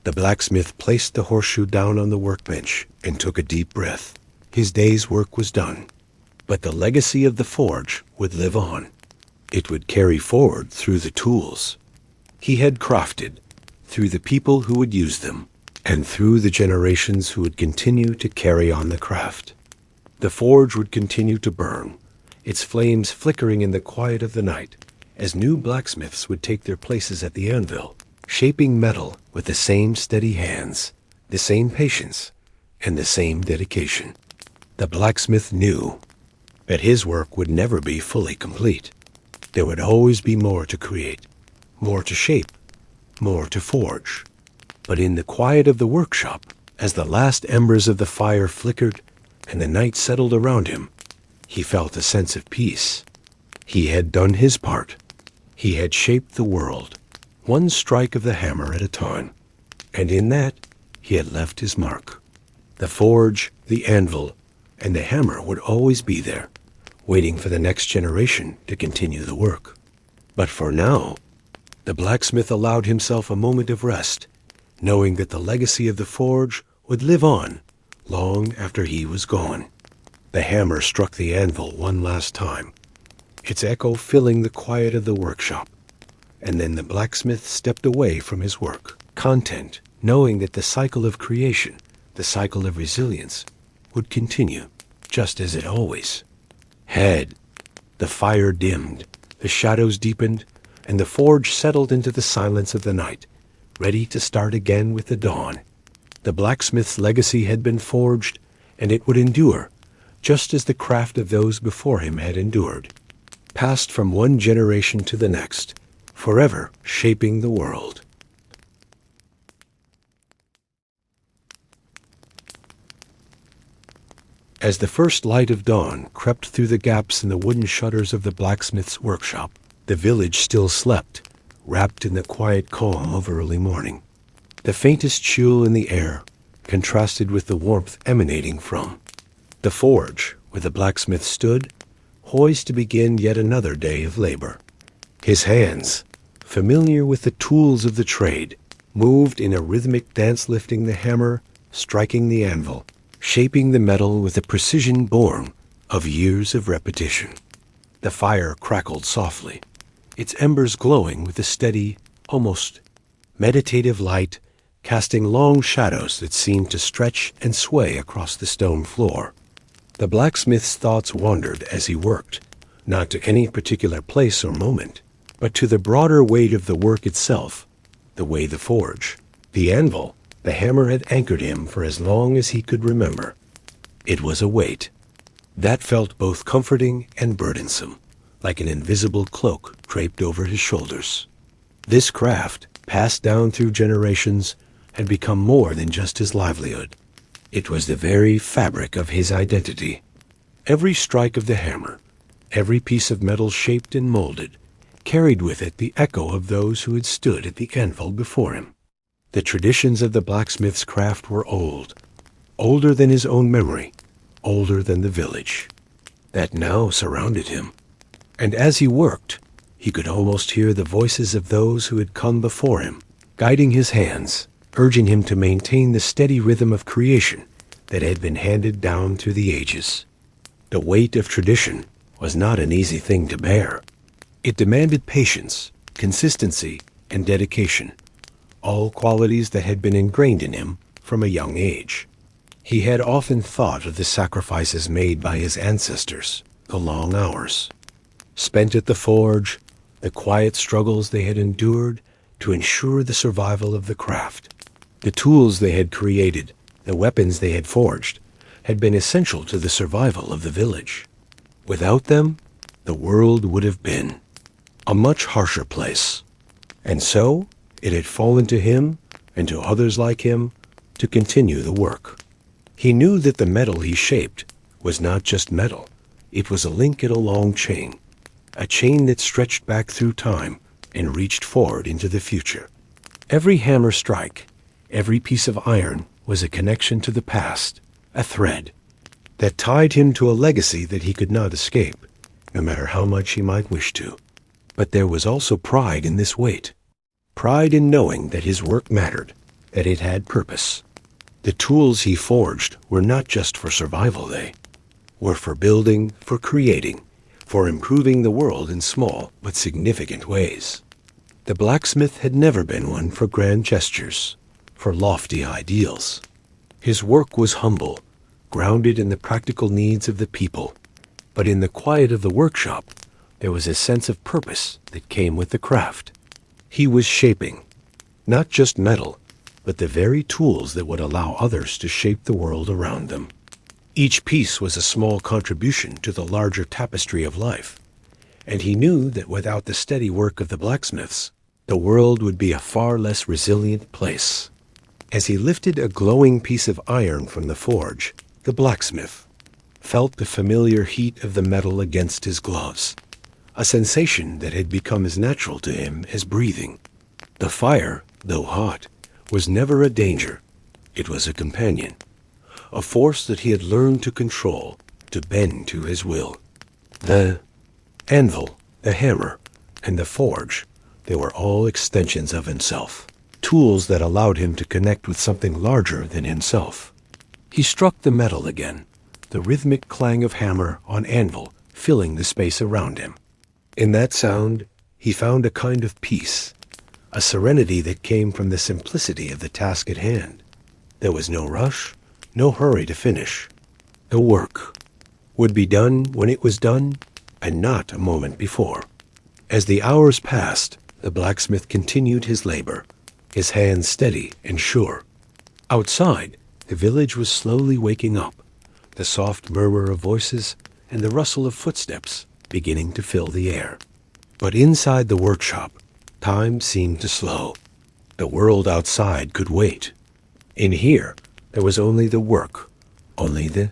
The blacksmith placed the horseshoe down on the workbench and took a deep breath. His day's work was done. But the legacy of the forge would live on. It would carry forward through the tools he had crafted, through the people who would use them, and through the generations who would continue to carry on the craft. The forge would continue to burn, its flames flickering in the quiet of the night, as new blacksmiths would take their places at the anvil, shaping metal with the same steady hands, the same patience, and the same dedication. The blacksmith knew that his work would never be fully complete. There would always be more to create, more to shape, more to forge. But in the quiet of the workshop, as the last embers of the fire flickered and the night settled around him, he felt a sense of peace. He had done his part. He had shaped the world, one strike of the hammer at a time, and in that he had left his mark. The forge, the anvil, and the hammer would always be there, waiting for the next generation to continue the work. But for now, the blacksmith allowed himself a moment of rest, knowing that the legacy of the forge would live on long after he was gone. The hammer struck the anvil one last time, its echo filling the quiet of the workshop, and then the blacksmith stepped away from his work, content, knowing that the cycle of creation, the cycle of resilience, would continue, just as it always had. The fire dimmed, the shadows deepened, and the forge settled into the silence of the night, ready to start again with the dawn. The blacksmith's legacy had been forged, and it would endure, just as the craft of those before him had endured, passed from one generation to the next, forever shaping the world. As the first light of dawn crept through the gaps in the wooden shutters of the blacksmith's workshop, the village still slept, wrapped in the quiet calm of early morning. The faintest chill in the air contrasted with the warmth emanating from the forge where the blacksmith stood, poised to begin yet another day of labor. His hands, familiar with the tools of the trade, moved in a rhythmic dance, lifting the hammer, striking the anvil, shaping the metal with a precision born of years of repetition. The fire crackled softly, its embers glowing with a steady, almost meditative light, casting long shadows that seemed to stretch and sway across the stone floor. The blacksmith's thoughts wandered as he worked, not to any particular place or moment, but to the broader weight of the work itself, the way the forge, the anvil, the hammer had anchored him for as long as he could remember. It was a weight that felt both comforting and burdensome, like an invisible cloak draped over his shoulders. This craft, passed down through generations, had become more than just his livelihood. It was the very fabric of his identity. Every strike of the hammer, every piece of metal shaped and molded, carried with it the echo of those who had stood at the anvil before him. The traditions of the blacksmith's craft were old, older than his own memory, older than the village that now surrounded him. And as he worked, he could almost hear the voices of those who had come before him, guiding his hands, urging him to maintain the steady rhythm of creation that had been handed down through the ages. The weight of tradition was not an easy thing to bear. It demanded patience, consistency, and dedication, all qualities that had been ingrained in him from a young age. He had often thought of the sacrifices made by his ancestors, the long hours spent at the forge, the quiet struggles they had endured to ensure the survival of the craft. The tools they had created, the weapons they had forged, had been essential to the survival of the village. Without them, the world would have been a much harsher place. And so, it had fallen to him, and to others like him, to continue the work. He knew that the metal he shaped was not just metal. It was a link in a long chain, a chain that stretched back through time and reached forward into the future. Every hammer strike, every piece of iron was a connection to the past, a thread that tied him to a legacy that he could not escape, no matter how much he might wish to. But there was also pride in this weight. Pride in knowing that his work mattered, that it had purpose. The tools he forged were not just for survival, they were for building, for creating, for improving the world in small but significant ways. The blacksmith had never been one for grand gestures, for lofty ideals. His work was humble, grounded in the practical needs of the people. But in the quiet of the workshop, there was a sense of purpose that came with the craft. He was shaping, not just metal, but the very tools that would allow others to shape the world around them. Each piece was a small contribution to the larger tapestry of life, and he knew that without the steady work of the blacksmiths, the world would be a far less resilient place. As he lifted a glowing piece of iron from the forge, the blacksmith felt the familiar heat of the metal against his gloves, a sensation that had become as natural to him as breathing. The fire, though hot, was never a danger. It was a companion, a force that he had learned to control, to bend to his will. The anvil, the hammer, and the forge, they were all extensions of himself, tools that allowed him to connect with something larger than himself. He struck the metal again, the rhythmic clang of hammer on anvil filling the space around him. In that sound, he found a kind of peace, a serenity that came from the simplicity of the task at hand. There was no rush, no hurry to finish. The work would be done when it was done, and not a moment before. As the hours passed, the blacksmith continued his labor, his hands steady and sure. Outside, the village was slowly waking up, the soft murmur of voices and the rustle of footsteps beginning to fill the air. But inside the workshop, time seemed to slow. The world outside could wait. In here, there was only the work, only the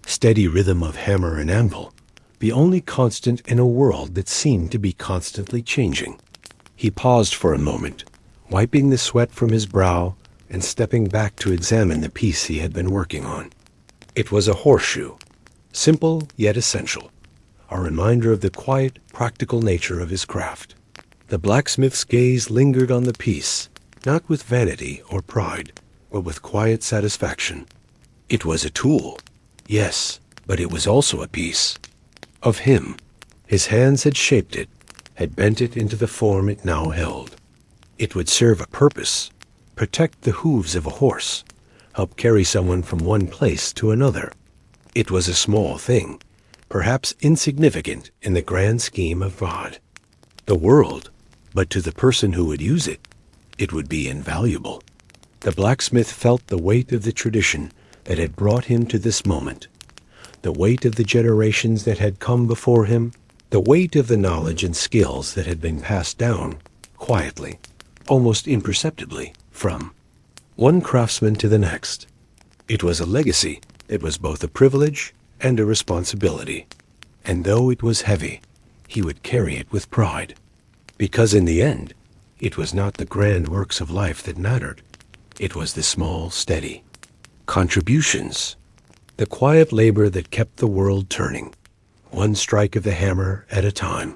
steady rhythm of hammer and anvil, the only constant in a world that seemed to be constantly changing. He paused for a moment, wiping the sweat from his brow and stepping back to examine the piece he had been working on. It was a horseshoe, simple yet essential, a reminder of the quiet, practical nature of his craft. The blacksmith's gaze lingered on the piece, not with vanity or pride, but with quiet satisfaction. It was a tool, yes, but it was also a piece of him. His hands had shaped it, had bent it into the form it now held. It would serve a purpose, protect the hooves of a horse, help carry someone from one place to another. It was a small thing, perhaps insignificant in the grand scheme of God, the world, but to the person who would use it, it would be invaluable. The blacksmith felt the weight of the tradition that had brought him to this moment, the weight of the generations that had come before him, the weight of the knowledge and skills that had been passed down, quietly, almost imperceptibly, from one craftsman to the next. It was a legacy that was both a privilege and a responsibility, and though it was heavy, he would carry it with pride, because in the end, it was not the grand works of life that mattered. It was the small, steady contributions, the quiet labor that kept the world turning, one strike of the hammer at a time.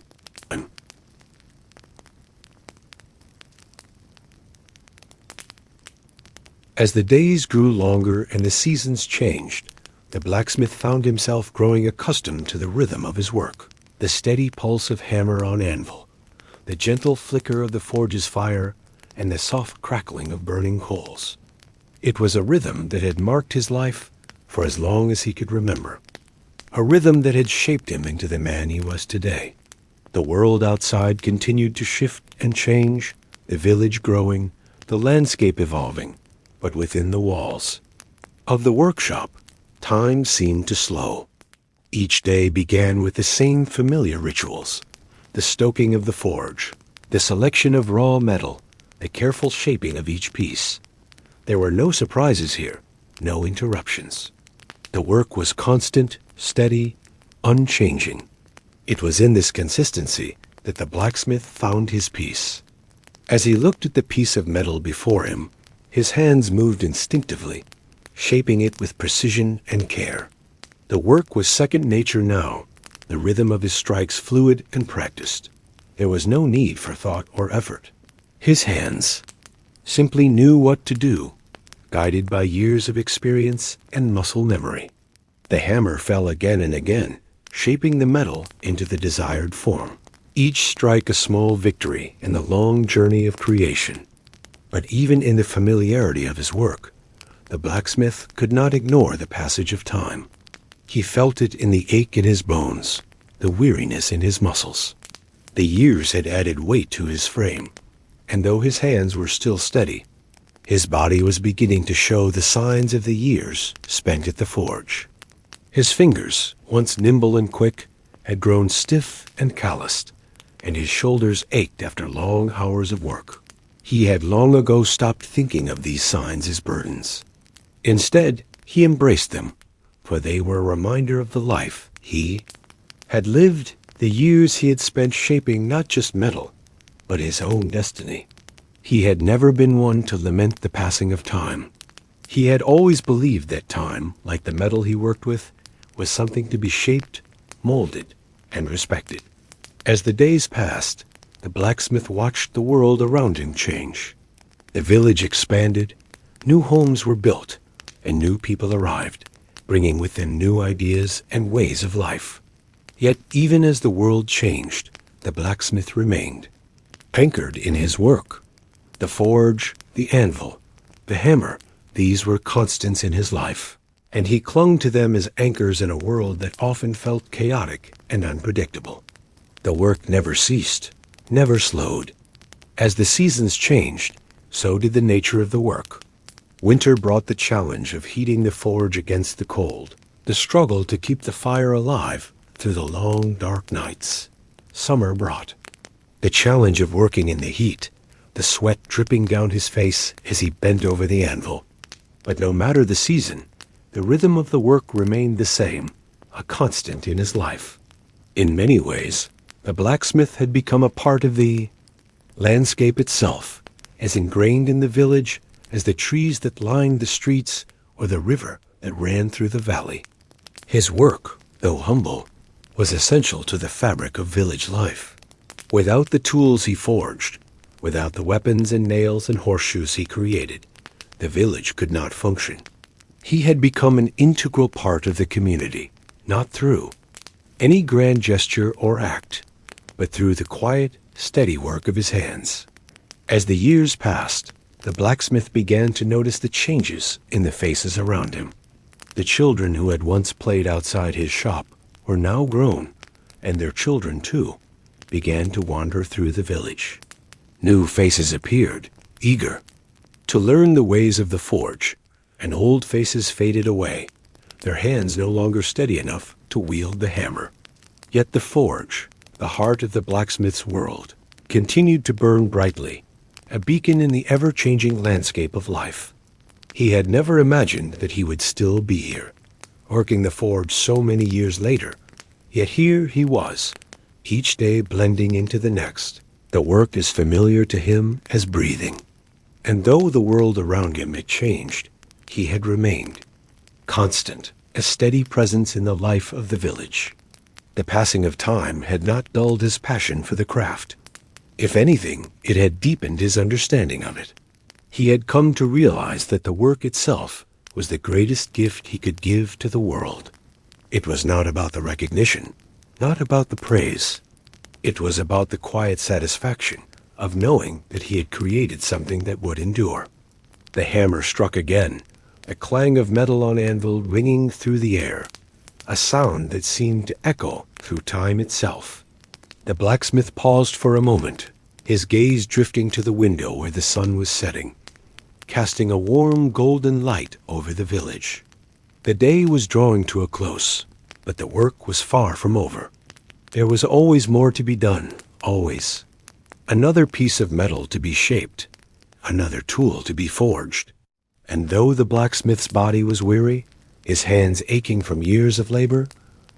As the days grew longer and the seasons changed, the blacksmith found himself growing accustomed to the rhythm of his work, the steady pulse of hammer on anvil, the gentle flicker of the forge's fire, and the soft crackling of burning coals. It was a rhythm that had marked his life for as long as he could remember, a rhythm that had shaped him into the man he was today. The world outside continued to shift and change, the village growing, the landscape evolving, but within the walls of the workshop, time seemed to slow. Each day began with the same familiar rituals, the stoking of the forge, the selection of raw metal, the careful shaping of each piece. There were no surprises here, no interruptions. The work was constant, steady, unchanging. It was in this consistency that the blacksmith found his peace. As he looked at the piece of metal before him, his hands moved instinctively, shaping it with precision and care. The work was second nature now, the rhythm of his strikes fluid and practiced. There was no need for thought or effort. His hands simply knew what to do, guided by years of experience and muscle memory. The hammer fell again and again, shaping the metal into the desired form. Each strike a small victory in the long journey of creation. But even in the familiarity of his work, the blacksmith could not ignore the passage of time. He felt it in the ache in his bones, the weariness in his muscles. The years had added weight to his frame, and though his hands were still steady, his body was beginning to show the signs of the years spent at the forge. His fingers, once nimble and quick, had grown stiff and calloused, and his shoulders ached after long hours of work. He had long ago stopped thinking of these signs as burdens. Instead, he embraced them, for they were a reminder of the life he had lived, the years he had spent shaping not just metal, but his own destiny. He had never been one to lament the passing of time. He had always believed that time, like the metal he worked with, was something to be shaped, molded, and respected. As the days passed, the blacksmith watched the world around him change. The village expanded, new homes were built, and new people arrived, bringing with them new ideas and ways of life. Yet even as the world changed, the blacksmith remained, anchored in his work. The forge, the anvil, the hammer, these were constants in his life, and he clung to them as anchors in a world that often felt chaotic and unpredictable. The work never ceased, never slowed. As the seasons changed, so did the nature of the work. Winter brought the challenge of heating the forge against the cold, the struggle to keep the fire alive through the long, dark nights. Summer brought the challenge of working in the heat, the sweat dripping down his face as he bent over the anvil. But no matter the season, the rhythm of the work remained the same, a constant in his life. In many ways, the blacksmith had become a part of the landscape itself, as ingrained in the village as the trees that lined the streets or the river that ran through the valley. His work, though humble, was essential to the fabric of village life. Without the tools he forged, without the weapons and nails and horseshoes he created, the village could not function. He had become an integral part of the community, not through any grand gesture or act, but through the quiet, steady work of his hands. As the years passed, the blacksmith began to notice the changes in the faces around him. The children who had once played outside his shop were now grown, and their children, too, began to wander through the village. New faces appeared, eager to learn the ways of the forge, and old faces faded away, their hands no longer steady enough to wield the hammer. Yet the forge, the heart of the blacksmith's world, continued to burn brightly, a beacon in the ever-changing landscape of life. He had never imagined that he would still be here, working the forge so many years later. Yet here he was, each day blending into the next, the work as familiar to him as breathing. And though the world around him had changed, he had remained constant, a steady presence in the life of the village. The passing of time had not dulled his passion for the craft. If anything, it had deepened his understanding of it. He had come to realize that the work itself was the greatest gift he could give to the world. It was not about the recognition, not about the praise. It was about the quiet satisfaction of knowing that he had created something that would endure. The hammer struck again, a clang of metal on anvil ringing through the air, a sound that seemed to echo through time itself. The blacksmith paused for a moment, his gaze drifting to the window where the sun was setting, casting a warm golden light over the village. The day was drawing to a close, but the work was far from over. There was always more to be done, always. Another piece of metal to be shaped, another tool to be forged. And though the blacksmith's body was weary, his hands aching from years of labor,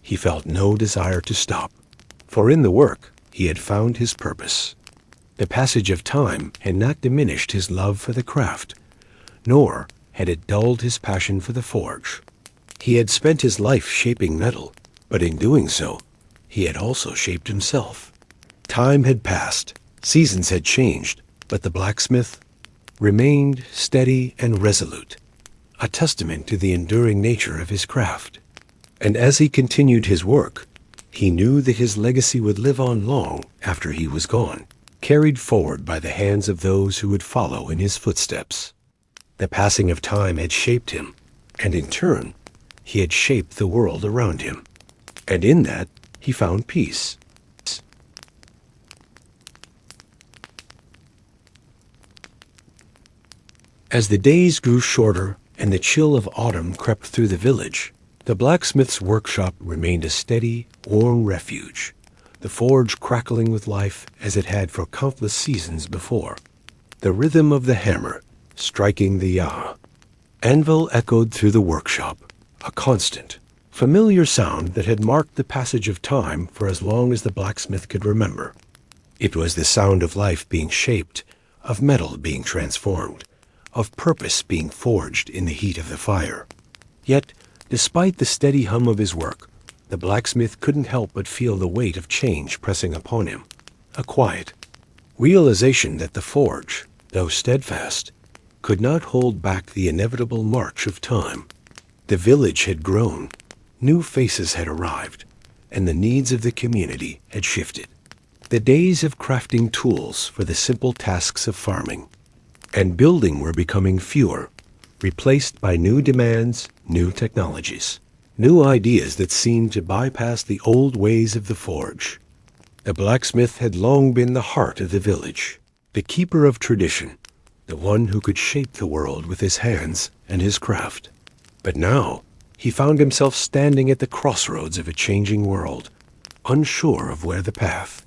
he felt no desire to stop. For in the work, he had found his purpose. The passage of time had not diminished his love for the craft, nor had it dulled his passion for the forge. He had spent his life shaping metal, but in doing so, he had also shaped himself. Time had passed, seasons had changed, but the blacksmith remained steady and resolute, a testament to the enduring nature of his craft. And as he continued his work, he knew that his legacy would live on long after he was gone, carried forward by the hands of those who would follow in his footsteps. The passing of time had shaped him, and in turn, he had shaped the world around him. And in that, he found peace. As the days grew shorter and the chill of autumn crept through the village, the blacksmith's workshop remained a steady, warm refuge, the forge crackling with life as it had for countless seasons before. The rhythm of the hammer striking the anvil echoed through the workshop, a constant, familiar sound that had marked the passage of time for as long as the blacksmith could remember. It was the sound of life being shaped, of metal being transformed, of purpose being forged in the heat of the fire. Yet, despite the steady hum of his work, the blacksmith couldn't help but feel the weight of change pressing upon him. A quiet realization that the forge, though steadfast, could not hold back the inevitable march of time. The village had grown, new faces had arrived, and the needs of the community had shifted. The days of crafting tools for the simple tasks of farming and building were becoming fewer, replaced by new demands, new technologies, new ideas that seemed to bypass the old ways of the forge. The blacksmith had long been the heart of the village, the keeper of tradition, the one who could shape the world with his hands and his craft. But now he found himself standing at the crossroads of a changing world, unsure of where the path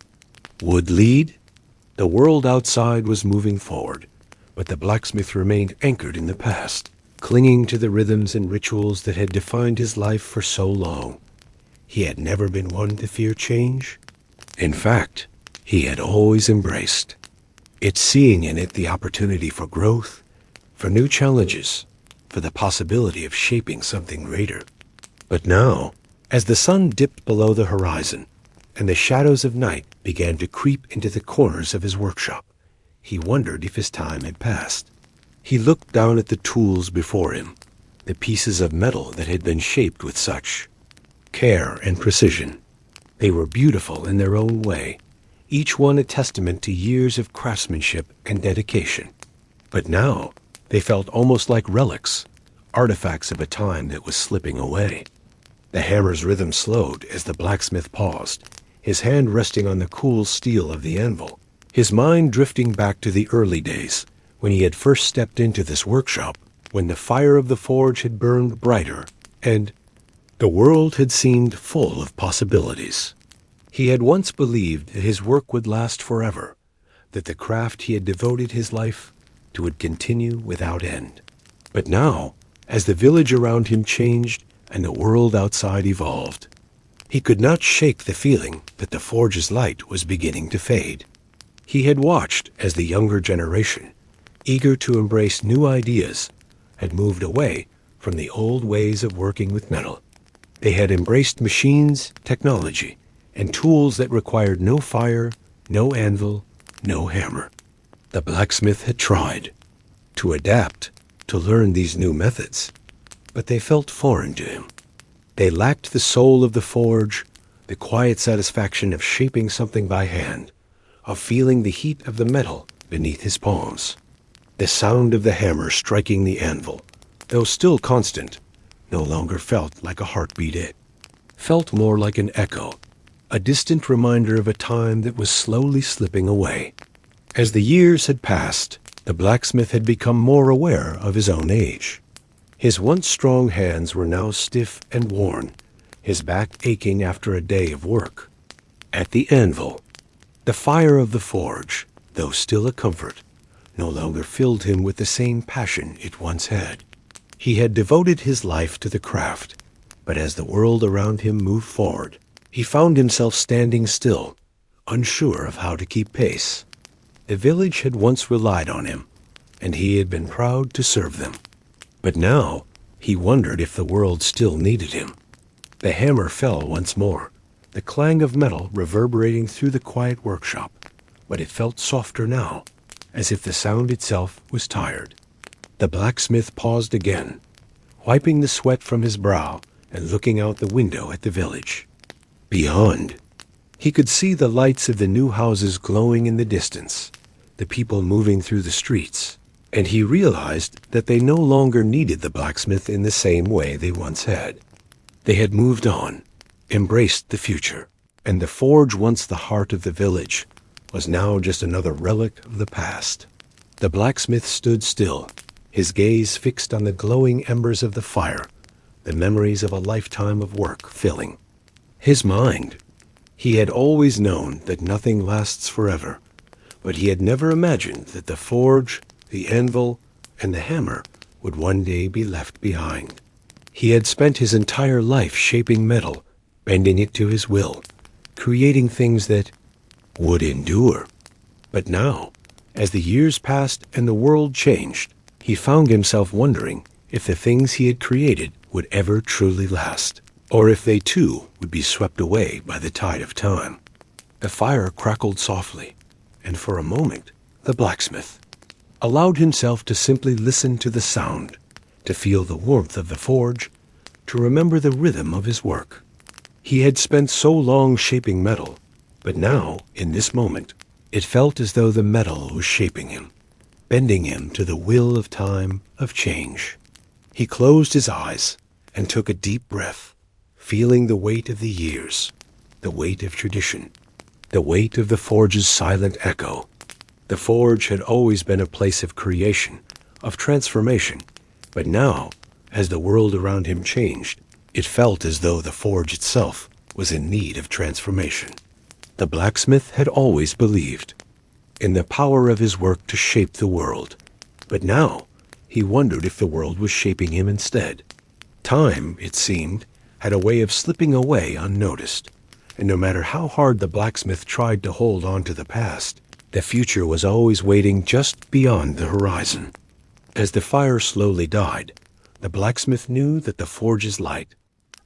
would lead. The world outside was moving forward, but the blacksmith remained anchored in the past, clinging to the rhythms and rituals that had defined his life for so long. He had never been one to fear change. In fact, he had always embraced it, seeing in it the opportunity for growth, for new challenges, for the possibility of shaping something greater. But now, as the sun dipped below the horizon and the shadows of night began to creep into the corners of his workshop, he wondered if his time had passed. He looked down at the tools before him, the pieces of metal that had been shaped with such care and precision. They were beautiful in their own way, each one a testament to years of craftsmanship and dedication. But now they felt almost like relics, artifacts of a time that was slipping away. The hammer's rhythm slowed as the blacksmith paused, his hand resting on the cool steel of the anvil, his mind drifting back to the early days when he had first stepped into this workshop, when the fire of the forge had burned brighter and the world had seemed full of possibilities. He had once believed that his work would last forever, that the craft he had devoted his life to would continue without end. But now, as the village around him changed and the world outside evolved, he could not shake the feeling that the forge's light was beginning to fade. He had watched as the younger generation, eager to embrace new ideas, had moved away from the old ways of working with metal. They had embraced machines, technology, and tools that required no fire, no anvil, no hammer. The blacksmith had tried to adapt, to learn these new methods, but they felt foreign to him. They lacked the soul of the forge, the quiet satisfaction of shaping something by hand, of feeling the heat of the metal beneath his palms. The sound of the hammer striking the anvil, though still constant, no longer felt like a heartbeat. It felt more like an echo, a distant reminder of a time that was slowly slipping away. As the years had passed, the blacksmith had become more aware of his own age. His once strong hands were now stiff and worn, his back aching after a day of work. At the anvil, the fire of the forge, though still a comfort, no longer filled him with the same passion it once had. He had devoted his life to the craft, but as the world around him moved forward, he found himself standing still, unsure of how to keep pace. The village had once relied on him, and he had been proud to serve them. But now he wondered if the world still needed him. The hammer fell once more, the clang of metal reverberating through the quiet workshop, but it felt softer now, as if the sound itself was tired. The blacksmith paused again, wiping the sweat from his brow and looking out the window at the village. Beyond, he could see the lights of the new houses glowing in the distance, the people moving through the streets, and he realized that they no longer needed the blacksmith in the same way they once had. They had moved on, embraced the future, and the forge, once the heart of the village, was now just another relic of the past. The blacksmith stood still, his gaze fixed on the glowing embers of the fire, the memories of a lifetime of work filling his mind. He had always known that nothing lasts forever, but he had never imagined that the forge, the anvil, and the hammer would one day be left behind. He had spent his entire life shaping metal, bending it to his will, creating things that would endure. But now, as the years passed and the world changed, He found himself wondering if the things he had created would ever truly last, or if they too would be swept away by the tide of time. The fire crackled softly, and for a moment the blacksmith allowed himself to simply listen to the sound, to feel the warmth of the forge, to remember the rhythm of his work. He had spent so long shaping metal, but now, in this moment, it felt as though the metal was shaping him, bending him to the will of time, of change. He closed his eyes and took a deep breath, feeling the weight of the years, the weight of tradition, the weight of the forge's silent echo. The forge had always been a place of creation, of transformation, but now, as the world around him changed, it felt as though the forge itself was in need of transformation. The blacksmith had always believed in the power of his work to shape the world, but now he wondered if the world was shaping him instead. Time, it seemed, had a way of slipping away unnoticed, and no matter how hard the blacksmith tried to hold on to the past, the future was always waiting just beyond the horizon. As the fire slowly died, the blacksmith knew that the forge's light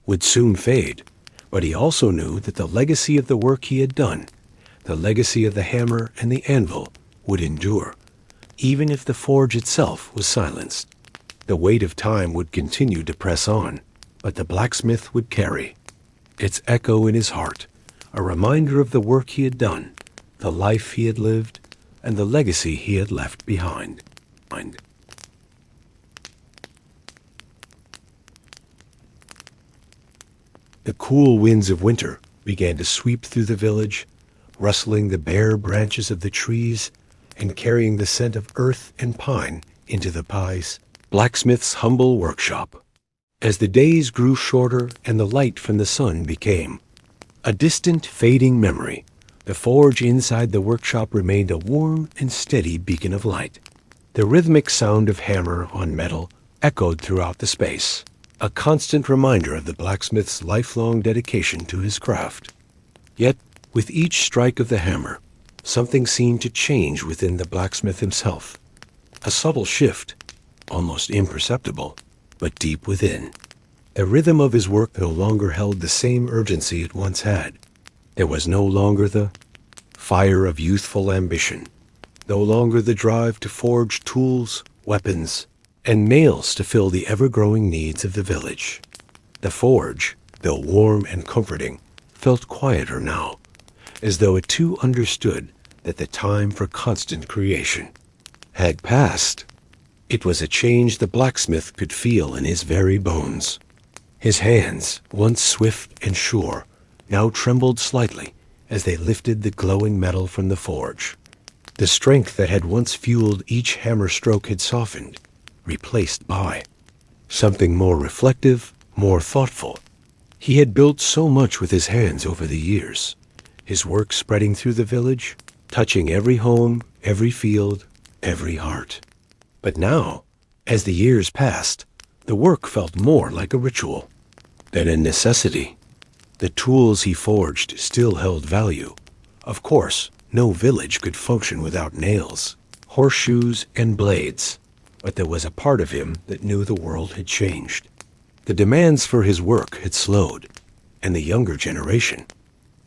would soon fade, but he also knew that the legacy of the work he had done, the legacy of the hammer and the anvil, would endure, even if the forge itself was silenced. The weight of time would continue to press on, but the blacksmith would carry its echo in his heart, a reminder of the work he had done, the life he had lived, and the legacy he had left behind. The cool winds of winter began to sweep through the village, rustling the bare branches of the trees and carrying the scent of earth and pine into the blacksmith's humble workshop. As the days grew shorter and the light from the sun became a distant, fading memory, the forge inside the workshop remained a warm and steady beacon of light. The rhythmic sound of hammer on metal echoed throughout the space, a constant reminder of the blacksmith's lifelong dedication to his craft. Yet, with each strike of the hammer, something seemed to change within the blacksmith himself. A subtle shift, almost imperceptible, but deep within. The rhythm of his work no longer held the same urgency it once had. There was no longer the fire of youthful ambition, no longer the drive to forge tools, weapons, and nails to fill the ever-growing needs of the village. The forge, though warm and comforting, felt quieter now, as though it too understood that the time for constant creation had passed. It was a change the blacksmith could feel in his very bones. His hands, once swift and sure, now trembled slightly as they lifted the glowing metal from the forge. The strength that had once fueled each hammer stroke had softened, replaced by something more reflective, more thoughtful. He had built so much with his hands over the years, his work spreading through the village, touching every home, every field, every heart. But now, as the years passed, the work felt more like a ritual than a necessity. The tools he forged still held value. Of course, no village could function without nails, horseshoes, and blades, but there was a part of him that knew the world had changed. The demands for his work had slowed, and the younger generation,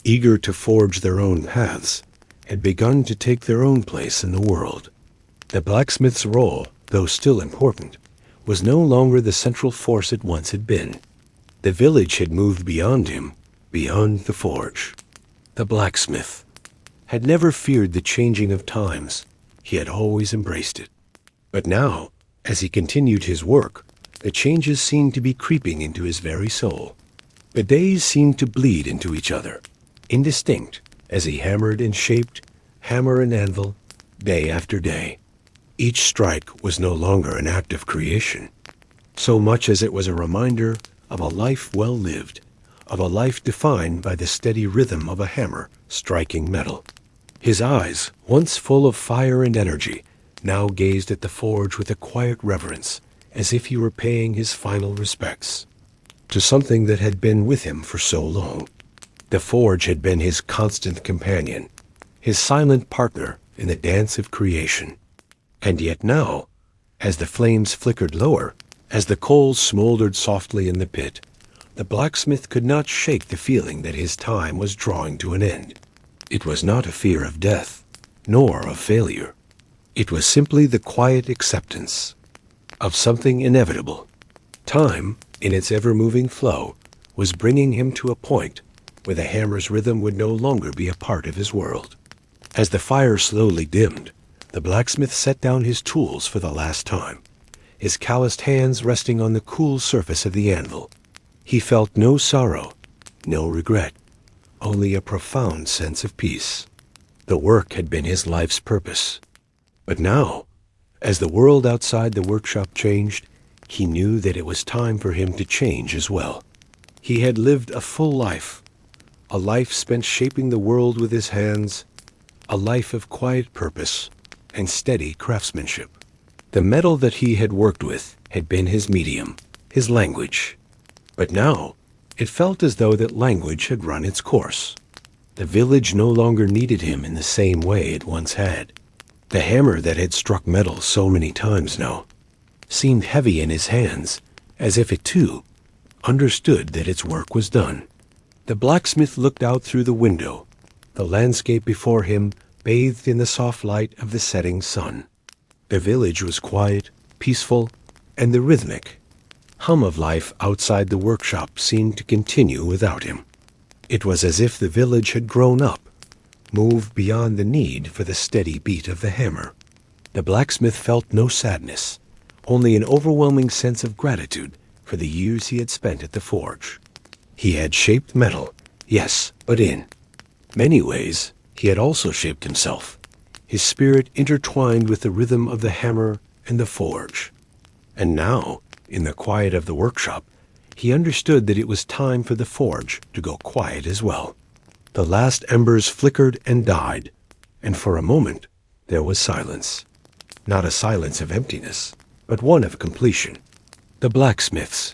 eager to forge their own paths, had begun to take their own place in the world. The blacksmith's role, though still important, was no longer the central force it once had been. The village had moved beyond him, beyond the forge. The blacksmith had never feared the changing of times. He had always embraced it. But now, as he continued his work, the changes seemed to be creeping into his very soul. The days seemed to bleed into each other, indistinct, as he hammered and shaped, hammer and anvil, day after day. Each strike was no longer an act of creation, so much as it was a reminder of a life well lived, of a life defined by the steady rhythm of a hammer striking metal. His eyes, once full of fire and energy, now gazed at the forge with a quiet reverence, as if he were paying his final respects to something that had been with him for so long. The forge had been his constant companion, his silent partner in the dance of creation. And yet now, As the flames flickered lower, as the coals smoldered softly in the pit, the blacksmith could not shake the feeling that his time was drawing to an end. It was not a fear of death, nor of failure. It was simply the quiet acceptance of something inevitable. Time, in its ever-moving flow, was bringing him to a point where the hammer's rhythm would no longer be a part of his world. As the fire slowly dimmed, the blacksmith set down his tools for the last time, his calloused hands resting on the cool surface of the anvil. He felt no sorrow, no regret, only a profound sense of peace. The work had been his life's purpose. But now, as the world outside the workshop changed, he knew that it was time for him to change as well. He had lived a full life, a life spent shaping the world with his hands, a life of quiet purpose and steady craftsmanship. The metal that he had worked with had been his medium, his language. But now, it felt as though that language had run its course. The village no longer needed him in the same way it once had. The hammer that had struck metal so many times now seemed heavy in his hands, as if it too understood that its work was done. The blacksmith looked out through the window, the landscape before him bathed in the soft light of the setting sun. The village was quiet, peaceful, and the rhythmic hum of life outside the workshop seemed to continue without him. It was as if the village had grown up, moved beyond the need for the steady beat of the hammer. The blacksmith felt no sadness, only an overwhelming sense of gratitude for the years he had spent at the forge. He had shaped metal, yes, but in many ways he had also shaped himself, his spirit intertwined with the rhythm of the hammer and the forge. And now, in the quiet of the workshop, he understood that it was time for the forge to go quiet as well. The last embers flickered and died, and for a moment there was silence. Not a silence of emptiness, but one of completion. The blacksmith's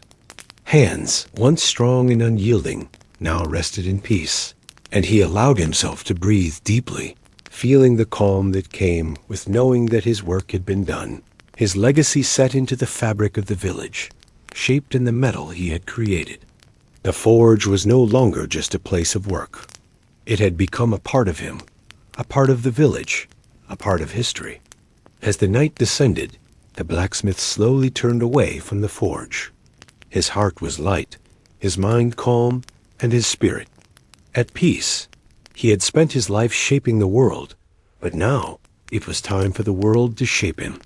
hands, once strong and unyielding, now rested in peace, and he allowed himself to breathe deeply, feeling the calm that came with knowing that his work had been done. His legacy set into the fabric of the village, shaped in the metal he had created. The forge was no longer just a place of work. It had become a part of him, a part of the village, a part of history. As the night descended, the blacksmith slowly turned away from the forge. His heart was light, his mind calm, and his spirit at peace. He had spent his life shaping the world, but now it was time for the world to shape him.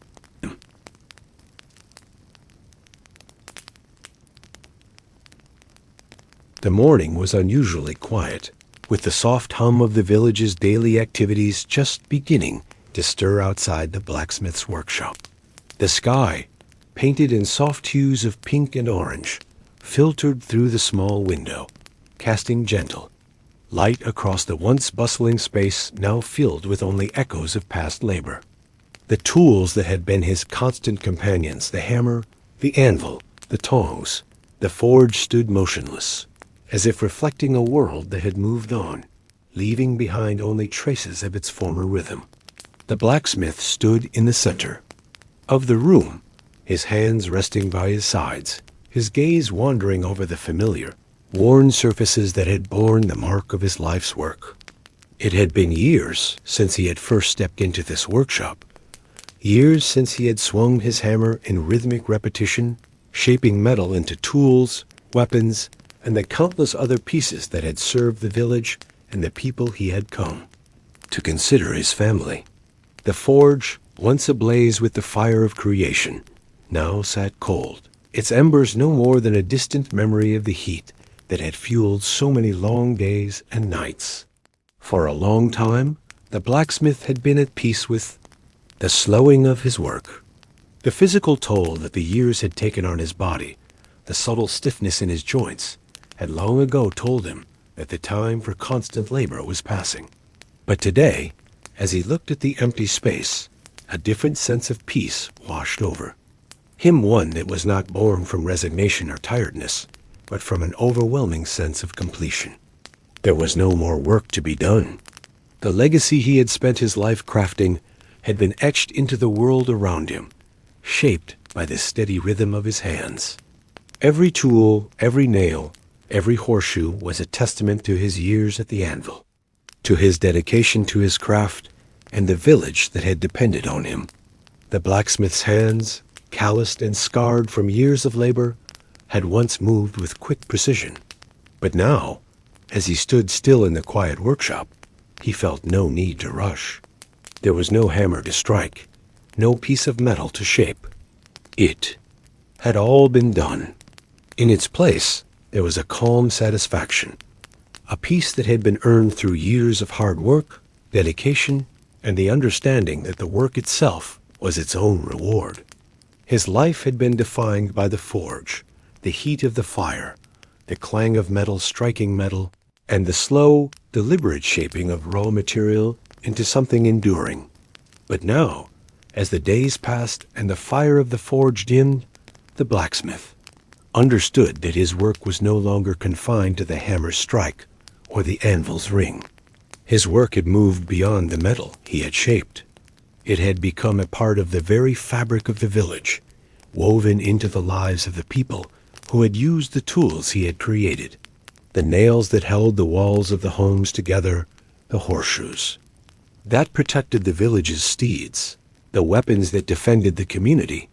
The morning was unusually quiet, with the soft hum of the village's daily activities just beginning to stir outside the blacksmith's workshop. The sky, painted in soft hues of pink and orange, filtered through the small window, casting gentle light across the once bustling space now filled with only echoes of past labor. The tools that had been his constant companions, the hammer, the anvil, the tongs, the forge stood motionless, as if reflecting a world that had moved on, leaving behind only traces of its former rhythm. The blacksmith stood in the center of the room, his hands resting by his sides, his gaze wandering over the familiar, worn surfaces that had borne the mark of his life's work. It had been years since he had first stepped into this workshop, years since he had swung his hammer in rhythmic repetition, shaping metal into tools, weapons, and the countless other pieces that had served the village and the people he had come to consider his family. The forge, once ablaze with the fire of creation, now sat cold, its embers no more than a distant memory of the heat that had fueled so many long days and nights. For a long time, the blacksmith had been at peace with the slowing of his work. The physical toll that the years had taken on his body, the subtle stiffness in his joints, had long ago told him that the time for constant labor was passing. But today, as he looked at the empty space, a different sense of peace washed over him, one that was not born from resignation or tiredness, but from an overwhelming sense of completion. There was no more work to be done. The legacy he had spent his life crafting had been etched into the world around him, shaped by the steady rhythm of his hands. Every tool, every nail, every horseshoe was a testament to his years at the anvil, to his dedication to his craft, and the village that had depended on him. The blacksmith's hands, calloused and scarred from years of labor, had once moved with quick precision. But now, as he stood still in the quiet workshop, he felt no need to rush. There was no hammer to strike, no piece of metal to shape. It had all been done. In its place, there was a calm satisfaction, a peace that had been earned through years of hard work, dedication, and the understanding that the work itself was its own reward. His life had been defined by the forge, the heat of the fire, the clang of metal striking metal, and the slow, deliberate shaping of raw material into something enduring. But now, as the days passed and the fire of the forge dimmed, the blacksmith understood that his work was no longer confined to the hammer's strike or the anvil's ring. His work had moved beyond the metal he had shaped. It had become a part of the very fabric of the village, woven into the lives of the people who had used the tools he had created. The nails that held the walls of the homes together, the horseshoes that protected the village's steeds, the weapons that defended the community,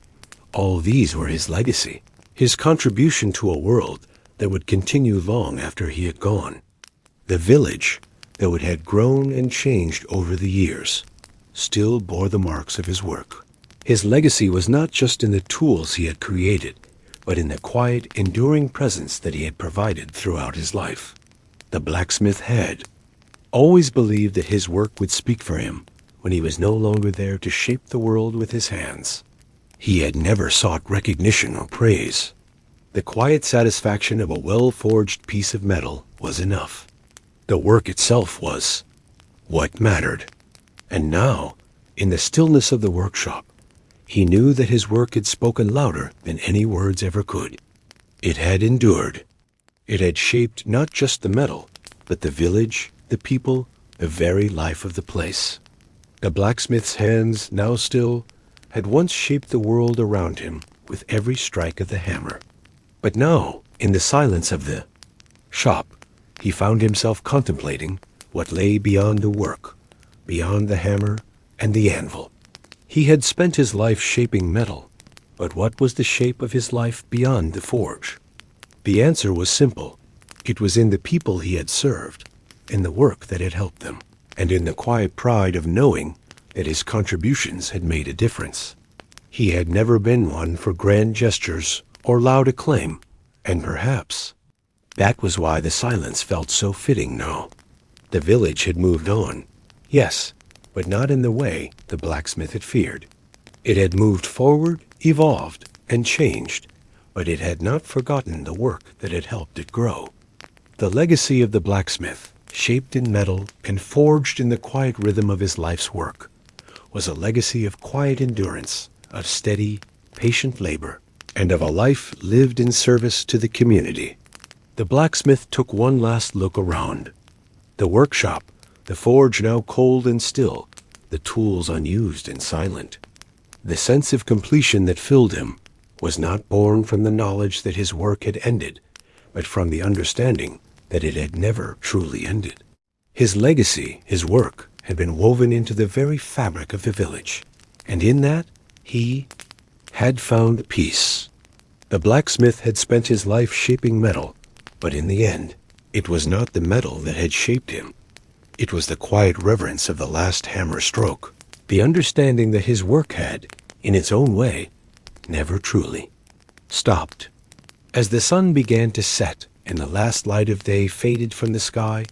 all these were his legacy, his contribution to a world that would continue long after he had gone. The village, though it had grown and changed over the years, still bore the marks of his work. His legacy was not just in the tools he had created, but in the quiet, enduring presence that he had provided throughout his life. The blacksmith had always believed that his work would speak for him when he was no longer there to shape the world with his hands. He had never sought recognition or praise. The quiet satisfaction of a well-forged piece of metal was enough. The work itself was what mattered. And now, in the stillness of the workshop, he knew that his work had spoken louder than any words ever could. It had endured. It had shaped not just the metal, but the village, the people, the very life of the place. The blacksmith's hands, now still, had once shaped the world around him with every strike of the hammer. But now, in the silence of the shop, he found himself contemplating what lay beyond the work, beyond the hammer and the anvil. He had spent his life shaping metal, but what was the shape of his life beyond the forge? The answer was simple. It was in the people he had served, in the work that had helped them, and in the quiet pride of knowing that his contributions had made a difference. He had never been one for grand gestures or loud acclaim, and perhaps that was why the silence felt so fitting now. The village had moved on, yes, but not in the way the blacksmith had feared. It had moved forward, evolved, and changed, but it had not forgotten the work that had helped it grow. The legacy of the blacksmith, shaped in metal and forged in the quiet rhythm of his life's work, was a legacy of quiet endurance, of steady, patient labor, and of a life lived in service to the community. The blacksmith took one last look around. The workshop, the forge now cold and still, the tools unused and silent. The sense of completion that filled him was not born from the knowledge that his work had ended, but from the understanding that it had never truly ended. His legacy, his work, had been woven into the very fabric of the village, and in that he had found peace. The blacksmith had spent his life shaping metal, but in the end, it was not the metal that had shaped him. It was the quiet reverence of the last hammer stroke, the understanding that his work had, in its own way, never truly stopped. As the sun began to set and the last light of day faded from the sky,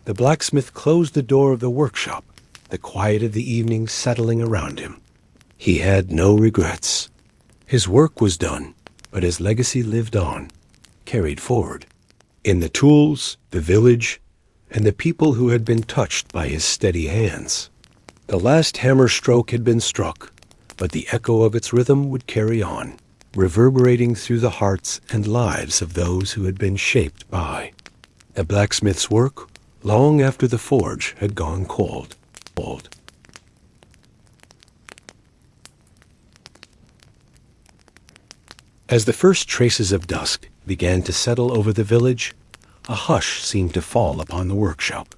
the blacksmith closed the door of the workshop, the quiet of the evening settling around him. He had no regrets. His work was done, but his legacy lived on, carried forward, in the tools, the village, and the people who had been touched by his steady hands. The last hammer stroke had been struck, but the echo of its rhythm would carry on, reverberating through the hearts and lives of those who had been shaped by the blacksmith's work long after the forge had gone cold. As the first traces of dusk began to settle over the village, a hush seemed to fall upon the workshop.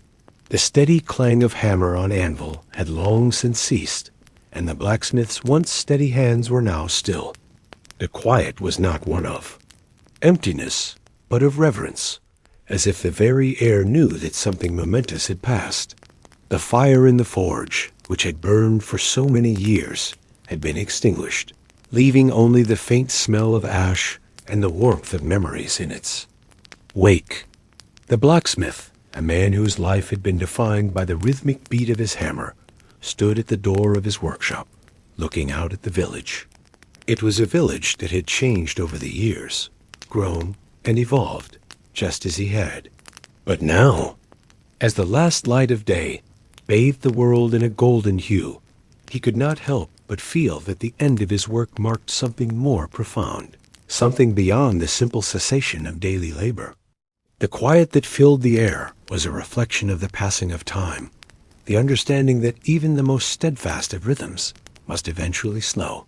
The steady clang of hammer on anvil had long since ceased, and the blacksmith's once steady hands were now still. The quiet was not one of emptiness, but of reverence, as if the very air knew that something momentous had passed. The fire in the forge, which had burned for so many years, had been extinguished, leaving only the faint smell of ash and the warmth of memories in its wake. The blacksmith, a man whose life had been defined by the rhythmic beat of his hammer, stood at the door of his workshop, looking out at the village. It was a village that had changed over the years, grown and evolved, just as he had. But now, as the last light of day bathed the world in a golden hue, he could not help but feel that the end of his work marked something more profound, something beyond the simple cessation of daily labor. The quiet that filled the air was a reflection of the passing of time, the understanding that even the most steadfast of rhythms must eventually slow.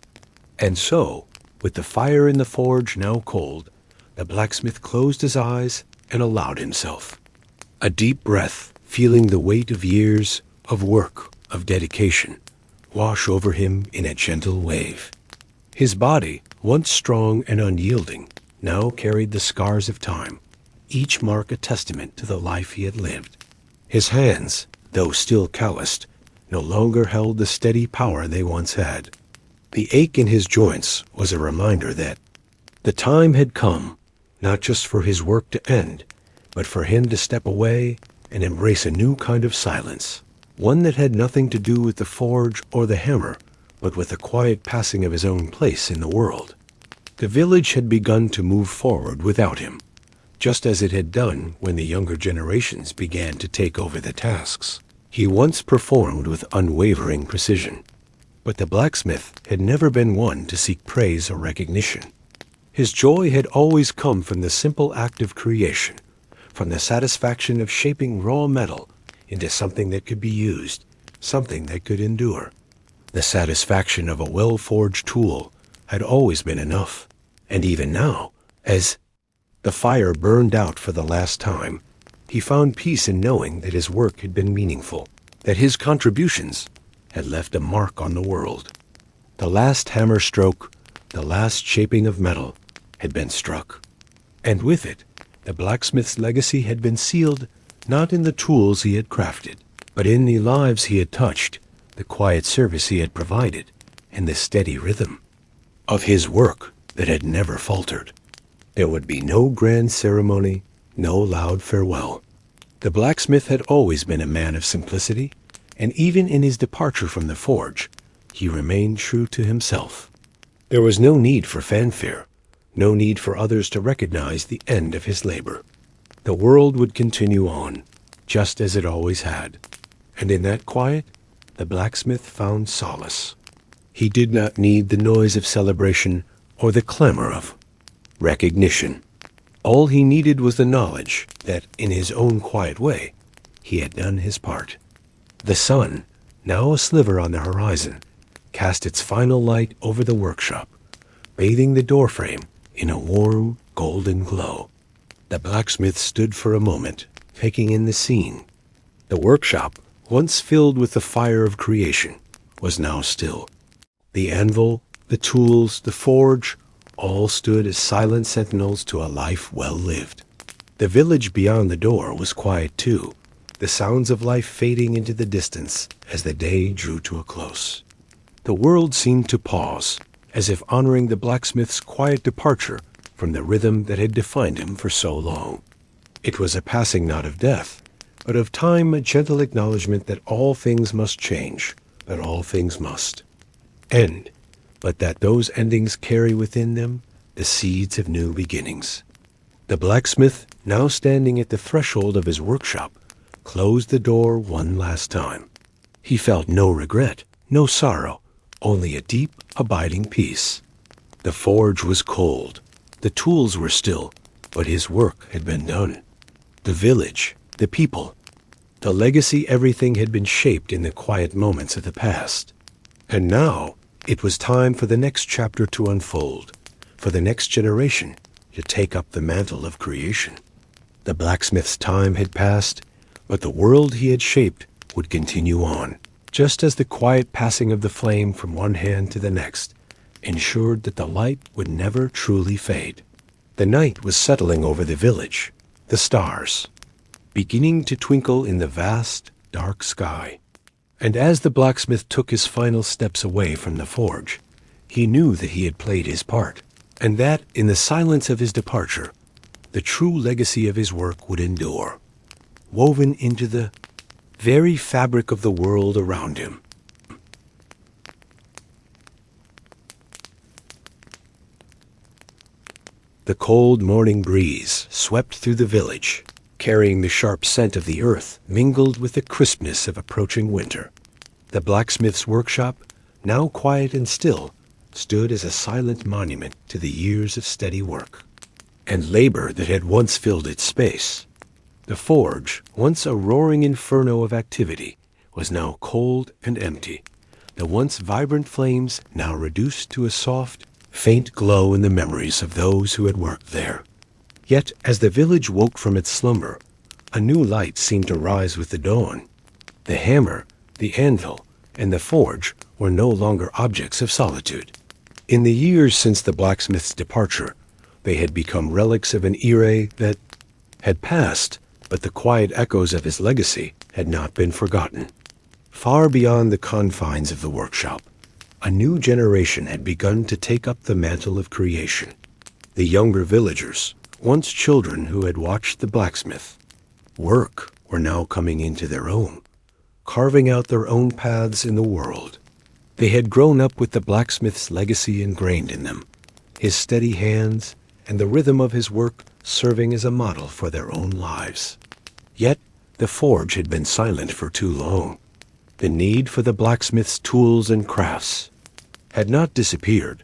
And so, with the fire in the forge now cold, the blacksmith closed his eyes and allowed himself a deep breath, feeling the weight of years of work, of dedication, wash over him in a gentle wave. His body, once strong and unyielding, now carried the scars of time, each mark a testament to the life he had lived. His hands, though still calloused, no longer held the steady power they once had. The ache in his joints was a reminder that the time had come, not just for his work to end, but for him to step away and embrace a new kind of silence, one that had nothing to do with the forge or the hammer, but with the quiet passing of his own place in the world. The village had begun to move forward without him, just as it had done when the younger generations began to take over the tasks he once performed with unwavering precision. But the blacksmith had never been one to seek praise or recognition. His joy had always come from the simple act of creation, from the satisfaction of shaping raw metal into something that could be used, something that could endure. The satisfaction of a well-forged tool had always been enough, and even now, as the fire burned out for the last time, he found peace in knowing that his work had been meaningful, that his contributions had left a mark on the world. The last hammer stroke, the last shaping of metal, had been struck. And with it, the blacksmith's legacy had been sealed not in the tools he had crafted, but in the lives he had touched, the quiet service he had provided, and the steady rhythm of his work that had never faltered. There would be no grand ceremony, no loud farewell. The blacksmith had always been a man of simplicity, and even in his departure from the forge, he remained true to himself. There was no need for fanfare, no need for others to recognize the end of his labor. The world would continue on, just as it always had, and in that quiet, the blacksmith found solace. He did not need the noise of celebration or the clamor of recognition. All he needed was the knowledge that, in his own quiet way, he had done his part. The sun, now a sliver on the horizon, cast its final light over the workshop, bathing the doorframe in a warm, golden glow. The blacksmith stood for a moment, taking in the scene. The workshop, once filled with the fire of creation, was now still. The anvil, the tools, the forge, all stood as silent sentinels to a life well lived. The village beyond the door was quiet too, the sounds of life fading into the distance as the day drew to a close. The world seemed to pause, as if honoring the blacksmith's quiet departure from the rhythm that had defined him for so long. It was a passing not of death, but of time, a gentle acknowledgement that all things must change, that all things must end, but that those endings carry within them the seeds of new beginnings. The blacksmith, now standing at the threshold of his workshop, closed the door one last time. He felt no regret, no sorrow, only a deep, abiding peace. The forge was cold, the tools were still, but his work had been done. The village, the people, the legacy, everything had been shaped in the quiet moments of the past. And now, it was time for the next chapter to unfold, for the next generation to take up the mantle of creation. The blacksmith's time had passed, but the world he had shaped would continue on, just as the quiet passing of the flame from one hand to the next ensured that the light would never truly fade. The night was settling over the village, the stars beginning to twinkle in the vast, dark sky. And as the blacksmith took his final steps away from the forge, he knew that he had played his part, and that in the silence of his departure, the true legacy of his work would endure, woven into the very fabric of the world around him. The cold morning breeze swept through the village, carrying the sharp scent of the earth mingled with the crispness of approaching winter. The blacksmith's workshop, now quiet and still, stood as a silent monument to the years of steady work and labor that had once filled its space. The forge, once a roaring inferno of activity, was now cold and empty, the once vibrant flames now reduced to a soft, faint glow in the memories of those who had worked there. Yet, as the village woke from its slumber, a new light seemed to rise with the dawn. The hammer, the anvil, and the forge were no longer objects of solitude. In the years since the blacksmith's departure, they had become relics of an era that had passed, but the quiet echoes of his legacy had not been forgotten. Far beyond the confines of the workshop, a new generation had begun to take up the mantle of creation. The younger villagers, once children who had watched the blacksmith work, were now coming into their own, carving out their own paths in the world. They had grown up with the blacksmith's legacy ingrained in them, his steady hands and the rhythm of his work serving as a model for their own lives. Yet the forge had been silent for too long. The need for the blacksmith's tools and crafts had not disappeared,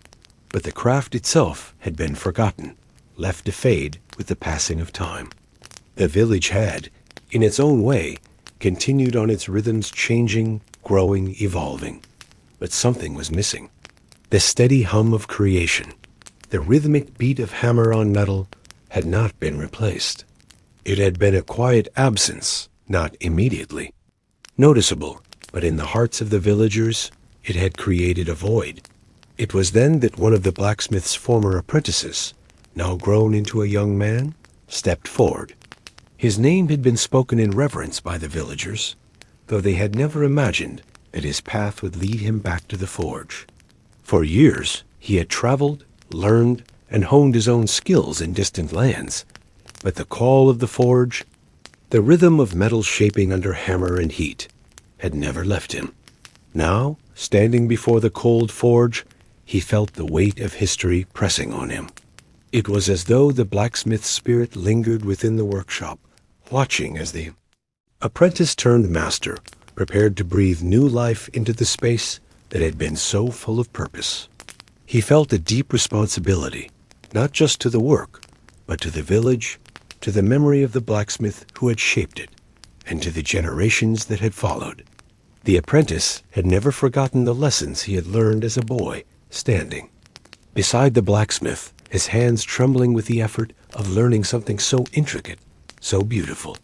but the craft itself had been forgotten, left to fade with the passing of time. The village had, in its own way, continued on its rhythms, changing, growing, evolving. But something was missing. The steady hum of creation, the rhythmic beat of hammer on metal, had not been replaced. It had been a quiet absence, not immediately noticeable, but in the hearts of the villagers, it had created a void. It was then that one of the blacksmith's former apprentices, now grown into a young man, stepped forward. His name had been spoken in reverence by the villagers, though they had never imagined that his path would lead him back to the forge. For years, he had traveled, learned, and honed his own skills in distant lands, but the call of the forge, the rhythm of metal shaping under hammer and heat, had never left him. Now, standing before the cold forge, he felt the weight of history pressing on him. It was as though the blacksmith's spirit lingered within the workshop, watching as the apprentice turned master prepared to breathe new life into the space that had been so full of purpose. He felt a deep responsibility, not just to the work, but to the village, to the memory of the blacksmith who had shaped it, and to the generations that had followed. The apprentice had never forgotten the lessons he had learned as a boy, standing beside the blacksmith, his hands trembling with the effort of learning something so intricate, so beautiful.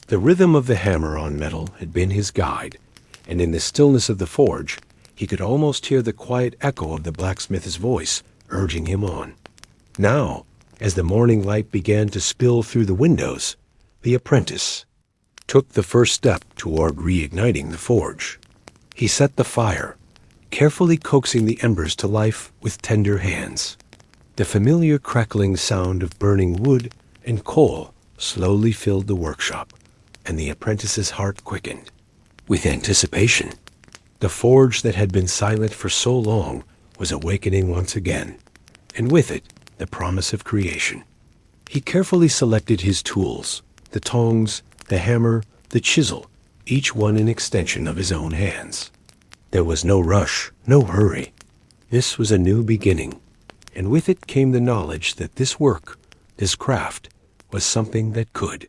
The rhythm of the hammer on metal had been his guide, and in the stillness of the forge, he could almost hear the quiet echo of the blacksmith's voice urging him on. Now, as the morning light began to spill through the windows, the apprentice took the first step toward reigniting the forge. He set the fire, carefully coaxing the embers to life with tender hands. The familiar crackling sound of burning wood and coal slowly filled the workshop, and the apprentice's heart quickened with anticipation. The forge that had been silent for so long was awakening once again, and with it, the promise of creation. He carefully selected his tools, the tongs, the hammer, the chisel, each one an extension of his own hands. There was no rush, no hurry. This was a new beginning, and with it came the knowledge that this work, this craft, was something that could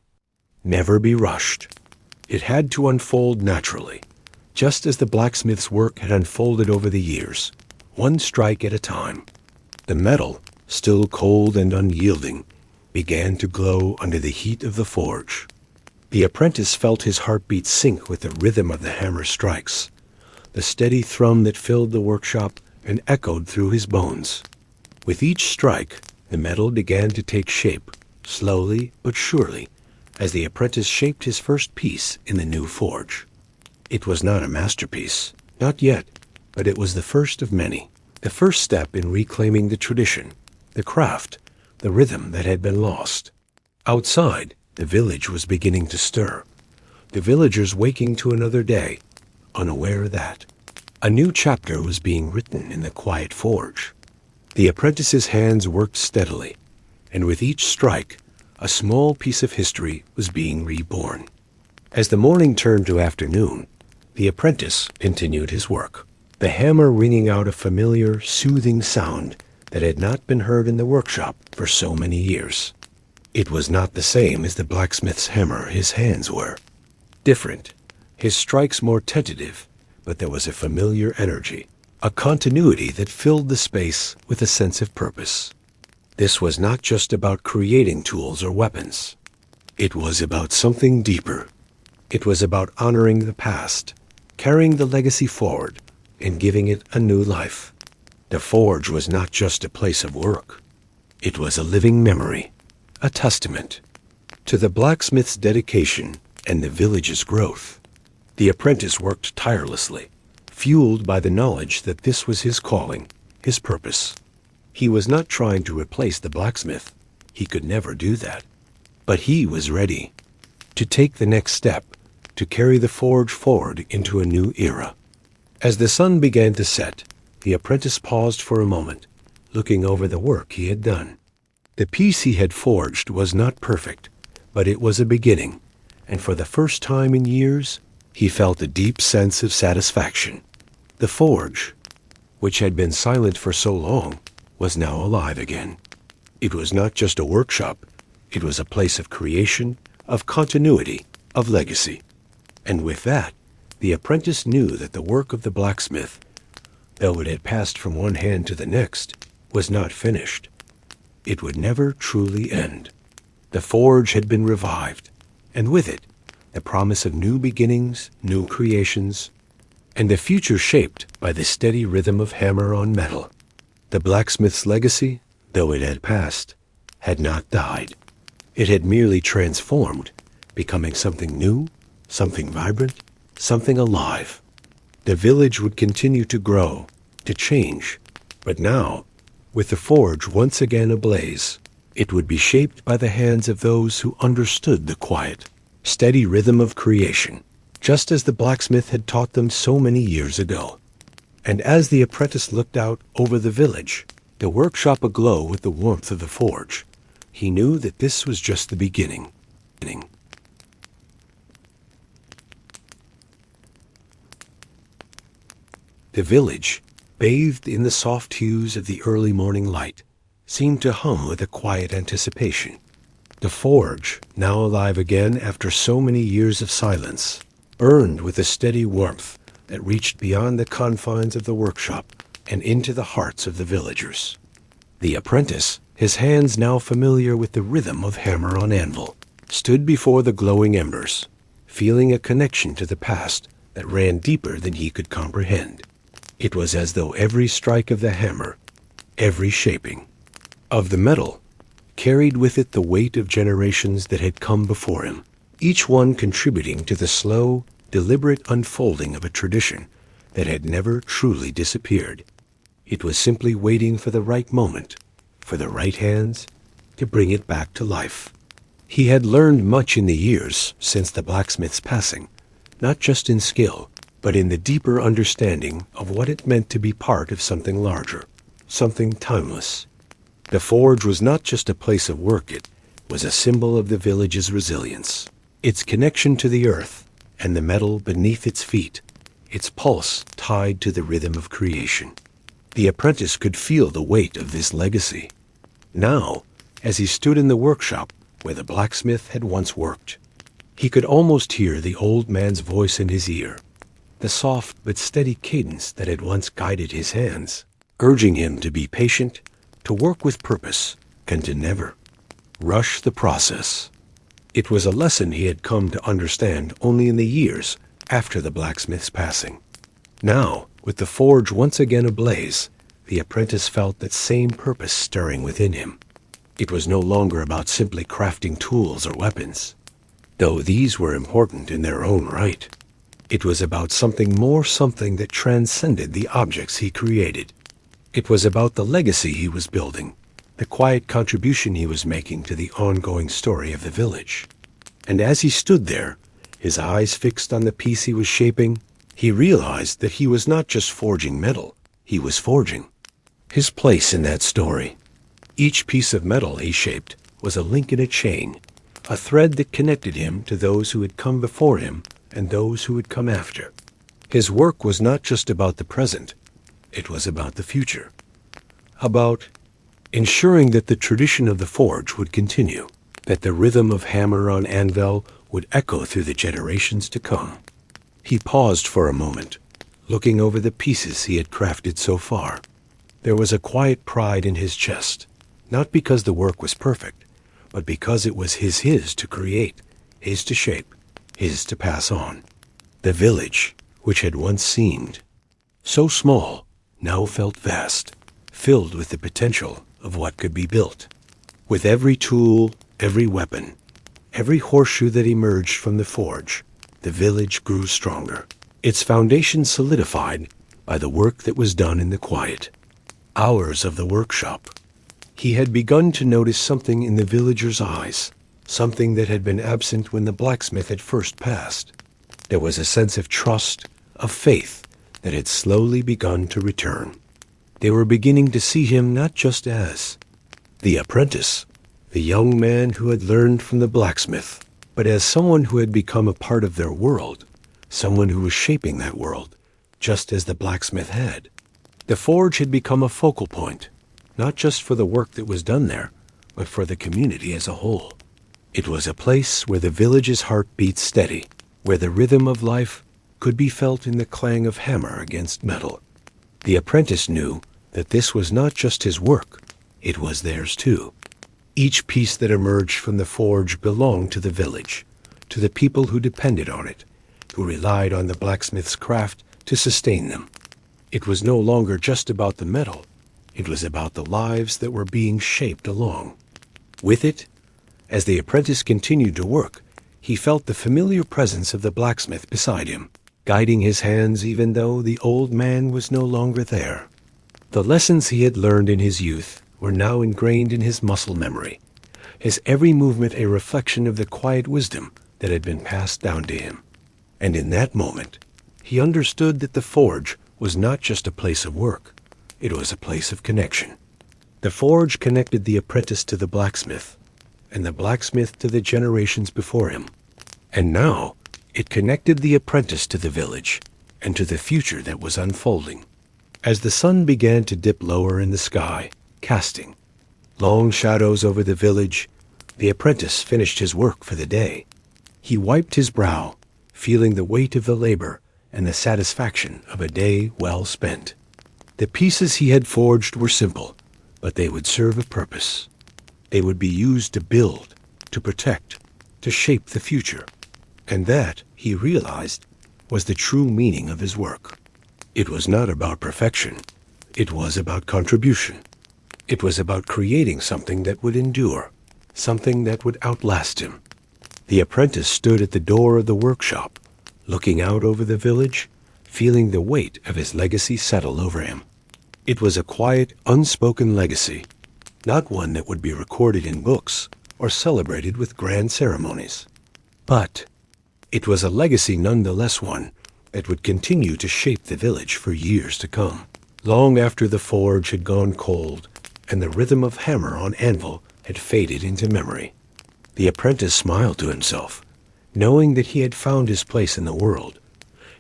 never be rushed. It had to unfold naturally, just as the blacksmith's work had unfolded over the years, one strike at a time. The metal, still cold and unyielding, began to glow under the heat of the forge. The apprentice felt his heartbeat sync with the rhythm of the hammer's strikes, the steady thrum that filled the workshop and echoed through his bones. With each strike, the metal began to take shape, slowly but surely, as the apprentice shaped his first piece in the new forge. It was not a masterpiece, not yet, but it was the first of many, the first step in reclaiming the tradition, the craft, the rhythm that had been lost. Outside, the village was beginning to stir, the villagers waking to another day, unaware that a new chapter was being written in the quiet forge. The apprentice's hands worked steadily, and with each strike, a small piece of history was being reborn. As the morning turned to afternoon, the apprentice continued his work, the hammer ringing out a familiar, soothing sound that had not been heard in the workshop for so many years. It was not the same as the blacksmith's hammer his hands were. Different, his strikes more tentative, but there was a familiar energy, a continuity that filled the space with a sense of purpose. This was not just about creating tools or weapons. It was about something deeper. It was about honoring the past, carrying the legacy forward, and giving it a new life. The forge was not just a place of work. It was a living memory, a testament to the blacksmith's dedication and the village's growth. The apprentice worked tirelessly, fueled by the knowledge that this was his calling, his purpose. He was not trying to replace the blacksmith. He could never do that. But he was ready to take the next step, to carry the forge forward into a new era. As the sun began to set, the apprentice paused for a moment, looking over the work he had done. The piece he had forged was not perfect, but it was a beginning, and for the first time in years, he felt a deep sense of satisfaction. The forge, which had been silent for so long, was now alive again. It was not just a workshop, it was a place of creation, of continuity, of legacy. And with that, the apprentice knew that the work of the blacksmith, though it had passed from one hand to the next, was not finished. It would never truly end. The forge had been revived, and with it, the promise of new beginnings, new creations, and the future shaped by the steady rhythm of hammer on metal. The blacksmith's legacy, though it had passed, had not died. It had merely transformed, becoming something new, something vibrant, something alive. The village would continue to grow, to change, but now, with the forge once again ablaze, it would be shaped by the hands of those who understood the quiet, steady rhythm of creation, just as the blacksmith had taught them so many years ago. And as the apprentice looked out over the village, the workshop aglow with the warmth of the forge, he knew that this was just the beginning. The village, bathed in the soft hues of the early morning light, seemed to hum with a quiet anticipation. The forge, now alive again after so many years of silence, burned with a steady warmth that reached beyond the confines of the workshop and into the hearts of the villagers. The apprentice, his hands now familiar with the rhythm of hammer on anvil, stood before the glowing embers, feeling a connection to the past that ran deeper than he could comprehend. It was as though every strike of the hammer, every shaping of the metal, carried with it the weight of generations that had come before him, each one contributing to the slow, deliberate unfolding of a tradition that had never truly disappeared. It was simply waiting for the right moment, for the right hands, to bring it back to life. He had learned much in the years since the blacksmith's passing, not just in skill, but in the deeper understanding of what it meant to be part of something larger, something timeless. The forge was not just a place of work, it was a symbol of the village's resilience, its connection to the earth and the metal beneath its feet, its pulse tied to the rhythm of creation. The apprentice could feel the weight of this legacy. Now, as he stood in the workshop where the blacksmith had once worked, he could almost hear the old man's voice in his ear, the soft but steady cadence that had once guided his hands, urging him to be patient, to work with purpose and to never rush the process. It was a lesson he had come to understand only in the years after the blacksmith's passing. Now, with the forge once again ablaze, the apprentice felt that same purpose stirring within him. It was no longer about simply crafting tools or weapons, though these were important in their own right. It was about something more, something that transcended the objects he created. It was about the legacy he was building, the quiet contribution he was making to the ongoing story of the village. And as he stood there, his eyes fixed on the piece he was shaping, he realized that he was not just forging metal, he was forging his place in that story. Each piece of metal he shaped was a link in a chain, a thread that connected him to those who had come before him and those who would come after. His work was not just about the present, it was about the future, about ensuring that the tradition of the forge would continue, that the rhythm of hammer on anvil would echo through the generations to come. He paused for a moment, looking over the pieces he had crafted so far. There was a quiet pride in his chest, not because the work was perfect, but because it was his to create, his to shape, his to pass on. The village, which had once seemed so small, now felt vast, filled with the potential of what could be built. With every tool, every weapon, every horseshoe that emerged from the forge, the village grew stronger, its foundation solidified by the work that was done in the quiet hours of the workshop. He had begun to notice something in the villagers' eyes, something that had been absent when the blacksmith had first passed. There was a sense of trust, of faith, that had slowly begun to return. They were beginning to see him not just as the apprentice, the young man who had learned from the blacksmith, but as someone who had become a part of their world, someone who was shaping that world, just as the blacksmith had. The forge had become a focal point, not just for the work that was done there, but for the community as a whole. It was a place where the village's heart beat steady, where the rhythm of life could be felt in the clang of hammer against metal. The apprentice knew that this was not just his work, it was theirs too. Each piece that emerged from the forge belonged to the village, to the people who depended on it, who relied on the blacksmith's craft to sustain them. It was no longer just about the metal, it was about the lives that were being shaped along with it. As the apprentice continued to work, he felt the familiar presence of the blacksmith beside him, guiding his hands even though the old man was no longer there. The lessons he had learned in his youth were now ingrained in his muscle memory, his every movement a reflection of the quiet wisdom that had been passed down to him. And in that moment, he understood that the forge was not just a place of work, it was a place of connection. The forge connected the apprentice to the blacksmith, and the blacksmith to the generations before him. And now, it connected the apprentice to the village, and to the future that was unfolding. As the sun began to dip lower in the sky, casting long shadows over the village, the apprentice finished his work for the day. He wiped his brow, feeling the weight of the labor and the satisfaction of a day well spent. The pieces he had forged were simple, but they would serve a purpose. They would be used to build, to protect, to shape the future. And that, he realized, was the true meaning of his work. It was not about perfection. It was about contribution. It was about creating something that would endure, something that would outlast him. The apprentice stood at the door of the workshop, looking out over the village, feeling the weight of his legacy settle over him. It was a quiet, unspoken legacy, not one that would be recorded in books or celebrated with grand ceremonies. But it was a legacy nonetheless, one that would continue to shape the village for years to come, long after the forge had gone cold and the rhythm of hammer on anvil had faded into memory. The apprentice smiled to himself, knowing that he had found his place in the world,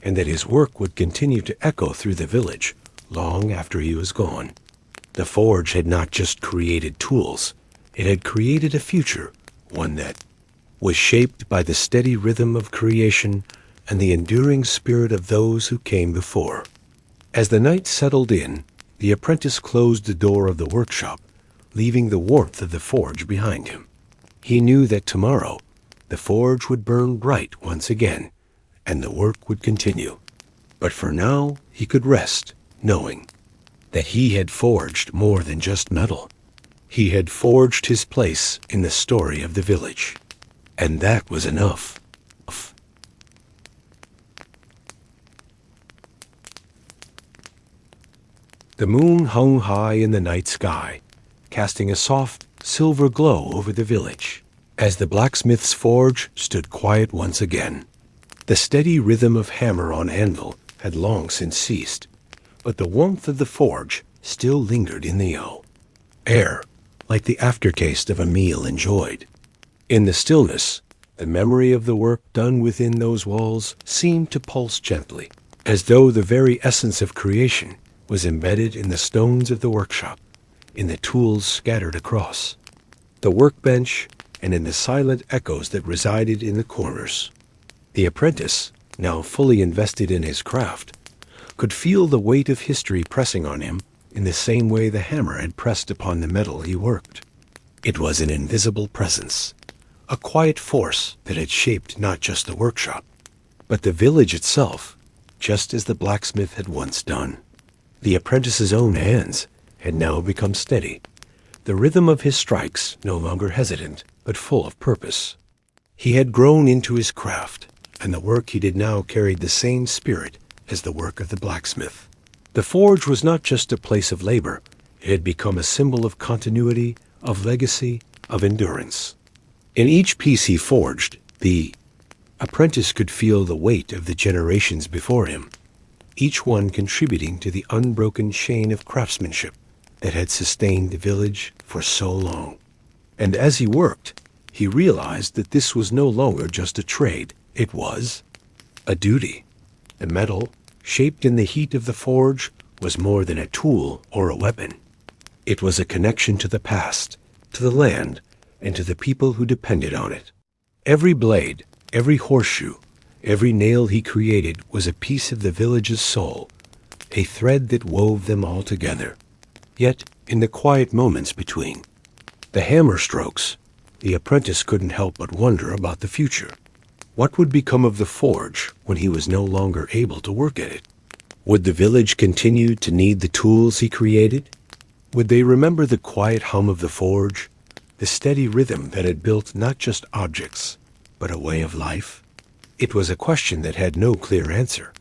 and that his work would continue to echo through the village long after he was gone. The forge had not just created tools, it had created a future, one that was shaped by the steady rhythm of creation and the enduring spirit of those who came before. As the night settled in, the apprentice closed the door of the workshop leaving the warmth of the forge behind him. He knew that tomorrow the forge would burn bright once again, and the work would continue. But for now he could rest, knowing that he had forged more than just metal. He had forged his place in the story of the village, and that was enough. The moon hung high in the night sky, casting a soft, silver glow over the village, as the blacksmith's forge stood quiet once again. The steady rhythm of hammer on anvil had long since ceased, but the warmth of the forge still lingered in the air, like the aftertaste of a meal enjoyed. In the stillness, the memory of the work done within those walls seemed to pulse gently, as though the very essence of creation was embedded in the stones of the workshop, in the tools scattered across the workbench, and in the silent echoes that resided in the corners. The apprentice, now fully invested in his craft, could feel the weight of history pressing on him in the same way the hammer had pressed upon the metal he worked. It was an invisible presence, a quiet force that had shaped not just the workshop, but the village itself, just as the blacksmith had once done. The apprentice's own hands had now become steady, the rhythm of his strikes no longer hesitant, but full of purpose. He had grown into his craft, and the work he did now carried the same spirit as the work of the blacksmith. The forge was not just a place of labor. It had become a symbol of continuity, of legacy, of endurance. In each piece he forged, the apprentice could feel the weight of the generations before him, each one contributing to the unbroken chain of craftsmanship that had sustained the village for so long. And as he worked, he realized that this was no longer just a trade. It was a duty. The metal, shaped in the heat of the forge, was more than a tool or a weapon. It was a connection to the past, to the land, and to the people who depended on it. Every blade, every horseshoe, every nail he created was a piece of the village's soul, a thread that wove them all together. Yet, in the quiet moments between the hammer strokes, the apprentice couldn't help but wonder about the future. What would become of the forge when he was no longer able to work at it? Would the village continue to need the tools he created? Would they remember the quiet hum of the forge, the steady rhythm that had built not just objects, but a way of life? It was a question that had no clear answer,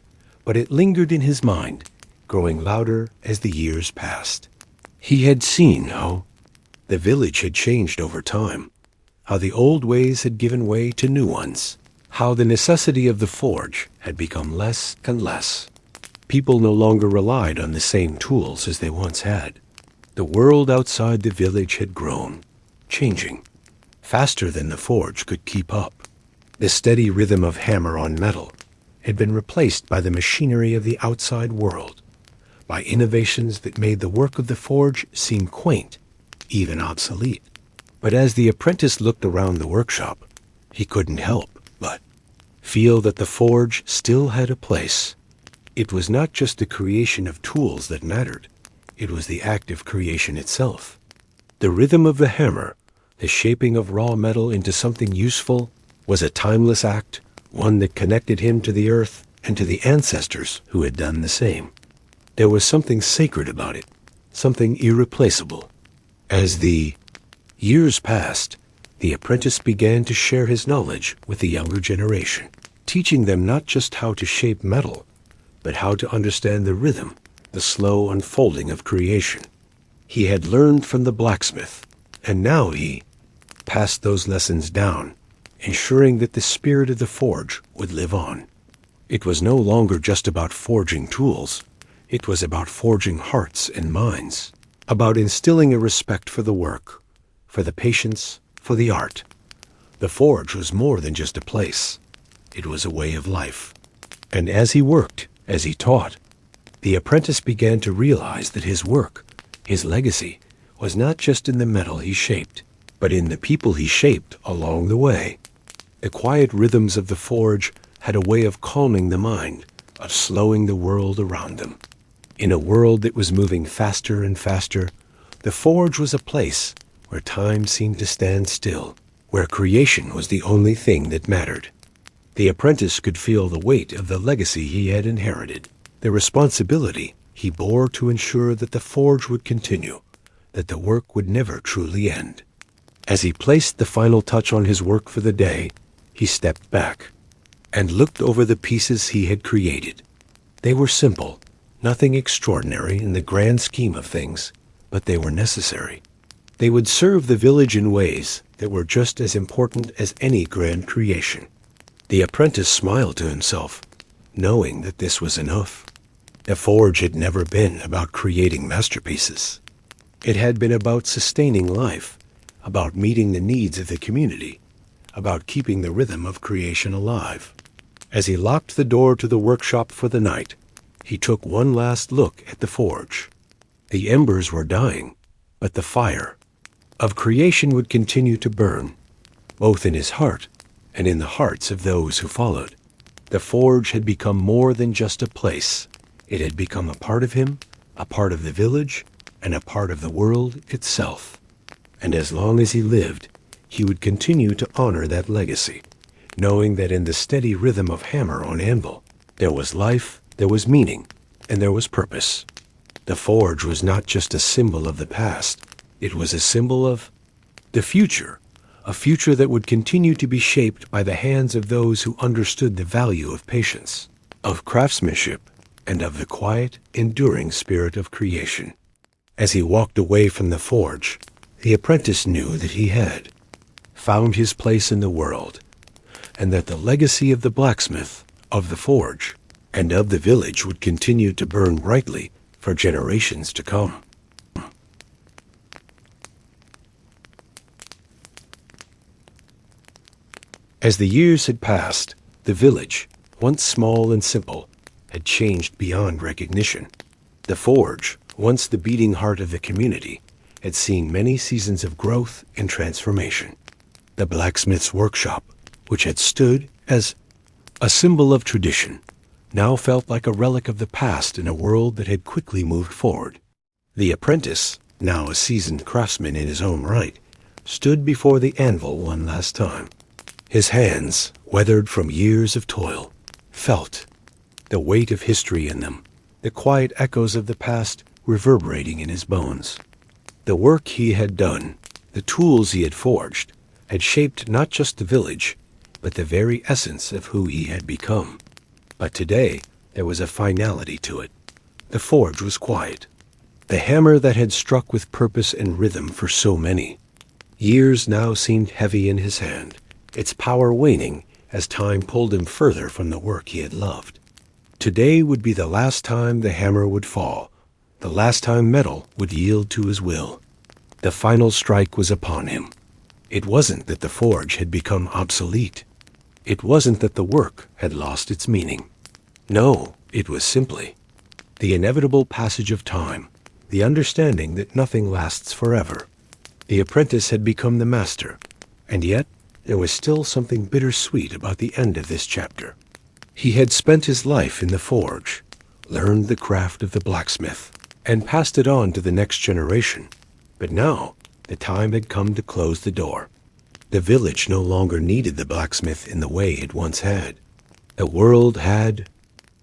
but it lingered in his mind, growing louder as the years passed. He had seen how the village had changed over time, how the old ways had given way to new ones, how the necessity of the forge had become less and less. People no longer relied on the same tools as they once had. The world outside the village had grown, changing, faster than the forge could keep up. The steady rhythm of hammer on metal had been replaced by the machinery of the outside world, by innovations that made the work of the forge seem quaint, even obsolete. But as the apprentice looked around the workshop, he couldn't help but feel that the forge still had a place. It was not just the creation of tools that mattered. It was the act of creation itself. The rhythm of the hammer, the shaping of raw metal into something useful, was a timeless act, one that connected him to the earth and to the ancestors who had done the same. There was something sacred about it, something irreplaceable. As the years passed, the apprentice began to share his knowledge with the younger generation, teaching them not just how to shape metal, but how to understand the rhythm, the slow unfolding of creation. He had learned from the blacksmith, and now he passed those lessons down, ensuring that the spirit of the forge would live on. It was no longer just about forging tools. It was about forging hearts and minds, about instilling a respect for the work, for the patience, for the art. The forge was more than just a place. It was a way of life. And as he worked, as he taught, the apprentice began to realize that his work, his legacy, was not just in the metal he shaped, but in the people he shaped along the way. The quiet rhythms of the forge had a way of calming the mind, of slowing the world around them. In a world that was moving faster and faster, The forge was a place where time seemed to stand still, where creation was the only thing that mattered. The apprentice could feel the weight of the legacy he had inherited, the responsibility he bore to ensure that the forge would continue, that the work would never truly end. As he placed the final touch on his work for the day, he stepped back and looked over the pieces he had created. They were simple, nothing extraordinary in the grand scheme of things, but they were necessary. They would serve the village in ways that were just as important as any grand creation. The apprentice smiled to himself, knowing that this was enough. The forge had never been about creating masterpieces. It had been about sustaining life, about meeting the needs of the community, about keeping the rhythm of creation alive. As he locked the door to the workshop for the night, he took one last look at the forge. The embers were dying, but the fire of creation would continue to burn, both in his heart and in the hearts of those who followed. The forge had become more than just a place. It had become a part of him, a part of the village, and a part of the world itself. And as long as he lived, he would continue to honor that legacy, knowing that in the steady rhythm of hammer on anvil, there was life, there was meaning, and there was purpose. The forge was not just a symbol of the past. It was a symbol of the future, a future that would continue to be shaped by the hands of those who understood the value of patience, of craftsmanship, and of the quiet, enduring spirit of creation. As he walked away from the forge, the apprentice knew that he had found his place in the world, and that the legacy of the blacksmith, of the forge, and of the village would continue to burn brightly for generations to come. As the years had passed, the village, once small and simple, had changed beyond recognition. The forge, once the beating heart of the community, had seen many seasons of growth and transformation. The blacksmith's workshop, which had stood as a symbol of tradition, now felt like a relic of the past in a world that had quickly moved forward. The apprentice, now a seasoned craftsman in his own right, stood before the anvil one last time. His hands, weathered from years of toil, felt the weight of history in them, the quiet echoes of the past reverberating in his bones. The work he had done, the tools he had forged, had shaped not just the village, but the very essence of who he had become. But today, there was a finality to it. The forge was quiet. The hammer that had struck with purpose and rhythm for so many. Years now seemed heavy in his hand, its power waning as time pulled him further from the work he had loved. Today would be the last time the hammer would fall, the last time metal would yield to his will. The final strike was upon him. It wasn't that the forge had become obsolete. It wasn't that the work had lost its meaning. No, it was simply the inevitable passage of time, the understanding that nothing lasts forever. The apprentice had become the master, and yet there was still something bittersweet about the end of this chapter. He had spent his life in the forge, learned the craft of the blacksmith, and passed it on to the next generation. But now, the time had come to close the door. The village no longer needed the blacksmith in the way it once had. The world had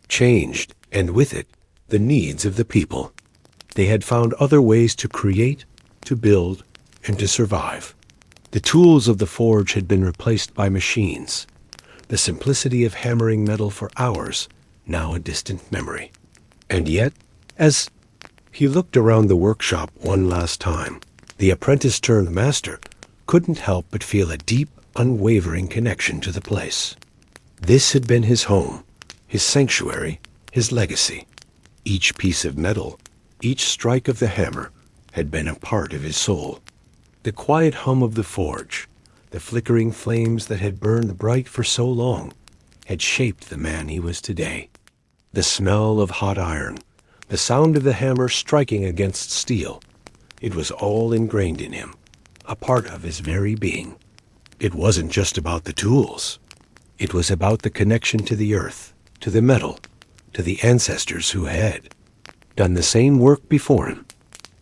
changed, and with it, the needs of the people. They had found other ways to create, to build, and to survive. The tools of the forge had been replaced by machines. The simplicity of hammering metal for hours, now a distant memory. And yet, as he looked around the workshop one last time, the apprentice-turned-master couldn't help but feel a deep, unwavering connection to the place. This had been his home, his sanctuary, his legacy. Each piece of metal, each strike of the hammer, had been a part of his soul. The quiet hum of the forge, the flickering flames that had burned bright for so long, had shaped the man he was today. The smell of hot iron, the sound of the hammer striking against steel, it was all ingrained in him, a part of his very being. It wasn't just about the tools. It was about the connection to the earth, to the metal, to the ancestors who had done the same work before him.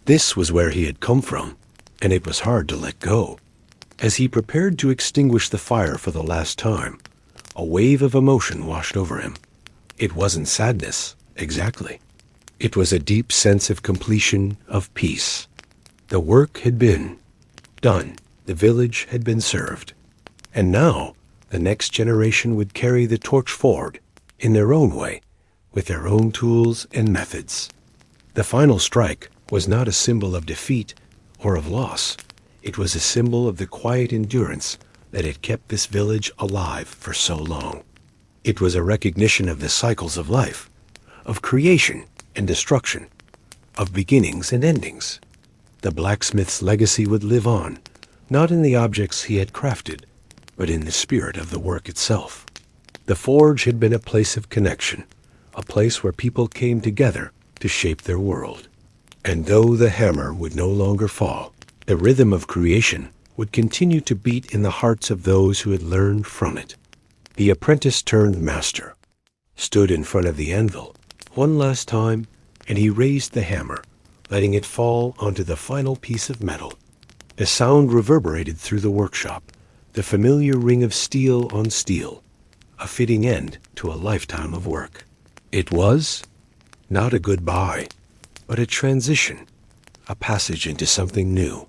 This was where he had come from, and it was hard to let go. As he prepared to extinguish the fire for the last time, a wave of emotion washed over him. It wasn't sadness, exactly. It was a deep sense of completion, of peace. The work had been done. The village had been served. And now, the next generation would carry the torch forward, in their own way, with their own tools and methods. The final strike was not a symbol of defeat or of loss. It was a symbol of the quiet endurance that had kept this village alive for so long. It was a recognition of the cycles of life, of creation and destruction, of beginnings and endings. The blacksmith's legacy would live on, not in the objects he had crafted, but in the spirit of the work itself. The forge had been a place of connection, a place where people came together to shape their world. And though the hammer would no longer fall, the rhythm of creation would continue to beat in the hearts of those who had learned from it. The apprentice turned master, stood in front of the anvil one last time, and he raised the hammer, letting it fall onto the final piece of metal. A sound reverberated through the workshop, the familiar ring of steel on steel, a fitting end to a lifetime of work. It was not a goodbye, but a transition, a passage into something new.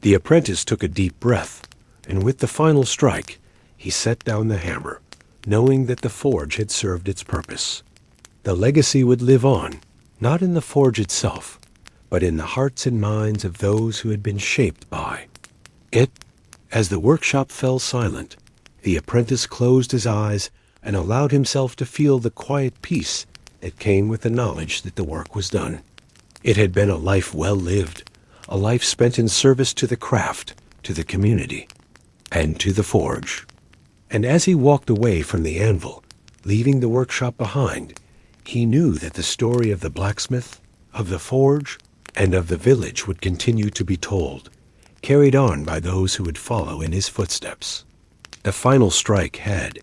The apprentice took a deep breath, and with the final strike, he set down the hammer, knowing that the forge had served its purpose. The legacy would live on, not in the forge itself, but in the hearts and minds of those who had been shaped by it. As the workshop fell silent, the apprentice closed his eyes and allowed himself to feel the quiet peace that came with the knowledge that the work was done. It had been a life well lived, a life spent in service to the craft, to the community, and to the forge. And as he walked away from the anvil, leaving the workshop behind, he knew that the story of the blacksmith, of the forge, and of the village would continue to be told, carried on by those who would follow in his footsteps. The final strike had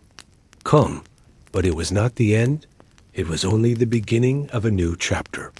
come, but it was not the end. It was only the beginning of a new chapter.